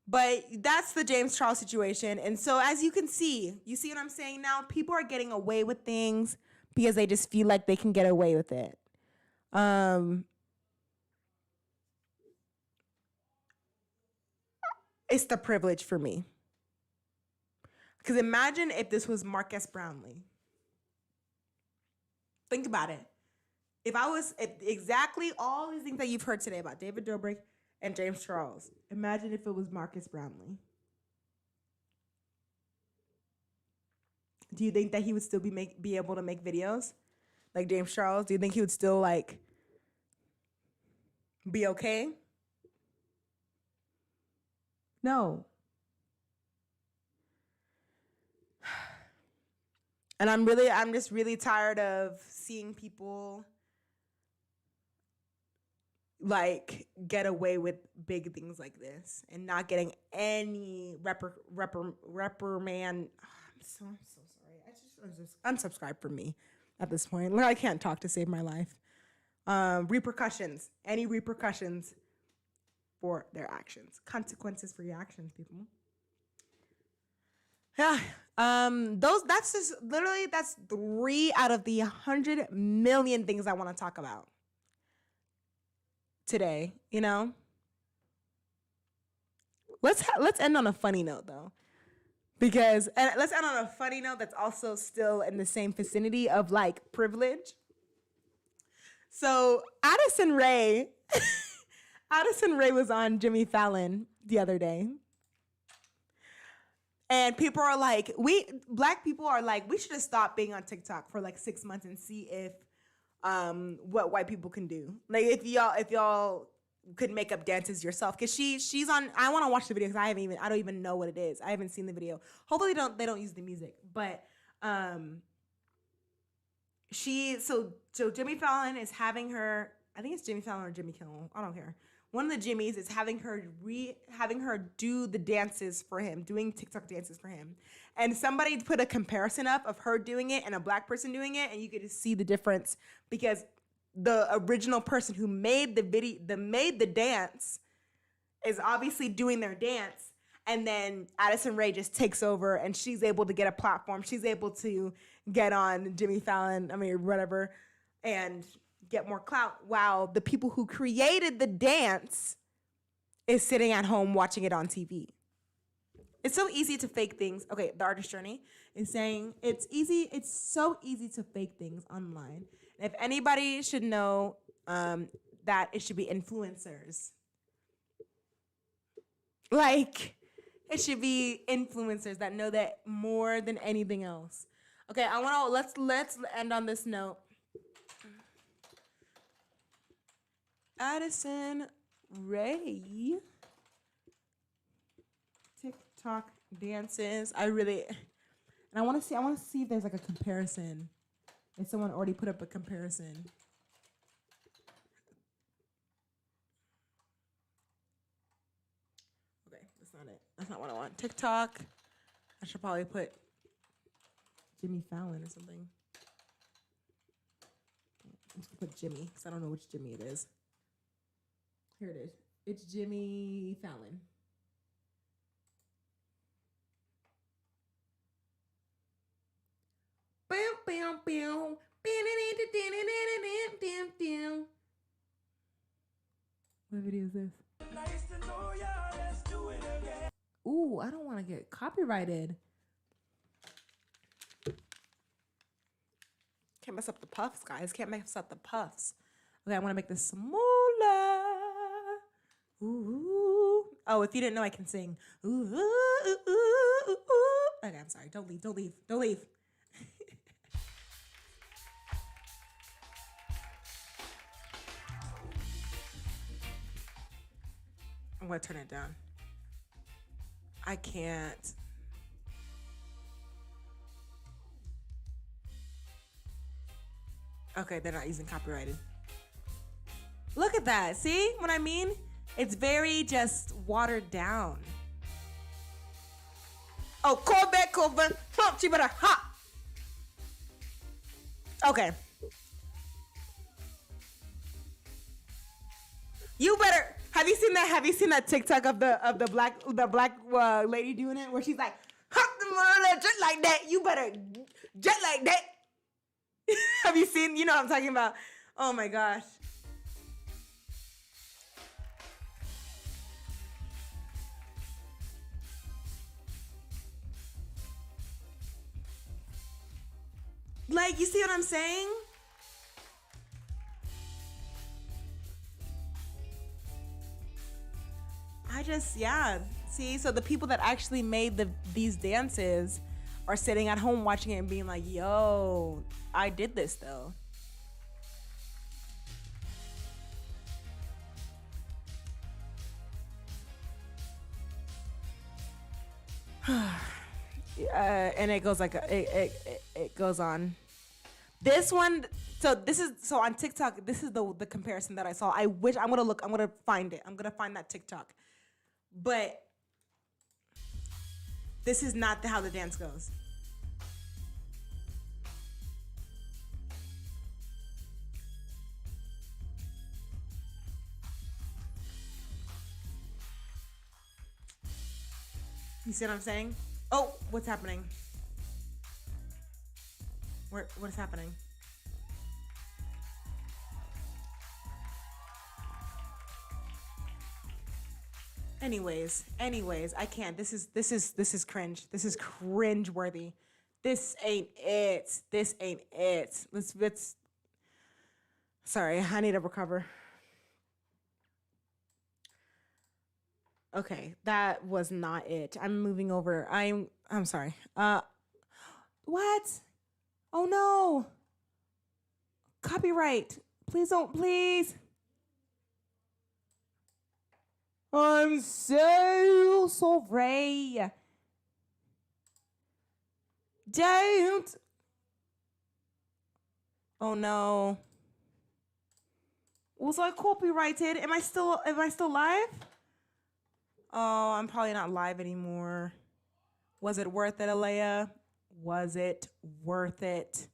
But that's the James Charles situation. And so as you can see, you see what I'm saying now? People are getting away with things because they just feel like they can get away with it. It's the privilege for me. Because imagine if this was Marcus Brownlee. Think about it. If exactly all these things that you've heard today about David Dobrik and James Charles, imagine if it was Marcus Brownlee. Do you think that he would still be able to make videos like James Charles? Do you think he would still be okay? No. And I'm just really tired of seeing people get away with big things like this and not getting any reprimand. I'm so sorry. I just unsubscribe from me at this point. I can't talk to save my life. Repercussions. Any repercussions for their actions. Consequences for your actions, people. Yeah. That's 3 out of the 100 million things I want to talk about today, you know? let's end on a funny note though, because and let's end on a funny note that's also still in the same vicinity of like privilege. So Addison Rae, Addison Rae was on Jimmy Fallon the other day. And people are like, black people are like, we should have stopped being on TikTok for like 6 months and see if what white people can do. Like if y'all could make up dances yourself. Cause she's on, I want to watch the video because I don't even know what it is. I haven't seen the video. Hopefully they don't use the music. But so Jimmy Fallon is having her, I think it's Jimmy Fallon or Jimmy Kimmel. I don't care. One of the Jimmys is having her do the dances for him, doing TikTok dances for him. And somebody put a comparison up of her doing it and a black person doing it, and you could see the difference because the original person who made the dance is obviously doing their dance, and then Addison Rae just takes over and she's able to get a platform. She's able to get on Jimmy Fallon, whatever, and get more clout, while the people who created the dance is sitting at home watching it on TV. It's so easy to fake things. Okay, the Artist Journey is saying it's so easy to fake things online. And if anybody should know that it should be influencers. Like, it should be influencers that know that more than anything else. Okay, let's end on this note. Addison Rae TikTok dances. I want to see if there's like a comparison. If someone already put up a comparison. Okay, that's not it. That's not what I want. TikTok. I should probably put Jimmy Fallon or something. I'm just gonna put Jimmy because I don't know which Jimmy it is. Here it is. It's Jimmy Fallon. What video is this? Ooh, I don't want to get copyrighted. Can't mess up the puffs, guys. Can't mess up the puffs. Okay, I want to make this smaller. Ooh. Oh, if you didn't know, I can sing. Ooh, ooh, ooh, ooh, ooh. Okay, I'm sorry. Don't leave. I'm gonna turn it down. I can't. Okay, they're not using copyrighted. Look at that. See what I mean? It's very just watered down. Oh, call back over. She better hop. Okay. You better. Have you seen that? Have you seen that TikTok of the black lady doing it, where she's like, hop the mother just like that. You better just like that. Have you seen? You know what I'm talking about? Oh my gosh. Like, you see what I'm saying? See, so the people that actually made these dances are sitting at home watching it and being like, yo, I did this though. And it goes like it goes on. This one, so on TikTok, this is the comparison that I saw. I'm gonna find it. I'm gonna find that TikTok. But this is not how the dance goes. You see what I'm saying? Oh, what's happening? What is happening? Anyways, I can't. This is cringe. This is cringe worthy. This ain't it. Let's sorry, I need to recover. Okay, that was not it. I'm moving over. I'm sorry. What? Oh no. Copyright. Please don't, please. I'm so sorry. Don't. Oh no. Was I copyrighted? Am I still live? Oh, I'm probably not live anymore. Was it worth it, Alea? Was it worth it?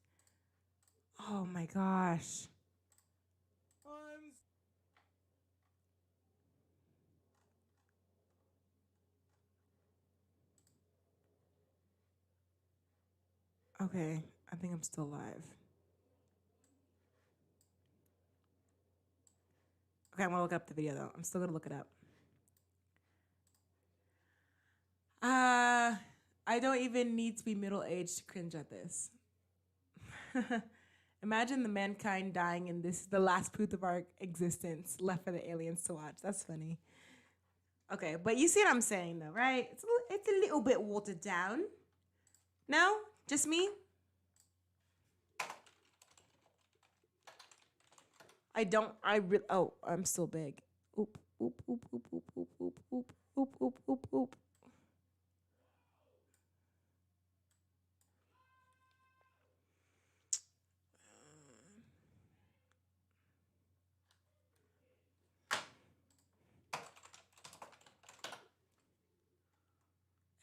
Oh my gosh. Okay, I think I'm still live. Okay, I'm gonna look up the video though. I'm still gonna look it up. I don't even need to be middle-aged to cringe at this. Imagine the mankind dying and this is the last proof of our existence left for the aliens to watch. That's funny. Okay, but you see what I'm saying though, right? It's a little bit watered down. No? Just me? I'm still big. Oop, oop, oop, oop, oop, oop, oop, oop, oop, oop, oop, oop.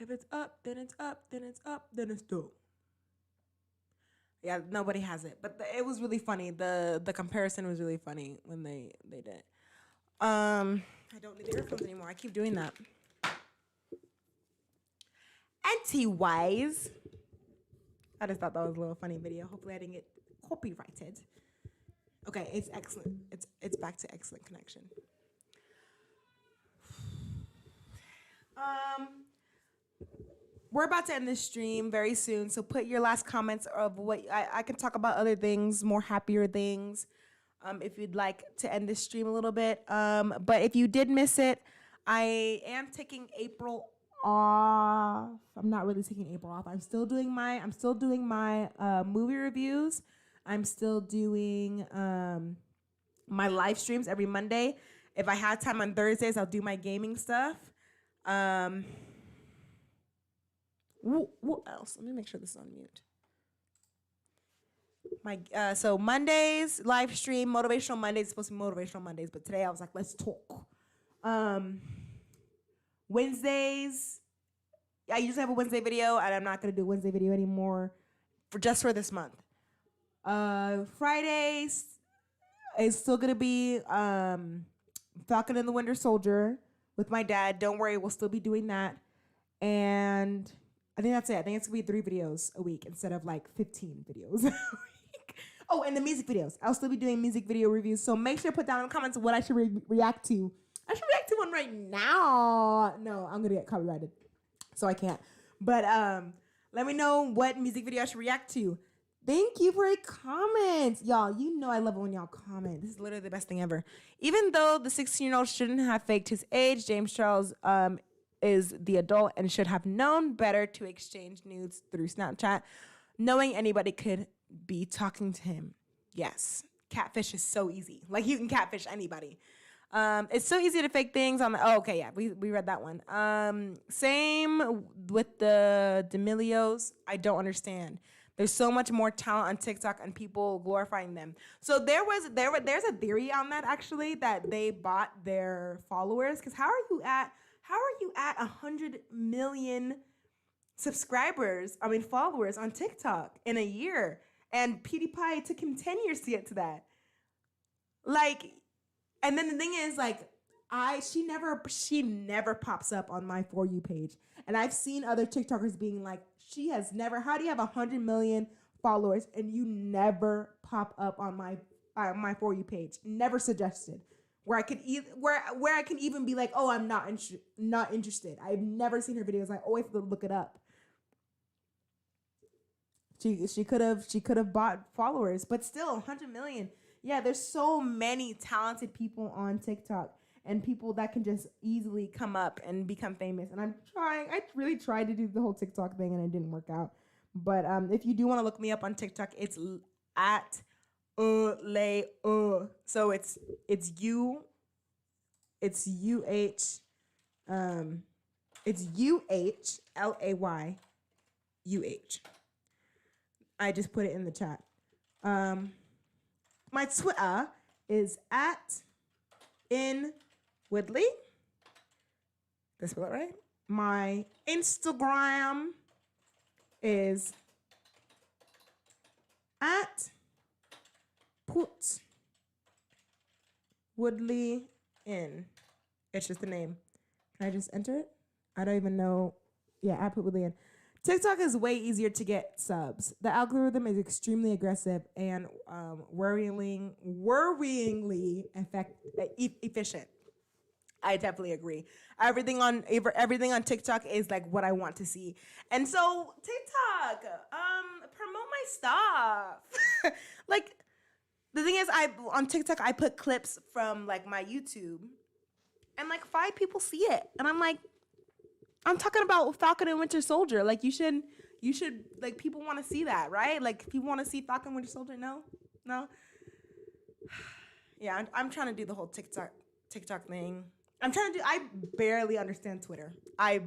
If it's up, then it's up, then it's up, then it's dope. Yeah, nobody has it, but it was really funny. The comparison was really funny when they did it. I don't need the earphones anymore. I keep doing that. Anti-wise, I just thought that was a little funny video. Hopefully, I didn't get copyrighted. Okay, it's excellent. It's back to excellent connection. We're about to end this stream very soon, so put your last comments of what I can talk about other things, more happier things, if you'd like to end this stream a little bit. But if you did miss it, I am taking April off. I'm not really taking April off. I'm still doing my movie reviews. I'm still doing my live streams every Monday. If I have time on Thursdays, I'll do my gaming stuff. What else? Let me make sure this is on mute. So Mondays live stream, motivational Mondays. It's supposed to be motivational Mondays, but today I was like, let's talk. Wednesdays, I usually have a Wednesday video, and I'm not gonna do a Wednesday video anymore for this month. Fridays is still gonna be Falcon and the Winter Soldier with my dad. Don't worry, we'll still be doing that, and I think that's it. I think it's gonna be 3 videos a week instead of like 15 videos a week. Oh, and the music videos. I'll still be doing music video reviews. So make sure to put down in the comments what I should react to. I should react to one right now. No, I'm gonna get copyrighted, so I can't. But let me know what music video I should react to. Thank you for a comment. Y'all, you know I love it when y'all comment. This is literally the best thing ever. Even though the 16-year-old shouldn't have faked his age, James Charles is the adult and should have known better to exchange nudes through Snapchat, knowing anybody could be talking to him. Yes, catfish is so easy. Like, you can catfish anybody. It's so easy to fake things on the... Oh, okay, yeah, we read that one. Same with the D'Amelios. I don't understand. There's so much more talent on TikTok and people glorifying them. So there's a theory on that, actually, that they bought their followers. Because how are you at 100 million followers on TikTok in a year? And PewDiePie, it took him 10 years to get to that. Like, and then the thing is, like, she never pops up on my For You page. And I've seen other TikTokers being like, how do you have 100 million followers and you never pop up on my For You page? Never suggested. where I could where I can even be like, oh, I'm not interested. I've never seen her videos. I always have to look it up. She could have bought followers, but still 100 million. Yeah, there's so many talented people on TikTok and people that can just easily come up and become famous. And I really tried to do the whole TikTok thing and it didn't work out. But if you do want to look me up on TikTok, it's at lay. So it's UH it's UHLAY UH. I just put it in the chat. My Twitter is at in Woodley. Did I spell it right? My Instagram is at put Woodley in. It's just the name. Can I just enter it? I don't even know. Yeah, at put Woodley in. TikTok is way easier to get subs. The algorithm is extremely aggressive and worryingly efficient. I definitely agree. Everything on TikTok is like what I want to see. And so TikTok, promote my stuff. Like the thing is, on TikTok I put clips from like my YouTube, and like 5 people see it, and I'm talking about Falcon and Winter Soldier. Like you should like, people want to see that, right? Like people want to see Falcon and Winter Soldier. No. Yeah, I'm trying to do the whole TikTok thing. I barely understand Twitter. I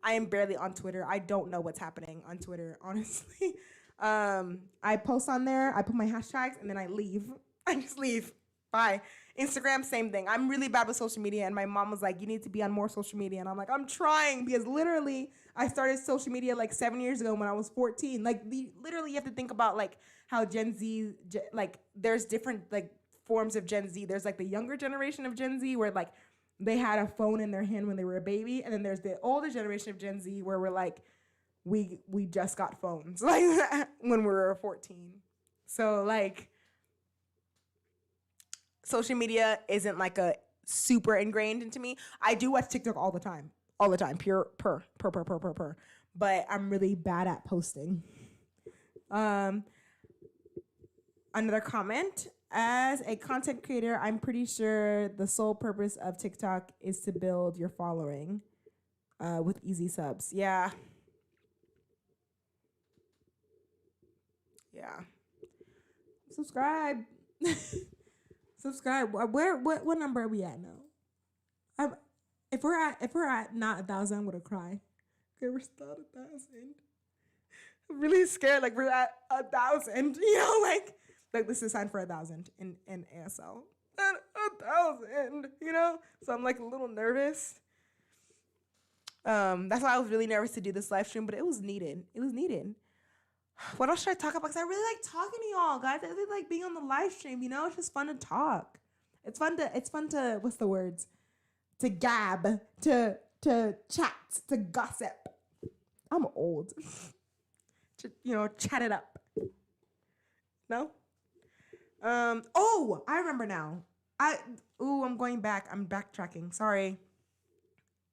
am barely on Twitter. I don't know what's happening on Twitter, honestly. I post on there, I put my hashtags, and then I leave. I just leave. Bye. Instagram, same thing. I'm really bad with social media, and my mom was like, you need to be on more social media. And I'm like, I'm trying, because literally I started social media like 7 years ago when I was 14. Like literally you have to think about like how Gen Z, like there's different like forms of Gen Z. There's like the younger generation of Gen Z where like they had a phone in their hand when they were a baby. And then there's the older generation of Gen Z where we're like, we just got phones like when we were 14. So like, social media isn't like a super ingrained into me. I do watch TikTok all the time, pure per. But I'm really bad at posting. Another comment: as a content creator, I'm pretty sure the sole purpose of TikTok is to build your following with easy subs. Yeah. Subscribe. Subscribe. What number are we at now? If we're at not 1,000, I'm gonna cry. Okay, we're still at 1,000. I'm really scared. Like we're at 1,000. You know, like this is signed for 1,000 in ASL. At 1,000. You know, so I'm like a little nervous. That's why I was really nervous to do this live stream, but it was needed. What else should I talk about? Because I really like talking to y'all, guys. I really like being on the live stream. You know, it's just fun to talk. It's fun to what's the words? To gab, to chat, to gossip. I'm old. To chat it up. No? Oh, I remember now. I'm going back. I'm backtracking. Sorry.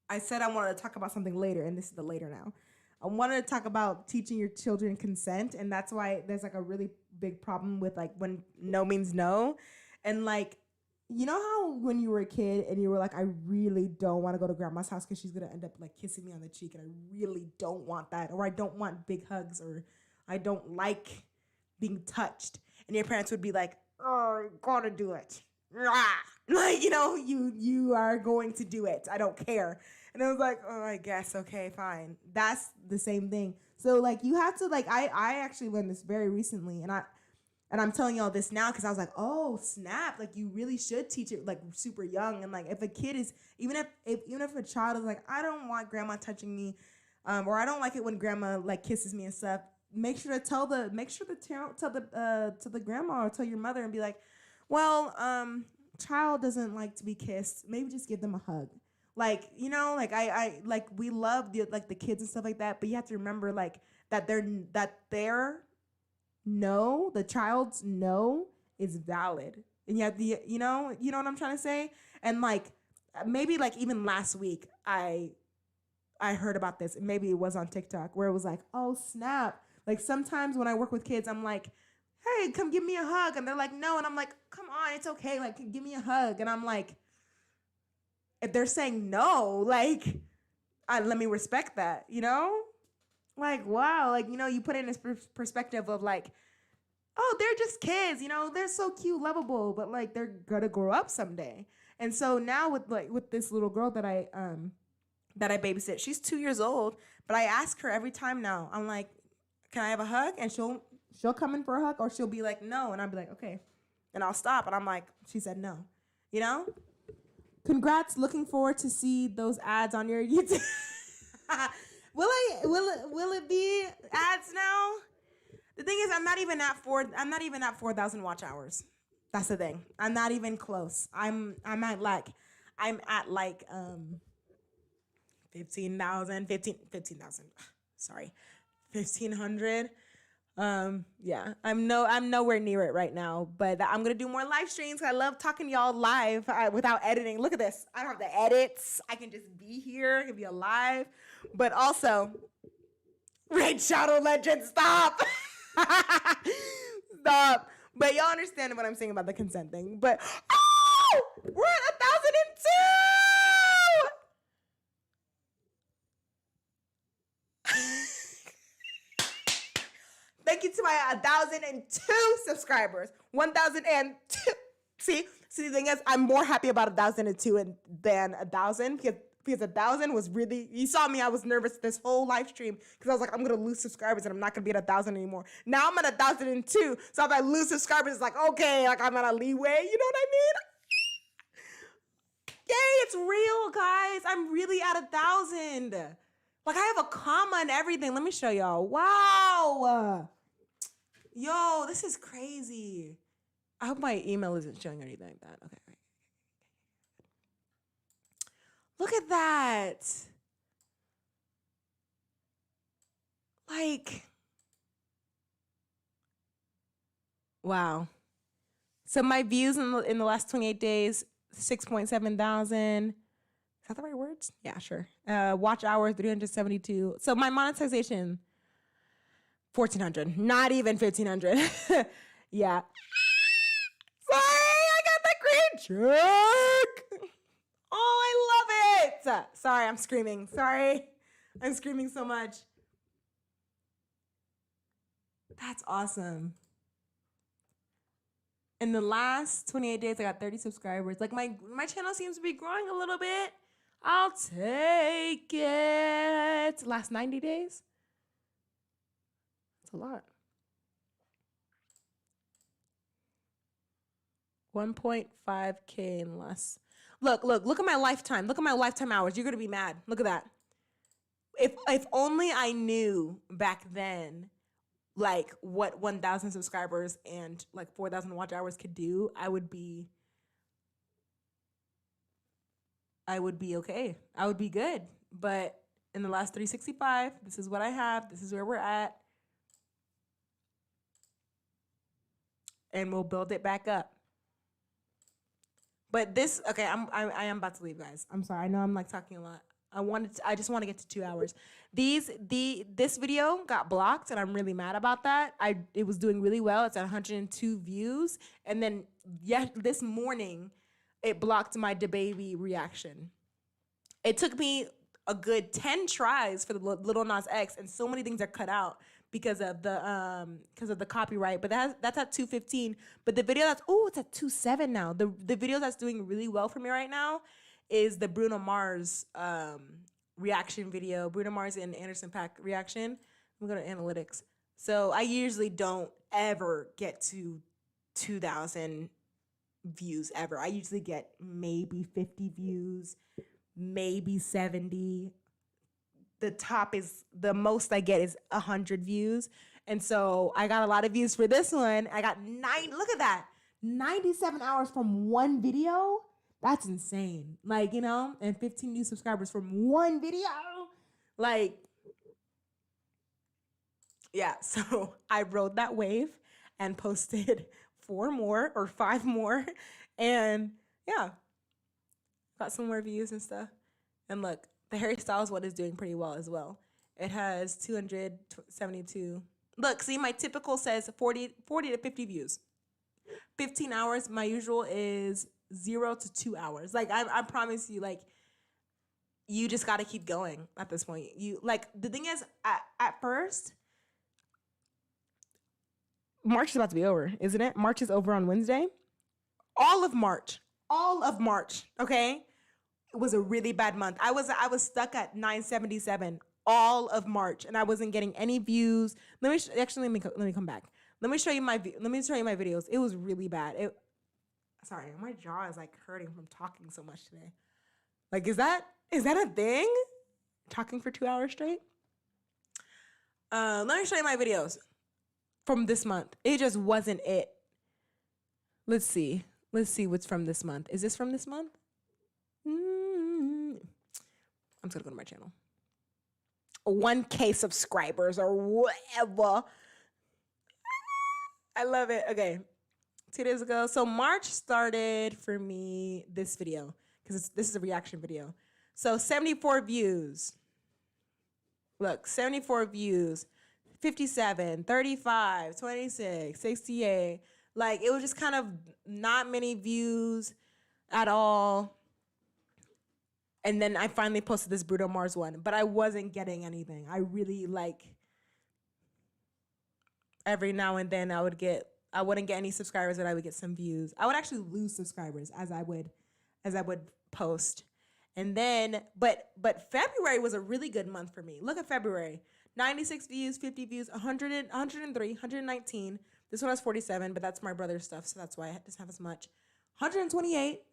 I said I wanted to talk about something later, and this is the later now. I wanted to talk about teaching your children consent, and that's why there's like a really big problem with like when no means no. And like, you know how when you were a kid and you were like, I really don't want to go to grandma's house because she's going to end up like kissing me on the cheek, and I really don't want that, or I don't want big hugs, or I don't like being touched. And your parents would be like, oh, you gotta do it. Like, you are going to do it. I don't care. And I was like, oh, I guess, okay, fine. That's the same thing. So like you have to like, I actually learned this very recently, and I'm telling y'all this now because I was like, oh snap, like you really should teach it like super young. And like if a kid is, even if a child is like, I don't want grandma touching me, or I don't like it when grandma like kisses me and stuff, make sure to tell the grandma or tell your mother and be like, well, child doesn't like to be kissed. Maybe just give them a hug. Like, I like we love the kids and stuff like that, but you have to remember like that their no, the child's no is valid. And yet you know what I'm trying to say? And like maybe like even last week I heard about this, and maybe it was on TikTok, where it was like, oh snap. Like sometimes when I work with kids, I'm like, hey, come give me a hug. And they're like, no. And I'm like, come on, it's okay. Like, give me a hug. And I'm like, if they're saying no, like, let me respect that, you know? Like, wow. Like, you know, you put it in this perspective of like, oh, they're just kids, you know, they're so cute, lovable, but like they're gonna grow up someday. And so now with this little girl that I babysit, she's 2 years old, but I ask her every time now, I'm like, can I have a hug? And she'll come in for a hug, or she'll be like, no. And I'll be like, okay. And I'll stop. And I'm like, she said no. You know? Congrats. Looking forward to see those ads on your YouTube. Will it be ads now? The thing is, I'm not even at 4,000 watch hours. That's the thing. I'm not even close. I'm at like 15,000. Sorry. 1,500. Yeah, I'm nowhere near it right now, but I'm gonna do more live streams. I love talking to y'all live without editing. Look at this. I don't have the edits. I can just be here. I can be alive. But also, Raid Shadow Legend, stop. Stop. But y'all understand what I'm saying about the consent thing. But oh, we're at 1,002. Thank you to my 1,002 subscribers. 1,002. See, the thing is, I'm more happy about 1,002 than 1,000 because 1,000 was really, you saw me, I was nervous this whole live stream because I was like, I'm going to lose subscribers and I'm not going to be at 1,000 anymore. Now I'm at 1,002. So if I lose subscribers, it's like, okay, like I'm at a leeway. You know what I mean? Yay, it's real, guys. I'm really at 1,000. Like I have a comma and everything. Let me show y'all. Wow. Yo, this is crazy. I hope my email isn't showing anything like that. Okay. Look at that. Like, wow. So my views in the last 28 days, 6.7 thousand. Is that the right words? Yeah, sure. Watch hours, 372. So my monetization, 1,400. Not even 1,500. Yeah. Sorry, I got the green check. Oh, I love it. Sorry, I'm screaming. Sorry. I'm screaming so much. That's awesome. In the last 28 days, I got 30 subscribers. Like my channel seems to be growing a little bit. I'll take it. Last 90 days? That's a lot. 1.5K and less. Look at my lifetime. Look at my lifetime hours. You're gonna be mad. Look at that. If only I knew back then, like what 1,000 subscribers and like 4,000 watch hours could do, I would be okay. I would be good. But in the last 365, this is what I have. This is where we're at. And we'll build it back up. But this, okay, I am about to leave, guys. I'm sorry. I know I'm like talking a lot. I just want to get to 2 hours. This video got blocked, and I'm really mad about that. It was doing really well. It's at 102 views, and then this morning, it blocked my DaBaby reaction. It took me a good 10 tries for the Lil Nas X, and so many things are cut out because of the copyright. But that's at 215. But the video it's at 2.7 now. The video that's doing really well for me right now is the Bruno Mars reaction video. Bruno Mars and Anderson .Paak reaction. I'm going to analytics. So I usually don't ever get to 2,000 views ever. I usually get maybe 50 views, maybe 70. The most I get is 100 views. And so I got a lot of views for this one. I got look at that. 97 hours from one video. That's insane. Like, you know, and 15 new subscribers from one video. Like, yeah. So I rode that wave and posted 4 more or 5 more. And yeah, got some more views and stuff. And look, the Harry Styles one is doing pretty well as well. It has 272. Look, see, my typical says 40 to 50 views. 15 hours. My usual is 0 to 2 hours. Like, I promise you, like, you just got to keep going at this point. You, like, the thing is, at first, March is about to be over, isn't it? March is over on Wednesday. All of March, okay? It was a really bad month. I was stuck at 977 all of March, and I wasn't getting any views. Let me come back. Let me show you my videos. It was really bad. Sorry, my jaw is like hurting from talking so much today. Like, is that a thing? Talking for 2 hours straight? Let me show you my videos from this month. It just wasn't it. Let's see what's from this month. Is this from this month? I'm just gonna go to my channel. 1K subscribers or whatever. I love it. Okay, 2 days ago. So March started for me this video because this is a reaction video. So 74 views. Look, 74 views, 57, 35, 26, 68. Like, it was just kind of not many views at all. And then I finally posted this Bruno Mars one, but I wasn't getting anything. I really, like, every now and then I wouldn't get any subscribers, but I would get some views. I would actually lose subscribers as I would post. And then, but February was a really good month for me. Look at February. 96 views, 50 views, 103, 119. This one has 47, but that's my brother's stuff, so that's why it doesn't have as much. 128,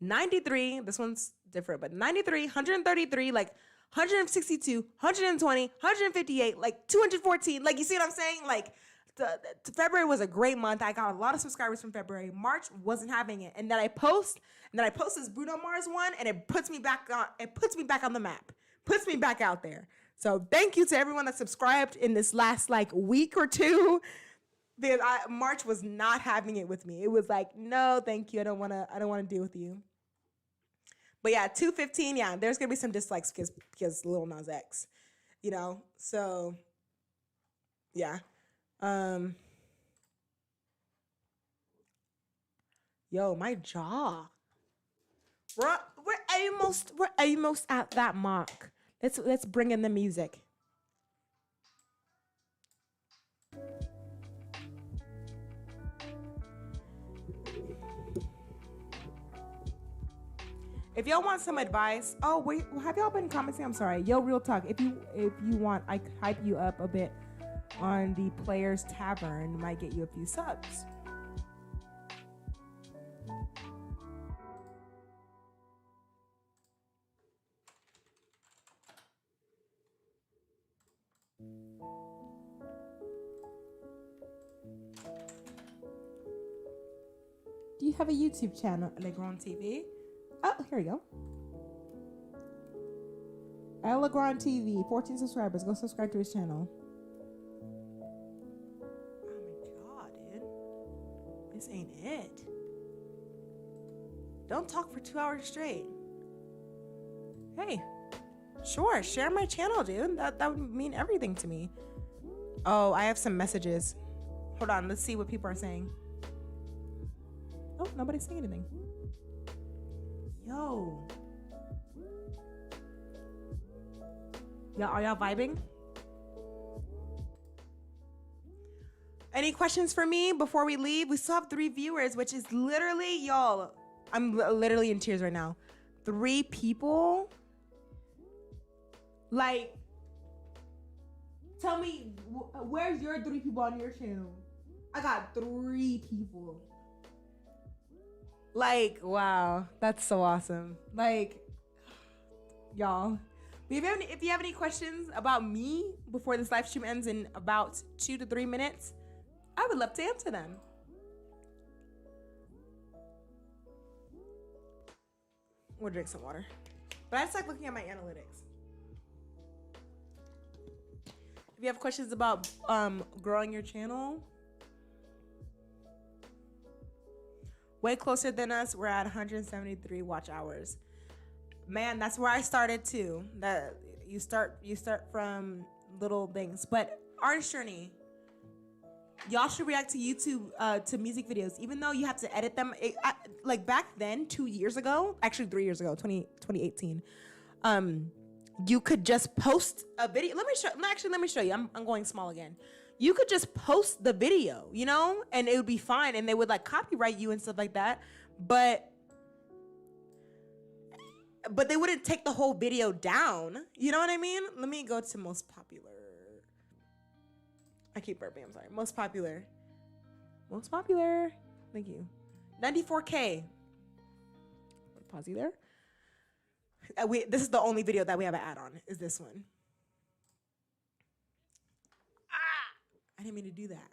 93. This one's different, but 93, 133, like 162, 120, 158, like 214. Like, you see what I'm saying? Like, February was a great month. I got a lot of subscribers from February. March wasn't having it, and then I post this Bruno Mars one, and it puts me back on the map, puts me back out there. So thank you to everyone that subscribed in this last like week or two, because March was not having it with me. It was like, no, thank you. I don't want to deal with you. But yeah, 215. Yeah, there's gonna be some dislikes because Lil Nas X, you know. So yeah. Yo, my jaw. We're almost at that mark. Let's bring in the music. If y'all want some advice, oh wait, have y'all been commenting? I'm sorry. Yo, real talk. If you want, I could hype you up a bit on the Players Tavern. Might get you a few subs. Do you have a YouTube channel, Legrand TV? Oh, here we go. Legrand TV, 14 subscribers. Go subscribe to his channel. Oh my god, dude. This ain't it. Don't talk for 2 hours straight. Hey, sure, share my channel, dude. That would mean everything to me. Oh, I have some messages. Hold on, let's see what people are saying. Oh, nobody's saying anything. Yo. Are y'all vibing? Any questions for me before we leave? We still have 3 viewers, which is literally, y'all, I'm literally in tears right now. 3 people? Like, tell me, where's your 3 people on your channel? I got 3 people. Like, wow, that's so awesome. Like, y'all, if you have any questions about me before this live stream ends in about 2 to 3 minutes, I would love to answer them. We'll drink some water. But I just like looking at my analytics. If you have questions about growing your channel, Way closer than us. We're at 173 watch hours. Man, that's where I started too. That you start from little things. But Artist Journey, y'all should react to YouTube to music videos, even though you have to edit them. Like back then, 2 years ago, actually 3 years ago, 2018. You could just post a video. Let me show you. I'm going small again. You could just post the video, you know, and it would be fine, and they would like copyright you and stuff like that. But they wouldn't take the whole video down. You know what I mean? Let me go to most popular. I keep burping. I'm sorry. Most popular. Thank you. 94K. Pause you there. This is the only video that we have an ad on. Is this one? I didn't mean to do that.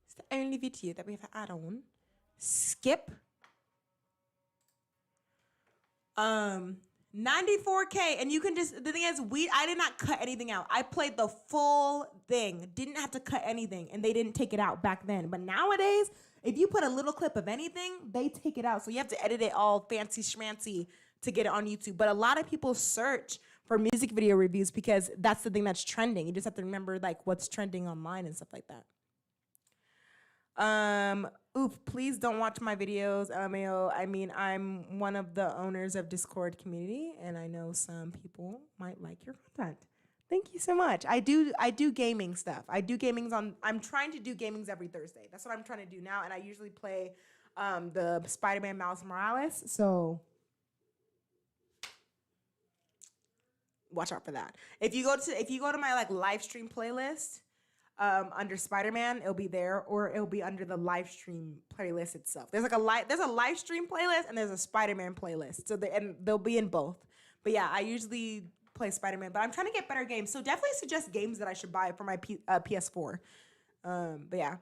It's the only video that we have an ad on. Skip. 94K, and you can just, the thing is, I did not cut anything out. I played the full thing. Didn't have to cut anything, and they didn't take it out back then. But nowadays, if you put a little clip of anything, they take it out. So you have to edit it all fancy schmancy to get it on YouTube. But a lot of people search for music video reviews because that's the thing that's trending. You just have to remember like what's trending online and stuff like that. Please don't watch my videos. LMAO. I mean, I'm one of the owners of Discord community, and I know some people might like your content. Thank you so much. I do gaming stuff. I'm trying to do gamings every Thursday. That's what I'm trying to do now, and I usually play the Spider-Man Miles Morales. So watch out for that. If you go to my like live stream playlist, under Spider-Man, it'll be there, or it'll be under the live stream playlist itself. There's a live stream playlist and there's a Spider-Man playlist. So they'll be in both. But yeah, I usually play Spider-Man, but I'm trying to get better games. So definitely suggest games that I should buy for my PS4. But yeah.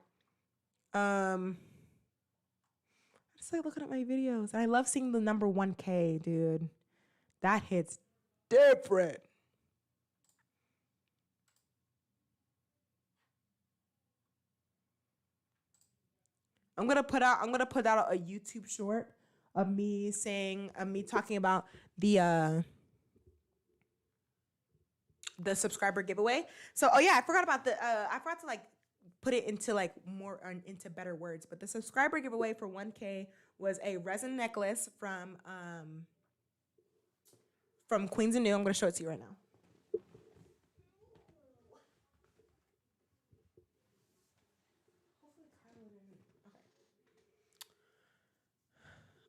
Just like looking at my videos, and I love seeing the number 1K, dude. That hits different. I'm gonna put out a YouTube short of me talking about the subscriber giveaway. So I forgot to like put it into like more into better words. But the subscriber giveaway for 1K was a resin necklace from Queens and New. I'm gonna show it to you right now.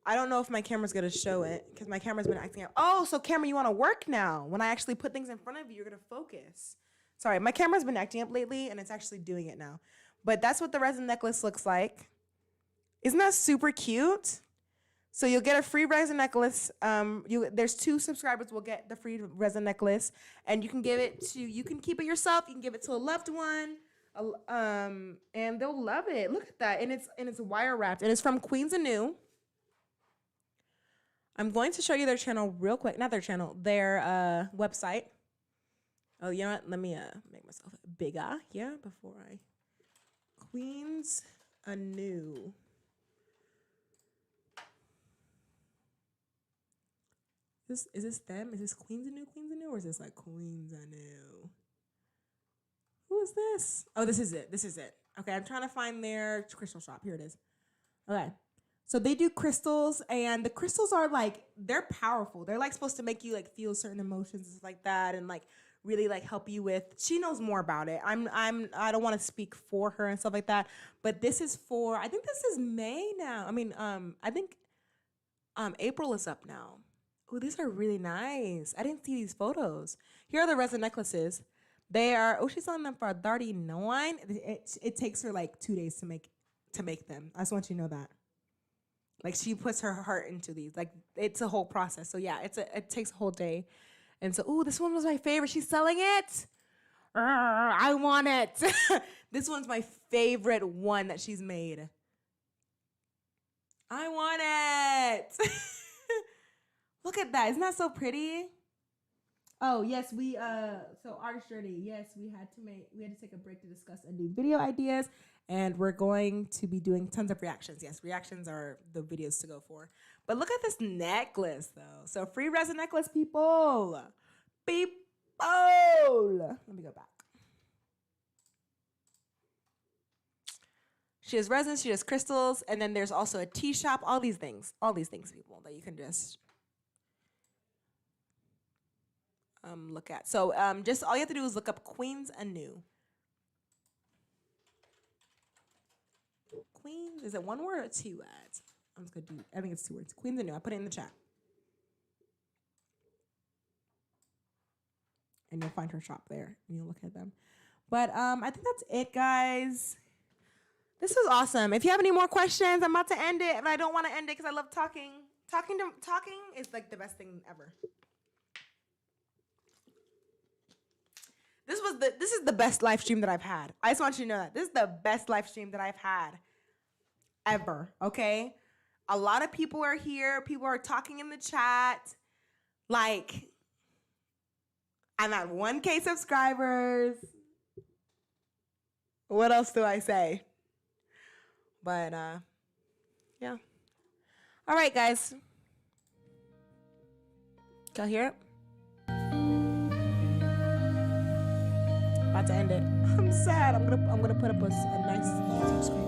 I don't know if my camera's gonna show it because my camera's been acting up. Oh, so camera, you wanna work now? When I actually put things in front of you, you're gonna focus. Sorry, my camera's been acting up lately and it's actually doing it now. But that's what the resin necklace looks like. Isn't that super cute? So you'll get a free resin necklace. There's 2 subscribers will get the free resin necklace, and you can keep it yourself. You can give it to a loved one, and they'll love it. Look at that, and it's wire wrapped, and it's from Queens and New. I'm going to show you their channel real quick. Not their channel, their website. Oh, you know what? Let me make myself bigger here before I. Queens Anew. Is this them? Is this Queens Anew, or is this like Queens Anew? Who is this? Oh, this is it. Okay, I'm trying to find their crystal shop. Here it is. Okay. So they do crystals, and the crystals are like, they're powerful. They're like supposed to make you like feel certain emotions and stuff like that, and like really like help you with. She knows more about it. I don't want to speak for her and stuff like that, but this is for, I think this is May now. I mean, I think April is up now. Oh, these are really nice. I didn't see these photos. Here are the resin necklaces. They are, she's selling them for $39. It takes her like 2 days to make them. I just want you to know that. Like, she puts her heart into these. Like, it's a whole process. So yeah, it takes a whole day. And so, this one was my favorite. She's selling it. I want it. This one's my favorite one that she's made. I want it. Look at that. Isn't that so pretty? Oh yes, we so artist journey. Yes, we had to take a break to discuss a new video ideas, and we're going to be doing tons of reactions. Yes, reactions are the videos to go for. But look at this necklace though. So free resin necklace, people. People. Let me go back. She has resin, she has crystals, and then there's also a tea shop. All these things, people, that you can just look at. So just all you have to do is look up Queens Anew. Queens, is it one word or two words? I'm just gonna do, I think it's 2 words. Queens Anew, I put it in the chat. And you'll find her shop there and you'll look at them. But I think that's it, guys. This was awesome. If you have any more questions, I'm about to end it, but I don't want to end it because I love talking. Talking is like the best thing ever. This is the best live stream that I've had. I just want you to know that. This is the best live stream that I've had ever, okay? A lot of people are here. People are talking in the chat. Like, I'm at 1K subscribers. What else do I say? But, yeah. All right, guys. Y'all hear it? About to end it. I'm sad. I'm gonna put up a nice YouTube screen.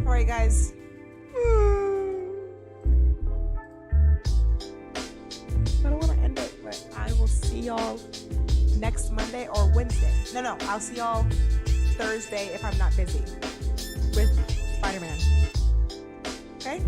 All right, guys. I don't want to end it, but I will see y'all next Monday or Wednesday. No, I'll see y'all Thursday if I'm not busy with Spider-Man. Okay?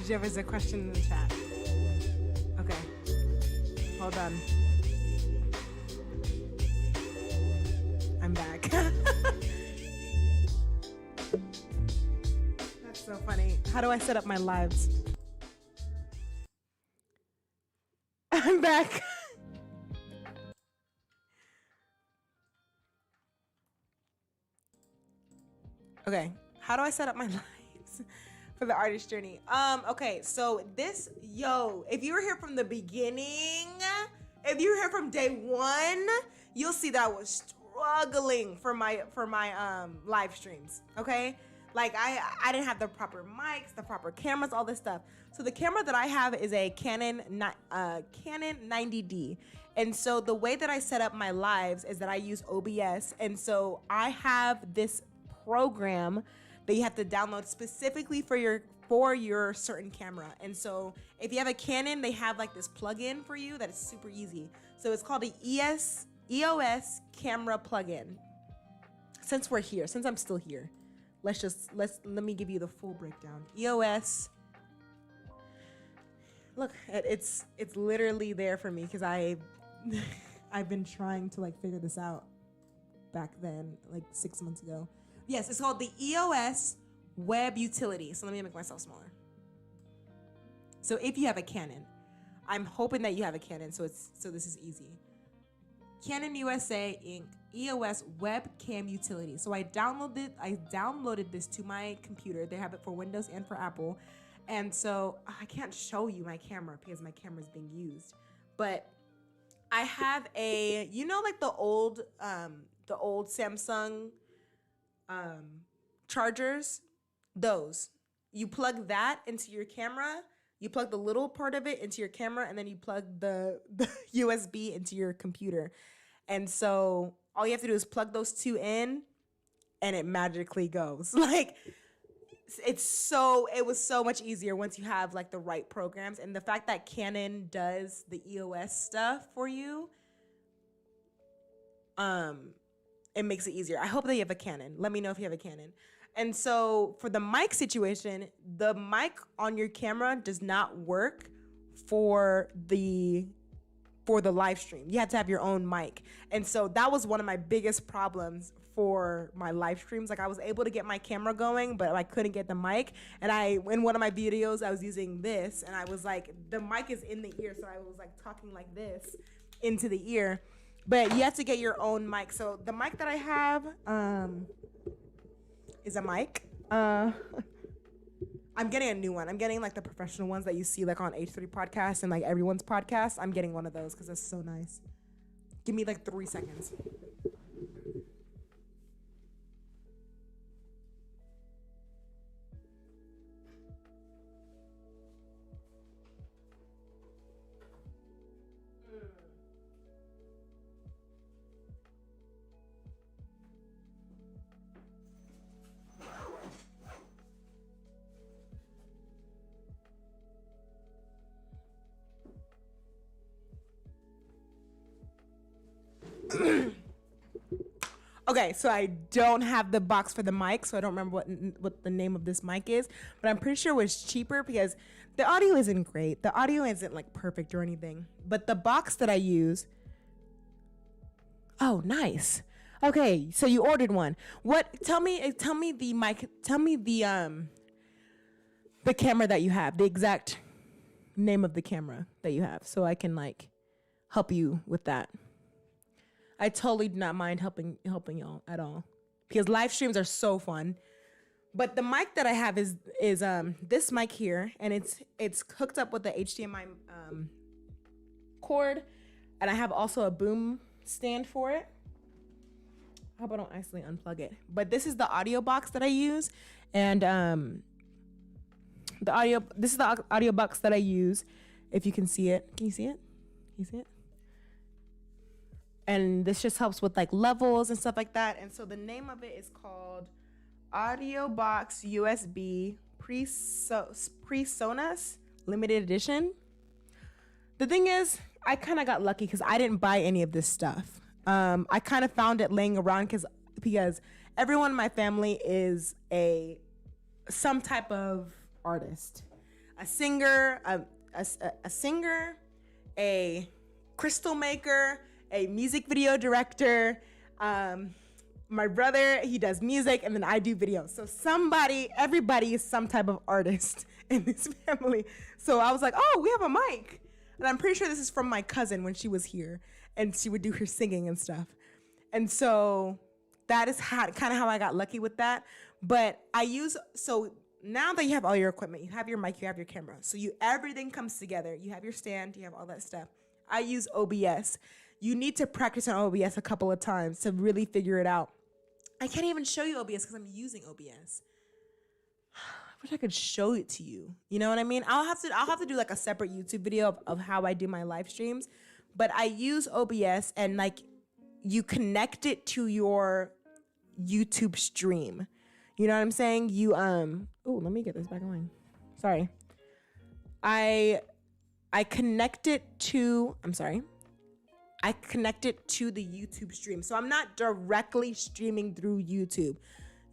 Jeff is a question in the chat. Okay. Hold on. I'm back. That's so funny. How do I set up my lives? I'm back. Okay. How do I set up my lives for the artist journey? Okay, so if you were here from the beginning, if you were here from day one, you'll see that I was struggling for my live streams. Okay, like I didn't have the proper mics, the proper cameras, all this stuff. So the camera that I have is a Canon 90D, and so the way that I set up my lives is that I use OBS, and so I have this program that you have to download specifically for your certain camera. And so if you have a Canon, they have like this plugin for you that is super easy. So it's called the EOS camera plugin. Since I'm still here, let me give you the full breakdown. EOS. Look, it's literally there for me because I've been trying to like figure this out back then, like 6 months ago. Yes, it's called the EOS Web Utility. So let me make myself smaller. So if you have a Canon, I'm hoping that you have a Canon, so this is easy. Canon USA Inc. EOS Webcam Utility. So I downloaded this to my computer. They have it for Windows and for Apple. And so I can't show you my camera because my camera is being used. But I have like the old Samsung chargers, those. You plug that into your camera, you plug the little part of it into your camera, and then you plug the USB into your computer. And so all you have to do is plug those two in and it magically goes. Like it was so much easier once you have like the right programs. And the fact that Canon does the EOS stuff for you, it makes it easier. I hope that you have a Canon. Let me know if you have a Canon. And so for the mic situation, the mic on your camera does not work for the live stream. You have to have your own mic. And so that was one of my biggest problems for my live streams. Like I was able to get my camera going, but I couldn't get the mic. And in one of my videos, I was using this and I was like, the mic is in the ear. So I was like talking like this into the ear. But you have to get your own mic. So the mic that I have is a mic. I'm getting a new one. I'm getting like the professional ones that you see like on H3 podcasts and like everyone's podcast. I'm getting one of those because it's so nice. Give me like 3 seconds. Okay, so I don't have the box for the mic, so I don't remember what the name of this mic is, but I'm pretty sure it was cheaper because the audio isn't great. The audio isn't like perfect or anything, but the box that I use. Oh, nice. Okay, so you ordered one. What? Tell me the mic. Tell me the camera that you have, the exact name of the camera that you have, so I can like help you with that. I totally do not mind helping y'all at all because live streams are so fun. But the mic that I have is this mic here, and it's hooked up with the HDMI cord, and I have also a boom stand for it. I hope I don't accidentally unplug it. But this is the audio box that I use, and this is the audio box that I use. If you can see it, can you see it? Can you see it? And this just helps with like levels and stuff like that. And so the name of it is called Audio Box USB PreSonus Limited Edition. The thing is, I kind of got lucky because I didn't buy any of this stuff. I kind of found it laying around because everyone in my family is some type of artist. a singer, a singer, a crystal maker, a music video director. My brother, he does music, and then I do videos. So everybody is some type of artist in this family. So I was like, oh, we have a mic. And I'm pretty sure this is from my cousin when she was here, and she would do her singing and stuff. And so that is kind of how I got lucky with that. But so now that you have all your equipment, you have your mic, you have your camera. So everything comes together. You have your stand, you have all that stuff. I use OBS. You need to practice on OBS a couple of times to really figure it out. I can't even show you OBS because I'm using OBS. I wish I could show it to you. You know what I mean? I'll have to do like a separate YouTube video of how I do my live streams. But I use OBS, and like you connect it to your YouTube stream. You know what I'm saying? Let me get this back going. Sorry. I connect it to the YouTube stream. So I'm not directly streaming through YouTube.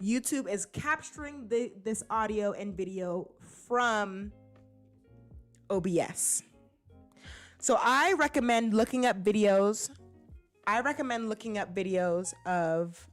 YouTube is capturing this audio and video from OBS. So I recommend looking up videos. Of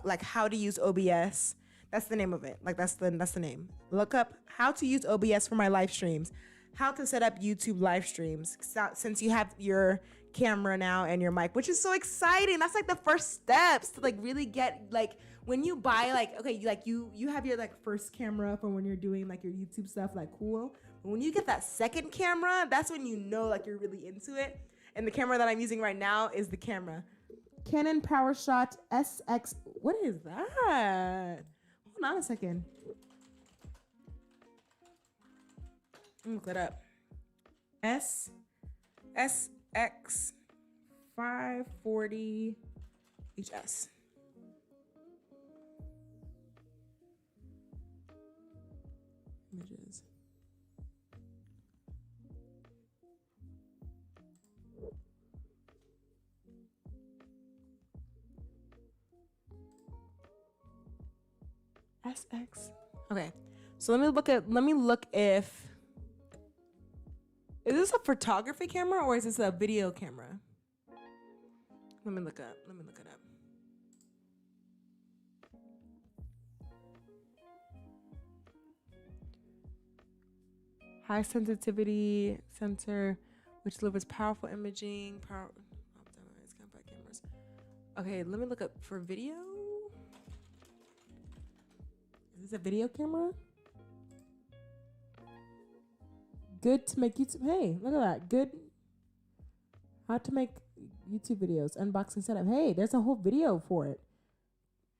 like how to use OBS. That's the name of it. Like that's the name. Look up how to use OBS for my live streams. How to set up YouTube live streams since you have your camera now and your mic, which is so exciting. That's like the first steps to like really get like when you buy like okay, you have your like first camera for when you're doing like your YouTube stuff, like cool. But when you get that second camera, that's when you know like you're really into it. And the camera that I'm using right now is the camera Canon PowerShot SX. What is that? Hold on a second. Let me look it up. SX 540 HS. Images. SX. Okay. So let me look if is this a photography camera or is this a video camera? Let me look it up. High sensitivity sensor, which delivers powerful imaging. Optimized compact cameras. Okay, let me look up for video. Is this a video camera? Good to make YouTube. Hey, look at that. Good. How to make YouTube videos. Unboxing setup. Hey, there's a whole video for it.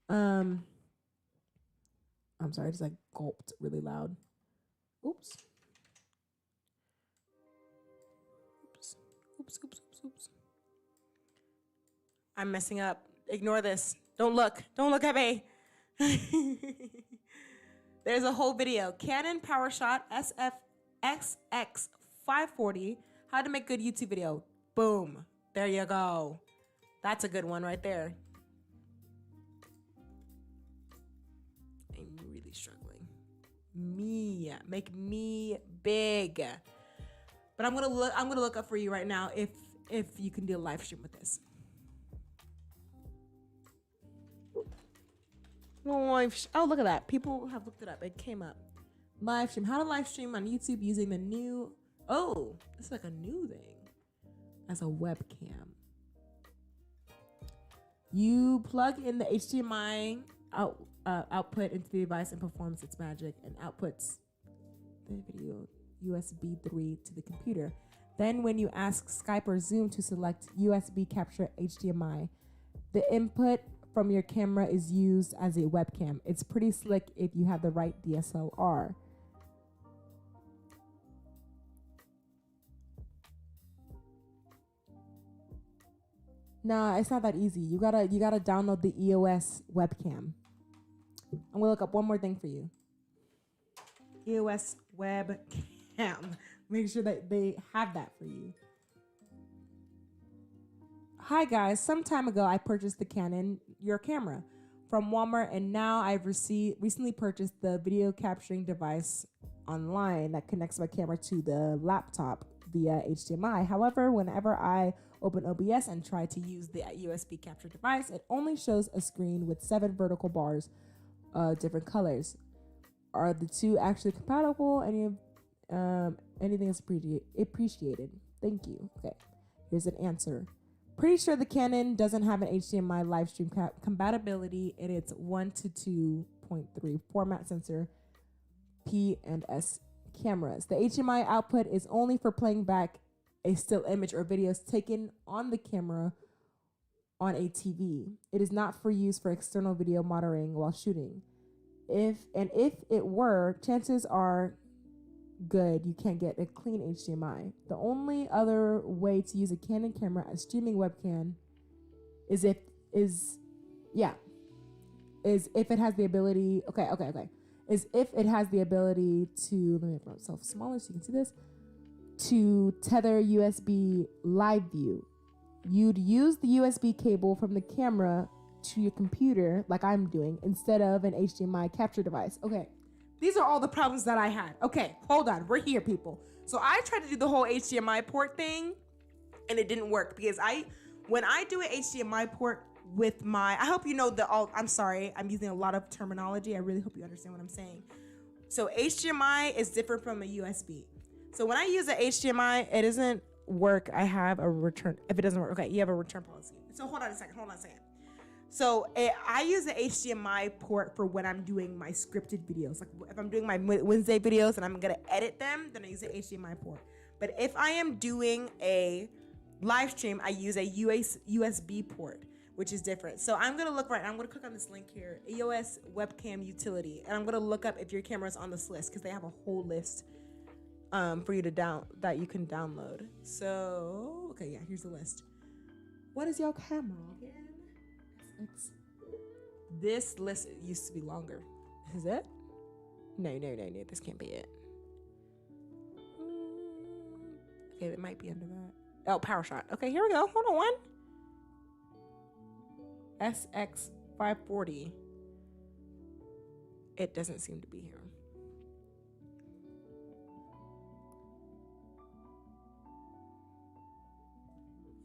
I'm sorry, I just like gulped really loud. Oops. I'm messing up. Ignore this. Don't look at me. There's a whole video. Canon PowerShot SFXX 540. How to make good YouTube video. Boom. There you go. That's a good one right there. I'm really struggling. Make me big. But I'm gonna look up for you right now if you can do a live stream with this. Oh, look at that. People have looked it up. It came up. Live stream. How to live stream on YouTube using the new... Oh, this is like a new thing. As a webcam. You plug in the HDMI output into the device and performs its magic and outputs the video USB 3 to the computer. Then when you ask Skype or Zoom to select USB capture HDMI, the input from your camera is used as a webcam. It's pretty slick if you have the right DSLR. Nah, it's not that easy. You gotta download the EOS webcam. I'm gonna look up one more thing for you. EOS webcam. Make sure that they have that for you. Hi guys, some time ago I purchased the Canon Your Camera from Walmart, and now I've recently purchased the video capturing device online that connects my camera to the laptop via HDMI. However, whenever I open OBS and try to use the USB capture device, it only shows a screen with 7 vertical bars, different colors. Are the two actually compatible? Anything is appreciated. Thank you. Okay, here's an answer. Pretty sure the Canon doesn't have an HDMI live stream compatibility in its 1 to 2.3 format sensor P and S cameras. The HDMI output is only for playing back a still image or videos taken on the camera on a TV. It is not for use for external video monitoring while shooting. If it were, chances are good you can't get a clean HDMI. The only other way to use a Canon camera as streaming webcam is if it has the ability. Is if it has the ability to, let me make myself smaller so you can see this, to tether USB live view. You'd use the USB cable from the camera to your computer, like I'm doing, instead of an HDMI capture device. Okay, these are all the problems that I had. Okay, hold on, we're here, people. So I tried to do the whole HDMI port thing, and it didn't work because when I do an HDMI port with I hope you know I'm sorry, I'm using a lot of terminology. I really hope you understand what I'm saying. So HDMI is different from a USB. So when I use an HDMI, it doesn't work. I have a return. If it doesn't work, okay, you have a return policy. So hold on a second. So I use the HDMI port for when I'm doing my scripted videos. Like if I'm doing my Wednesday videos and I'm gonna edit them, then I use the HDMI port. But if I am doing a live stream, I use a USB port, which is different. So I'm gonna look I'm gonna click on this link here, EOS webcam utility, and I'm gonna look up if your camera's on this list because they have a whole list for you to that you can download. So okay, yeah, here's the list. What is your camera again? This list used to be longer. Is it? No, this can't be it. Okay, it might be under that. Oh, PowerShot. Okay, here we go. Hold on one. SX540. It doesn't seem to be here.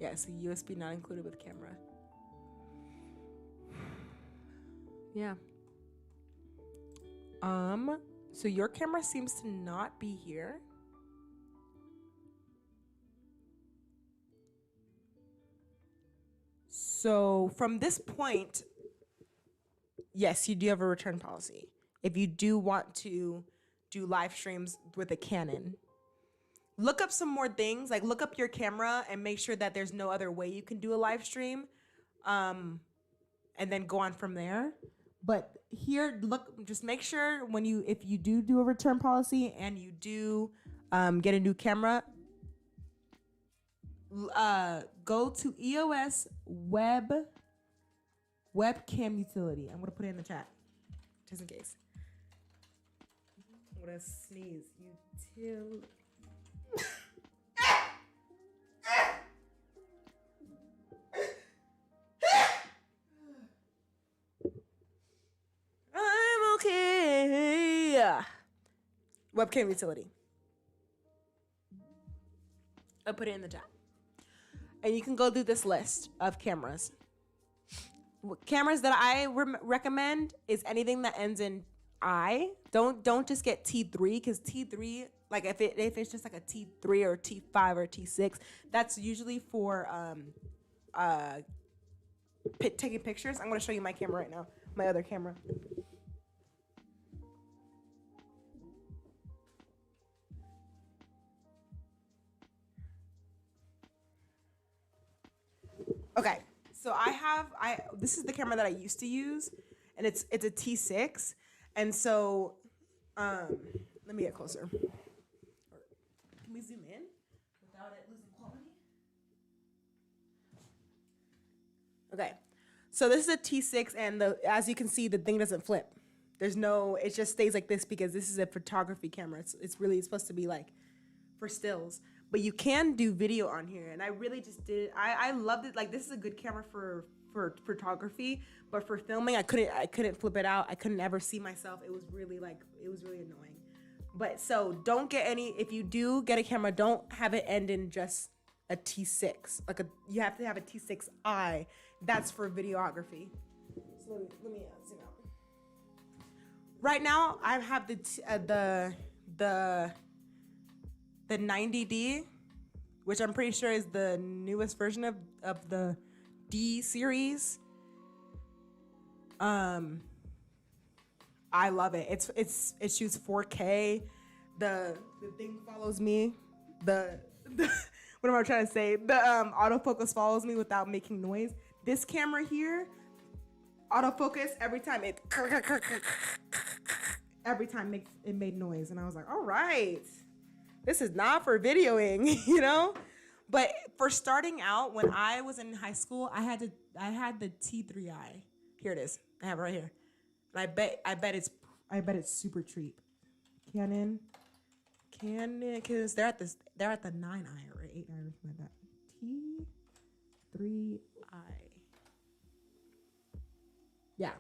Yeah, so USB not included with camera. Yeah. So your camera seems to not be here. So from this point, yes, you do have a return policy. If you do want to do live streams with a Canon, look up some more things, like look up your camera and make sure that there's no other way you can do a live stream, and then go on from there. But here, just make sure if you do a return policy and you do get a new camera, go to EOS webcam utility. I'm gonna put it in the chat, just in case. I'm gonna sneeze. I'm okay. Webcam utility. I'll put it in the chat. And you can go through this list of cameras. Cameras that I recommend is anything that ends in I. Don't just get T3, because T3, like if it's just like a T3 or T5 or T6, that's usually for taking pictures. I'm gonna show you my camera right now, my other camera. Okay, so this is the camera that I used to use, and it's a T6, and so let me get closer. Can we zoom in without it losing quality? Okay, so this is a T6, and as you can see, the thing doesn't flip. It just stays like this because this is a photography camera. It's really supposed to be like for stills. But you can do video on here, and I really just did it. I loved it. Like, this is a good camera for photography, but for filming, I couldn't flip it out. I couldn't ever see myself. It was really annoying. But so don't get any, if you do get a camera, don't have it end in just a T6. You have to have a T6i. That's for videography. So let me zoom out. Right now, I have the 90D, which I'm pretty sure is the newest version of the D series. I love it. It shoots 4K. The thing follows me. The what am I trying to say? The autofocus follows me without making noise. This camera here, autofocus every time it made noise, and I was like, all right, this is not for videoing, you know. But for starting out, when I was in high school, I had the T3i. Here it is. I have it right here. And I bet it's super cheap. Canon, because they're at the 9i or 8i or something like that. T3i. Yeah.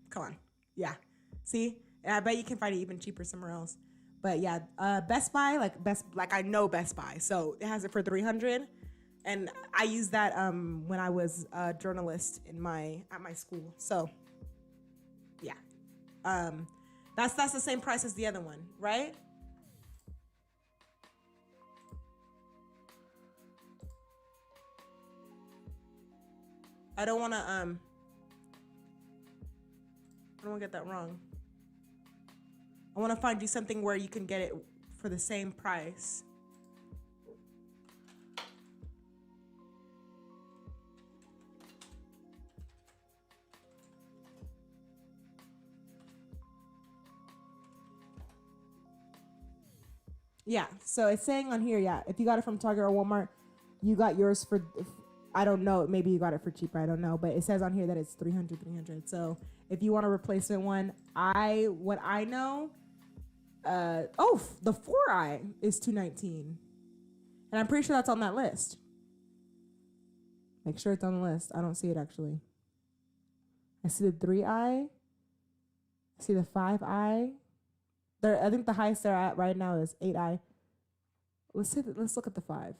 Come on. Yeah. See? And I bet you can find it even cheaper somewhere else. But yeah, Best Buy, I know Best Buy, so it has it for $300. And I used that when I was a journalist at my school. So yeah, that's the same price as the other one, right? I don't want to get that wrong. I want to find you something where you can get it for the same price. Yeah, so it's saying on here, yeah, if you got it from Target or Walmart, you got yours for, I don't know, maybe you got it for cheaper, I don't know, but it says on here that it's $300. So if you want a replacement one, what I know, the 4i is $219, and I'm pretty sure that's on that list. Make sure it's on the list. I don't see it actually. I see the 3i. I see the 5i. I think the highest they're at right now is 8i. Let's look at the 5.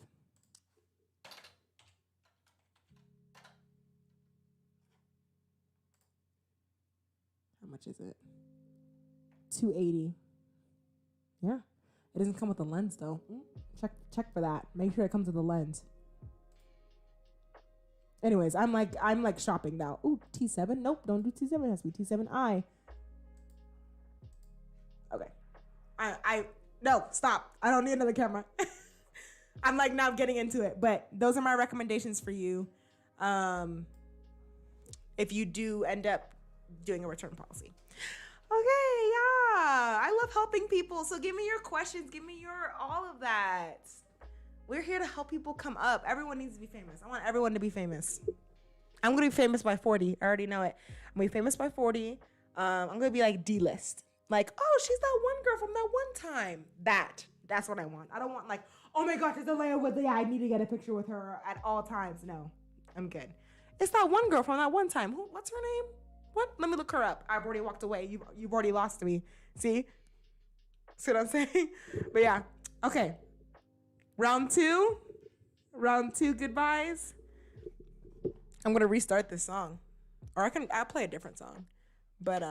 How much is it? $280. Yeah. It doesn't come with a lens though. Check for that. Make sure it comes with a lens. Anyways, I'm like shopping now. Ooh, T7. Nope, don't do T7. It has to be T7i. Okay. No, stop. I don't need another camera. I'm like now getting into it, but those are my recommendations for you. If you do end up doing a return policy. Okay, yeah. I love helping people. So give me your questions. Give me all of that. We're here to help people come up. Everyone needs to be famous. I want everyone to be famous. I'm going to be famous by 40. I already know it. I'm going to be famous by 40. I'm going to be like D-list. Like, oh, she's that one girl from that one time. That's what I want. I don't want like, oh my gosh, it's Alea with the I need to get a picture with her at all times. No, I'm good. It's that one girl from that one time. What's her name? What? Let me look her up. I've already walked away. You've already lost me. See what I'm saying? But yeah. Okay. Round two, goodbyes. I'm going to restart this song. Or I'll play a different song. But,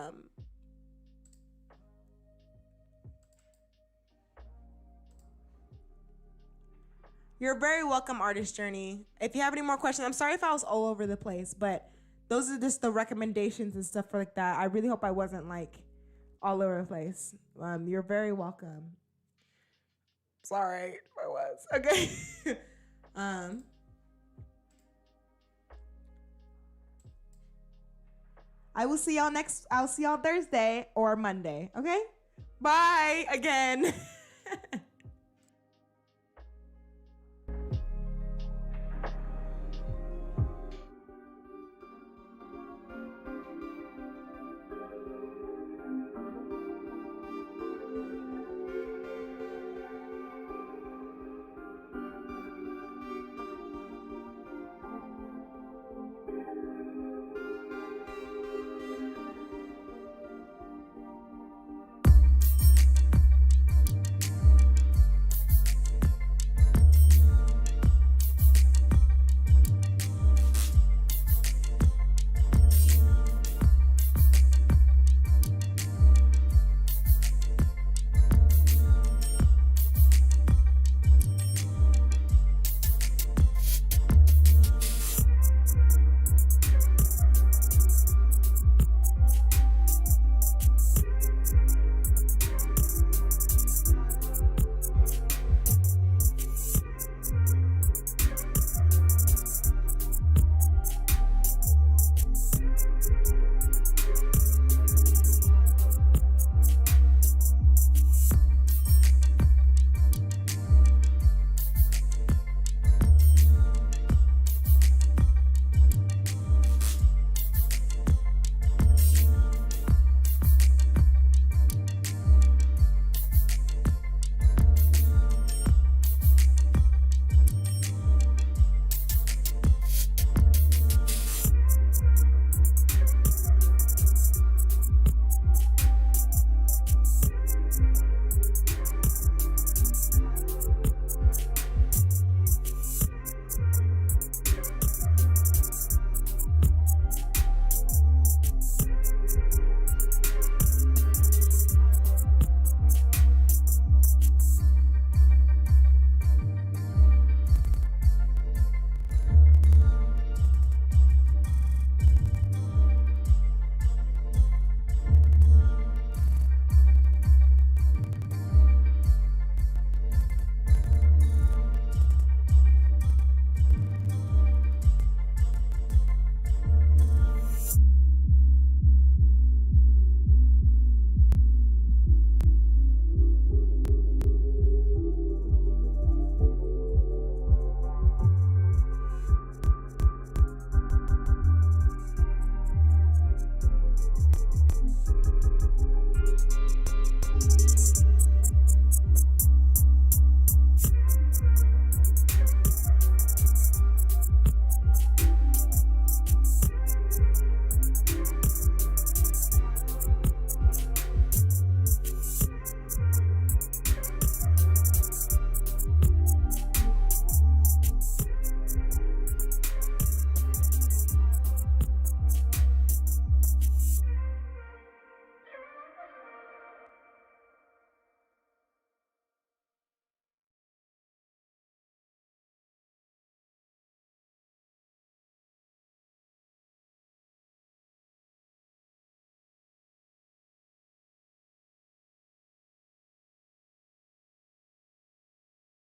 you're very welcome, Artist Journey. If you have any more questions, I'm sorry if I was all over the place, but those are just the recommendations and stuff like that. I really hope I wasn't like all over the place. You're very welcome. Sorry, I was. Okay. I'll see y'all Thursday or Monday. Okay? Bye again.